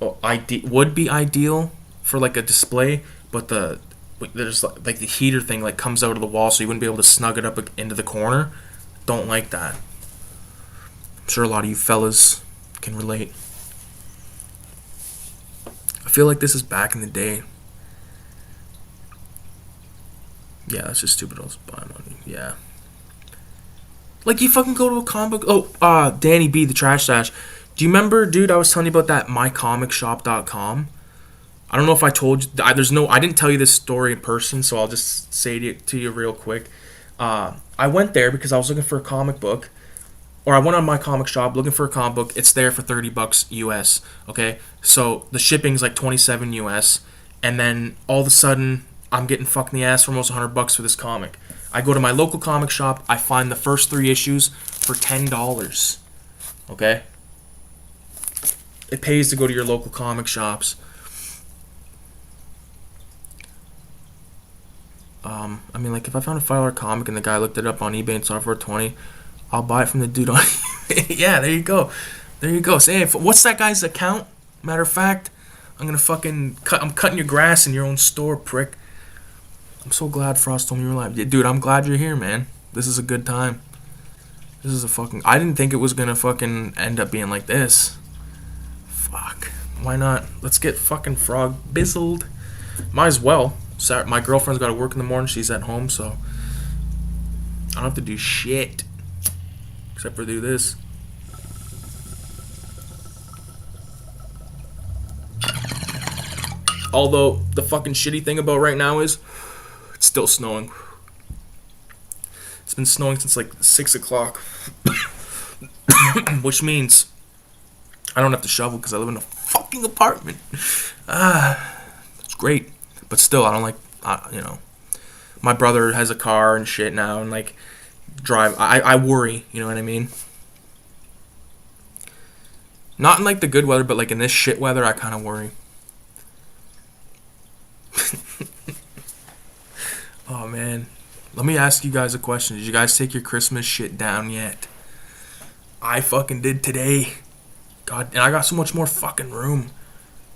would be ideal for, like, a display, but there's, like, the heater thing, like, comes out of the wall, so you wouldn't be able to snug it up into the corner. Don't like that. I'm sure a lot of you fellas can relate. I feel like this is back in the day. Yeah, that's just stupid. I'll just buy money. Yeah. Like, you fucking go to a comic book. Oh, Danny B, the Trash Stash. Do you remember, dude, I was telling you about that mycomicshop.com? I don't know if I told you. I didn't tell you this story in person, so I'll just say it to you real quick. I went there because I was looking for a comic book. Or I went on my comic shop looking for a comic book. It's there for $30 US. Okay? So the shipping's like $27 US. And then all of a sudden, I'm getting fucked in the ass for almost $100 for this comic. I go to my local comic shop. I find the first 3 issues for $10. Okay? It pays to go to your local comic shops. I mean, like, if I found a $5 comic and the guy looked it up on eBay and saw it for $20, I'll buy it from the dude on eBay. Yeah, there you go. There you go. Say, what's that guy's account? Matter of fact, I'm gonna fucking I'm cutting your grass in your own store, prick. I'm so glad Frost told me you were alive. Dude, I'm glad you're here, man. This is a good time. This is a fucking... I didn't think it was gonna fucking end up being like this. Fuck. Why not? Let's get fucking frog bizzled. Might as well. My girlfriend's got to work in the morning. She's at home, so I don't have to do shit except for do this. Although, the fucking shitty thing about right now is it's still snowing. It's been snowing since like 6 o'clock. Which means I don't have to shovel because I live in a fucking apartment. It's great. But still, I don't like, you know. My brother has a car and shit now and like drive. I worry, you know what I mean? Not in like the good weather, but like in this shit weather, I kind of worry. Oh man, let me ask you guys a question. Did you guys take your Christmas shit down yet? I fucking did today. God, and I got so much more fucking room.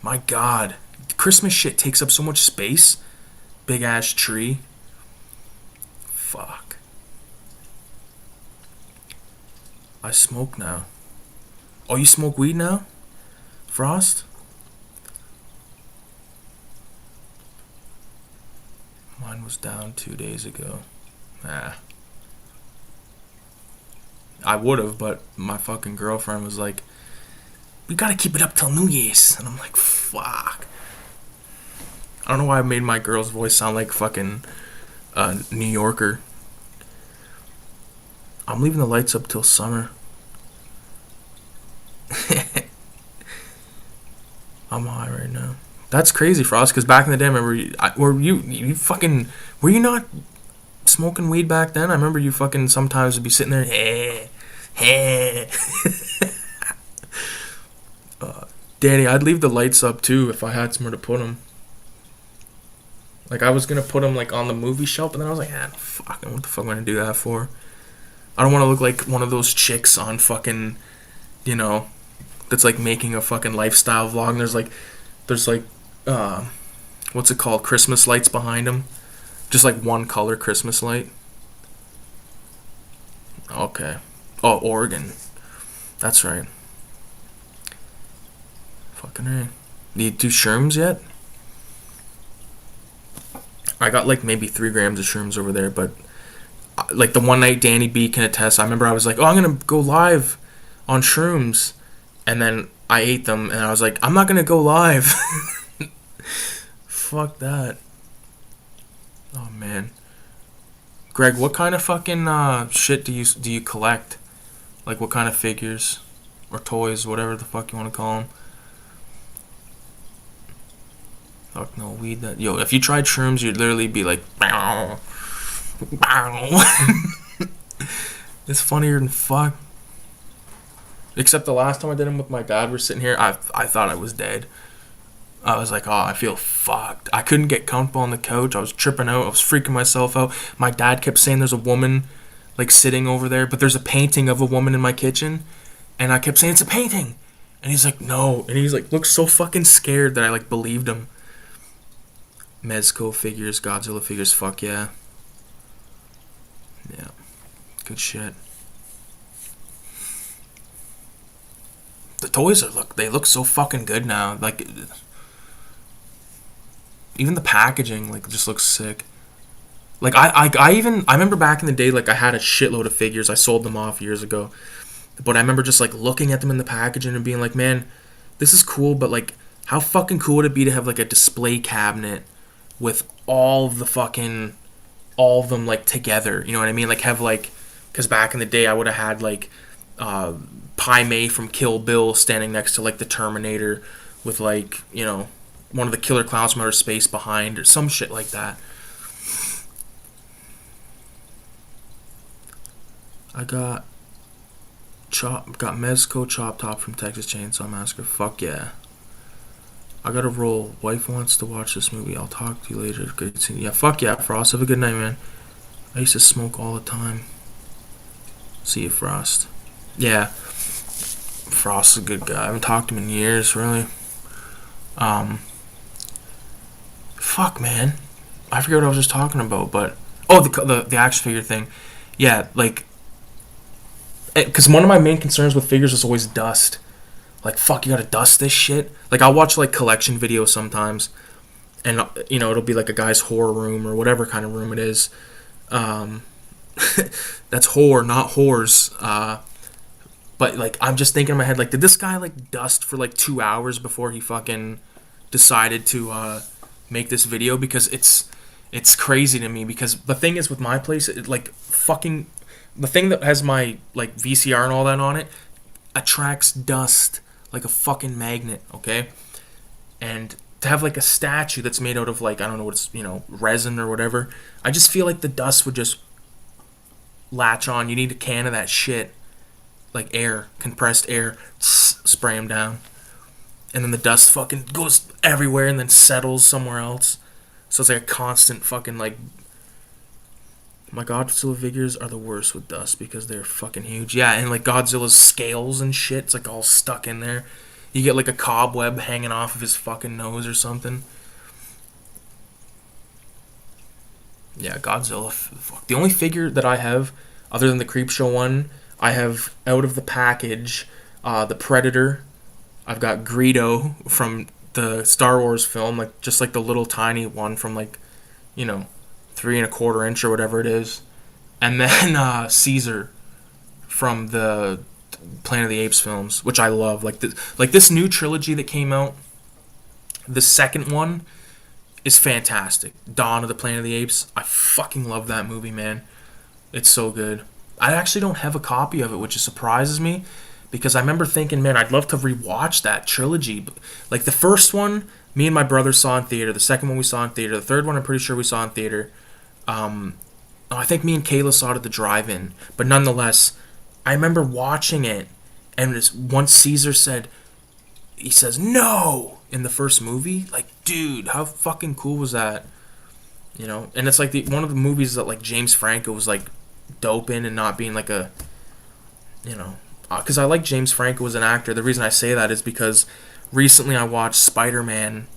My God, Christmas shit takes up so much space. Big ass tree. Fuck. I smoke now. Oh, you smoke weed now? Frost? Mine was down 2 days ago. I would have, but my fucking girlfriend was like, we gotta keep it up till New Year's. And I'm like, fuck. I don't know why I made my girl's voice sound like fucking New Yorker. I'm leaving the lights up till summer. I'm high right now. That's crazy, Frost, because back in the day, I remember were you not smoking weed back then? I remember you fucking sometimes would be sitting there, Danny, I'd leave the lights up too if I had somewhere to put them. Like, I was gonna put them like on the movie shelf, but then I was like, fuck, what the fuck am I gonna do that for? I don't want to look like one of those chicks on fucking, you know, that's like making a fucking lifestyle vlog. And there's like, what's it called? Christmas lights behind them. Just like one color Christmas light. Okay. Oh, Oregon. That's right. Fucking A. Do you do shrooms yet? I got like maybe 3 grams of shrooms over there, but like the one night Danny B can attest, I remember I was like, oh, I'm gonna go live on shrooms, and then I ate them, and I was like, I'm not gonna go live. Fuck that. Oh man. Greg, what kind of fucking shit do you collect? Like, what kind of figures or toys, whatever the fuck you want to call them? Fuck no, weed that. Yo, if you tried shrooms, you'd literally be like, bow, bow. It's funnier than fuck. Except the last time I did them with my dad, we're sitting here, I thought I was dead. I was like, oh, I feel fucked. I couldn't get comfortable on the couch. I was tripping out. I was freaking myself out. My dad kept saying there's a woman, like, sitting over there, but there's a painting of a woman in my kitchen. And I kept saying, it's a painting. And he's like, no. And he's like, looks so fucking scared that I, like, believed him. Mezco figures, Godzilla figures, fuck yeah. Yeah. Good shit. The toys they look so fucking good now. Like, even the packaging, like, just looks sick. Like, I remember back in the day, like, I had a shitload of figures. I sold them off years ago. But I remember just, like, looking at them in the packaging and being like, man, this is cool, but, like, how fucking cool would it be to have, like, a display cabinet with all of them, like, together? You know what I mean? Like, have, like, because back in the day, I would have had, like, Pai Mei from Kill Bill standing next to, like, the Terminator with, like, you know, one of the Killer Clowns from Outer Space behind, or some shit like that. I got Mezco Chop Top from Texas Chainsaw Massacre. Fuck yeah. I gotta roll. Wife wants to watch this movie. I'll talk to you later. Good seeing you. Yeah, fuck yeah, Frost. Have a good night, man. I used to smoke all the time. See you, Frost. Yeah. Frost's a good guy. I haven't talked to him in years, really. Fuck, man. I forget what I was just talking about, but... Oh, the action figure thing. Yeah, like... Because one of my main concerns with figures is always dust. Like, fuck, you gotta dust this shit? Like, I'll watch, like, collection videos sometimes, and, you know, it'll be, like, a guy's horror room or whatever kind of room it is. That's horror, not whores. But, like, I'm just thinking in my head, like, did this guy, like, dust for, like, 2 hours before he fucking decided to make this video? Because it's crazy to me, because the thing is with my place, the thing that has my, like, VCR and all that on it attracts dust like a fucking magnet, okay? And to have, like, a statue that's made out of, like, I don't know what it's, you know, resin or whatever, I just feel like the dust would just latch on. You need a can of that shit, like air, compressed air, spray them down. And then the dust fucking goes everywhere and then settles somewhere else. So it's like a constant fucking, like... My Godzilla figures are the worst with dust because they're fucking huge. Yeah, and, like, Godzilla's scales and shit, it's, like, all stuck in there. You get, like, a cobweb hanging off of his fucking nose or something. Yeah, Godzilla. Fuck. The only figure that I have, other than the Creepshow one, I have out of the package, the Predator. I've got Greedo from the Star Wars film, like, just, like, the little tiny one from, like, you know, 3 1/4 inch or whatever it is, and then Caesar from the Planet of the Apes films, which I love. Like this new trilogy that came out, the second one is fantastic. Dawn of the Planet of the Apes. I fucking love that movie, man. It's so good. I actually don't have a copy of it, which surprises me, because I remember thinking, man, I'd love to rewatch that trilogy. Like, the first one, me and my brother saw in theater. The second one we saw in theater. The third one I'm pretty sure we saw in theater. I think me and Kayla saw it at the drive-in. But nonetheless, I remember watching it, and once Caesar he says, no, in the first movie. Like, dude, how fucking cool was that? You know? And it's like one of the movies that, like, James Franco was, like, dope in, and not being like a, you know... Because I like James Franco as an actor. The reason I say that is because recently I watched Spider-Man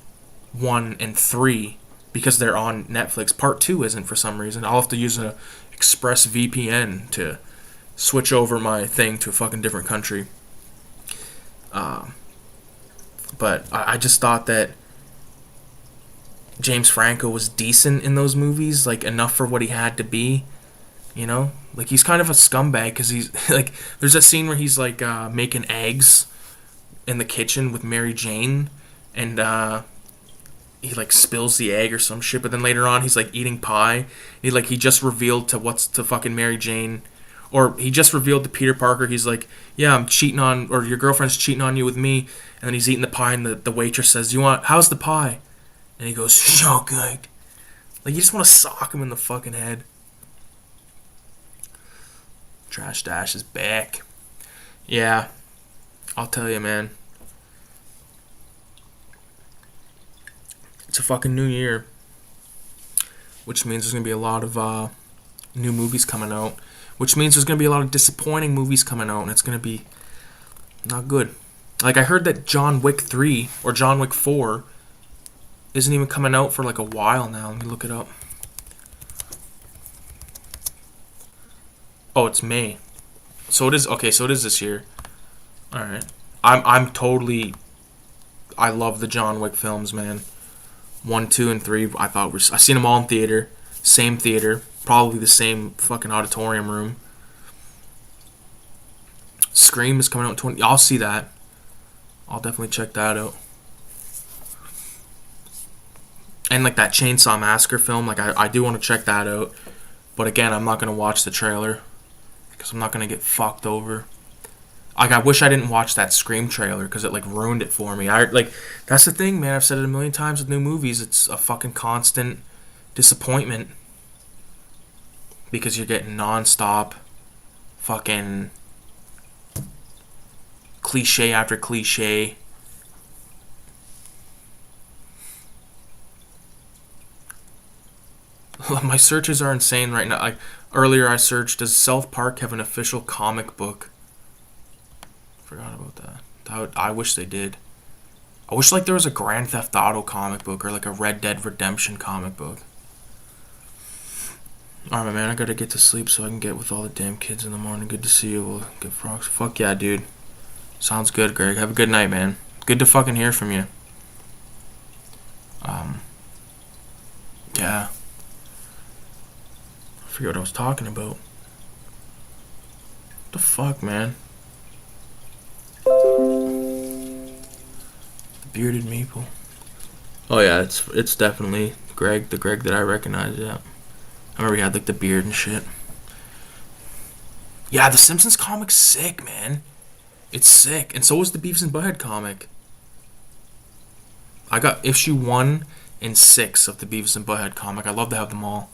1 and 3 because they're on Netflix. Part 2 isn't for some reason. I'll have to use a Express VPN to switch over my thing to a fucking different country. But I just thought that James Franco was decent in those movies, like, enough for what he had to be. You know, like he's kind of a scumbag because he's like, there's a scene where he's like making eggs in the kitchen with Mary Jane, and he like spills the egg or some shit. But then later on, he's like eating pie. He just revealed to fucking Mary Jane, or he just revealed to Peter Parker. He's like, yeah, I'm cheating on, or your girlfriend's cheating on you with me. And then he's eating the pie, and the waitress says, how's the pie? And he goes, so good. Like, you just want to sock him in the fucking head. Trash Dash is back. Yeah, I'll tell you, man. It's a fucking new year, which means there's gonna be a lot of new movies coming out, which means there's gonna be a lot of disappointing movies coming out, and it's gonna be not good. Like, I heard that John Wick 3 or John Wick 4 isn't even coming out for like a while now. Let me look it up. Oh, it's May. So it is, okay, so it is this year. Alright. I'm totally, I love the John Wick films, man. 1, 2, and 3, I seen them all in theater. Same theater. Probably the same fucking auditorium room. Scream is coming out in 20, I'll see that. I'll definitely check that out. And like that Chainsaw Massacre film, like I do want to check that out. But again, I'm not going to watch the trailer, because I'm not going to get fucked over. Like, I wish I didn't watch that Scream trailer, because it like ruined it for me. That's the thing, man. I've said it a million times with new movies. It's a fucking constant disappointment, because you're getting non-stop fucking cliche after cliche. My searches are insane right now. Earlier I searched, does South Park have an official comic book? Forgot about that. I wish they did. I wish like there was a Grand Theft Auto comic book, or like a Red Dead Redemption comic book. Alright, man, I gotta get to sleep so I can get with all the damn kids in the morning. Good to see you. We'll get frogs. Fuck yeah, dude. Sounds good, Greg. Have a good night, man. Good to fucking hear from you. Yeah. I forget what I was talking about. What the fuck, man? The bearded meeple. Oh yeah, it's definitely Greg, the Greg that I recognize. Yeah, I remember he had like the beard and shit. Yeah, the Simpsons comic's sick, man. It's sick, and so was the Beavis and Butthead comic. I got issue 1 and 6 of the Beavis and Butthead comic. I love to have them all.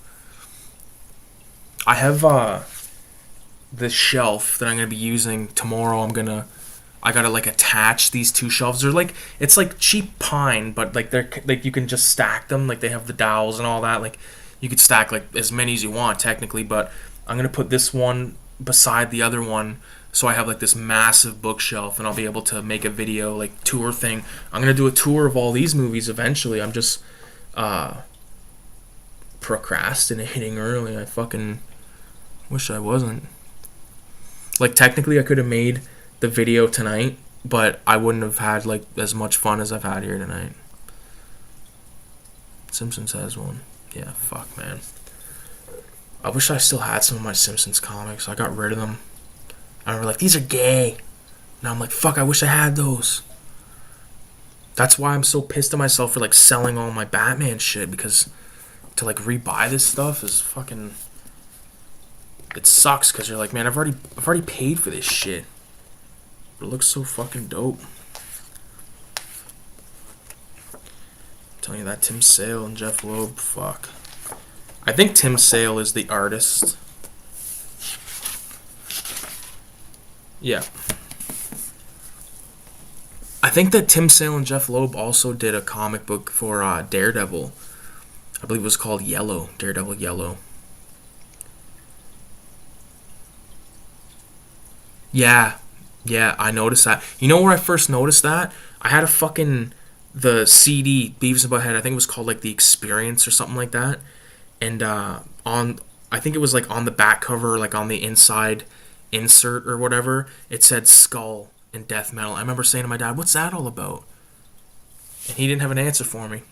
I have this shelf that I'm gonna be using tomorrow. I gotta like attach these two shelves. They're like, it's like cheap pine, but like they're like, you can just stack them. Like they have the dowels and all that. Like you could stack like as many as you want technically, but I'm gonna put this one beside the other one, so I have like this massive bookshelf, and I'll be able to make a video like tour thing. I'm gonna do a tour of all these movies eventually. I'm just procrastinating early. I fucking wish I wasn't. Like technically I could have made the video tonight, but I wouldn't have had like as much fun as I've had here tonight. Simpsons has one. Yeah, fuck, man. I wish I still had some of my Simpsons comics. I got rid of them. I remember like, these are gay. Now I'm like, fuck, I wish I had those. That's why I'm so pissed at myself for like selling all my Batman shit, because to like rebuy this stuff is fucking, it sucks, because you're like, man, I've already paid for this shit. But it looks so fucking dope. I'm telling you, that Tim Sale and Jeff Loeb, fuck. I think Tim Sale is the artist. Yeah. I think that Tim Sale and Jeff Loeb also did a comic book for Daredevil. I believe it was called Yellow. Daredevil Yellow. Yeah, I noticed that. You know where I first noticed that? I had the CD, Beavis and Butthead, I think it was called like The Experience or something like that. And I think it was like on the back cover, like on the inside insert or whatever, it said Skull and Death Metal. I remember saying to my dad, what's that all about? And he didn't have an answer for me.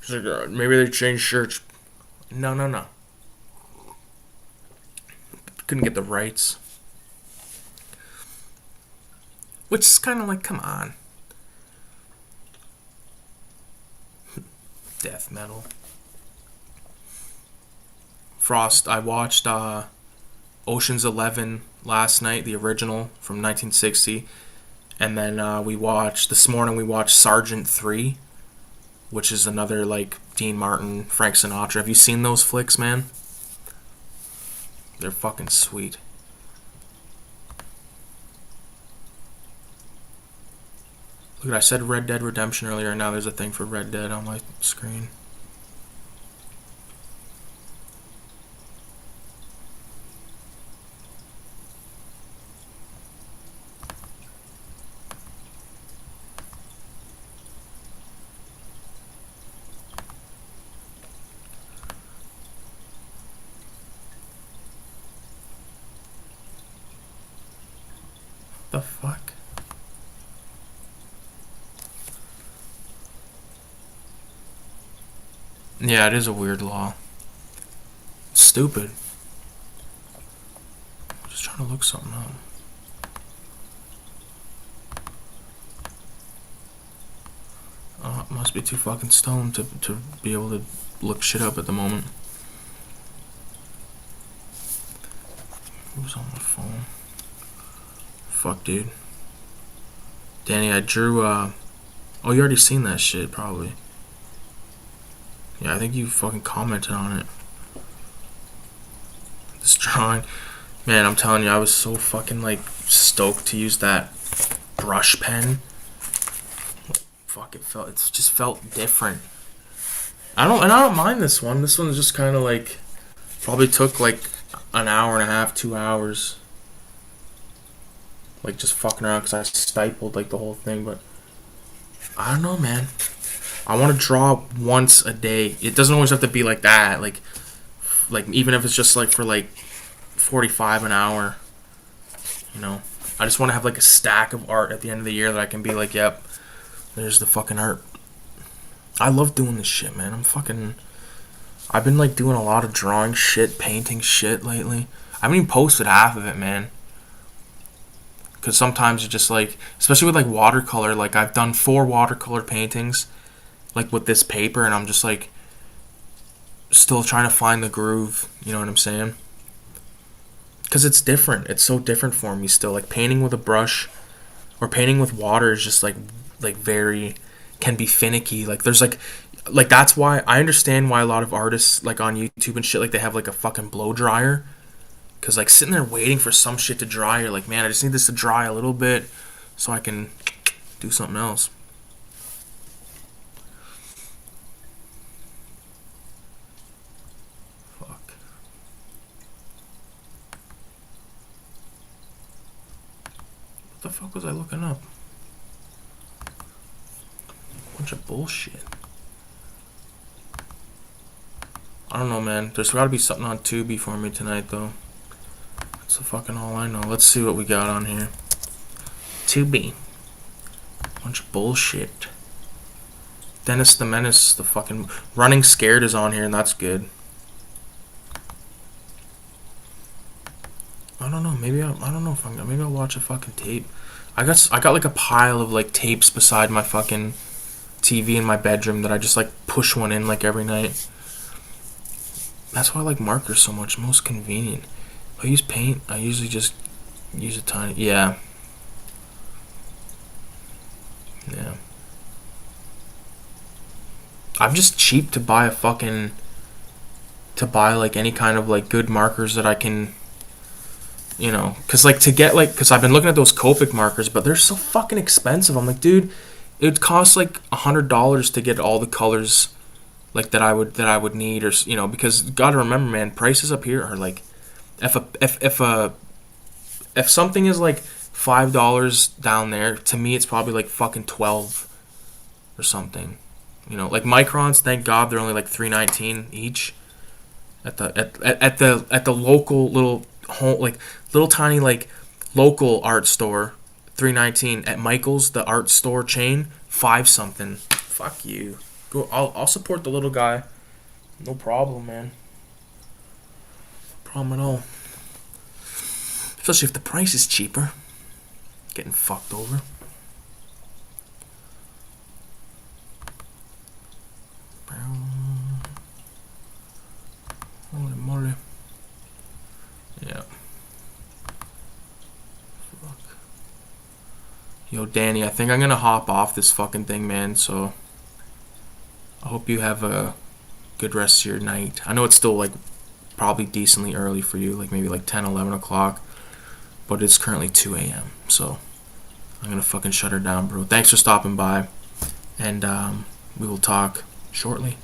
He's like, maybe they changed shirts. No. Couldn't get the rights. Which is kind of like, come on. Death metal. Frost, I watched Ocean's 11 last night, the original from 1960. And then this morning we watched Sergeant 3, which is another like Dean Martin, Frank Sinatra. Have you seen those flicks, man? They're fucking sweet. Look, I said Red Dead Redemption earlier, and now there's a thing for Red Dead on my screen. The fuck? Yeah, it is a weird law. It's stupid. I'm just trying to look something up. Oh, must be too fucking stoned to be able to look shit up at the moment. Who's on my phone? Fuck, dude. Danny, I drew, oh, you already seen that shit, probably. Yeah, I think you fucking commented on it. This drawing. Man, I'm telling you, I was so fucking, like, stoked to use that brush pen. Fuck, it just felt different. I don't mind this one. This one's just kind of, like, probably took, like, an hour and a half, 2 hours. Like, just fucking around because I stifled, like, the whole thing, but I don't know, man. I want to draw once a day. It doesn't always have to be like that. Like even if it's just, like, for, like, 45 an hour, you know. I just want to have, like, a stack of art at the end of the year that I can be like, yep, there's the fucking art. I love doing this shit, man. I've been, like, doing a lot of drawing shit, painting shit lately. I haven't even posted half of it, man. Because sometimes you're just like, especially with like watercolor, like I've done 4 watercolor paintings, like with this paper, and I'm just like, still trying to find the groove, you know what I'm saying? Because it's different. It's so different for me still. Like painting with a brush or painting with water is just like very, can be finicky. Like there's like that's why I understand why a lot of artists like on YouTube and shit, like they have like a fucking blow dryer. Because, like, sitting there waiting for some shit to dry, you're like, man, I just need this to dry a little bit so I can do something else. Fuck. What the fuck was I looking up? Bunch of bullshit. I don't know, man. There's gotta be something on Tubi for me tonight, though. That's fucking all I know. Let's see what we got on here. Tubi. Bunch of bullshit. Dennis the Menace, the fucking Running Scared is on here, and that's good. I don't know. Maybe I don't know if maybe I'll watch a fucking tape. I got like a pile of like tapes beside my fucking TV in my bedroom that I just like push one in like every night. That's why I like markers so much. Most convenient. If I use paint, I usually just use a tiny... Yeah. Yeah. I'm just cheap to buy like any kind of like good markers that I can, you know, because like to get like, because I've been looking at those Copic markers, but they're so fucking expensive. I'm like, dude, it would cost like $100 to get all the colors like that I would need, or, you know, because gotta remember, man, prices up here are like, if something is like $5 down there, to me it's probably like fucking 12 or something. You know, like microns, thank God they're only like $3.19 each at the local little home, like little tiny like local art store. $3.19 at Michael's, the art store chain, 5 something. Fuck you. Go. I'll support the little guy. No problem, man. No problem at all. Especially if the price is cheaper. Getting fucked over. Holy moly. Yeah. Fuck. Yo, Danny, I think I'm gonna hop off this fucking thing, man, so I hope you have a good rest of your night. I know it's still, like, probably decently early for you, like maybe like 10, 11 o'clock, but it's currently 2 a.m., so I'm gonna fucking shut her down, bro. Thanks for stopping by, and we will talk shortly.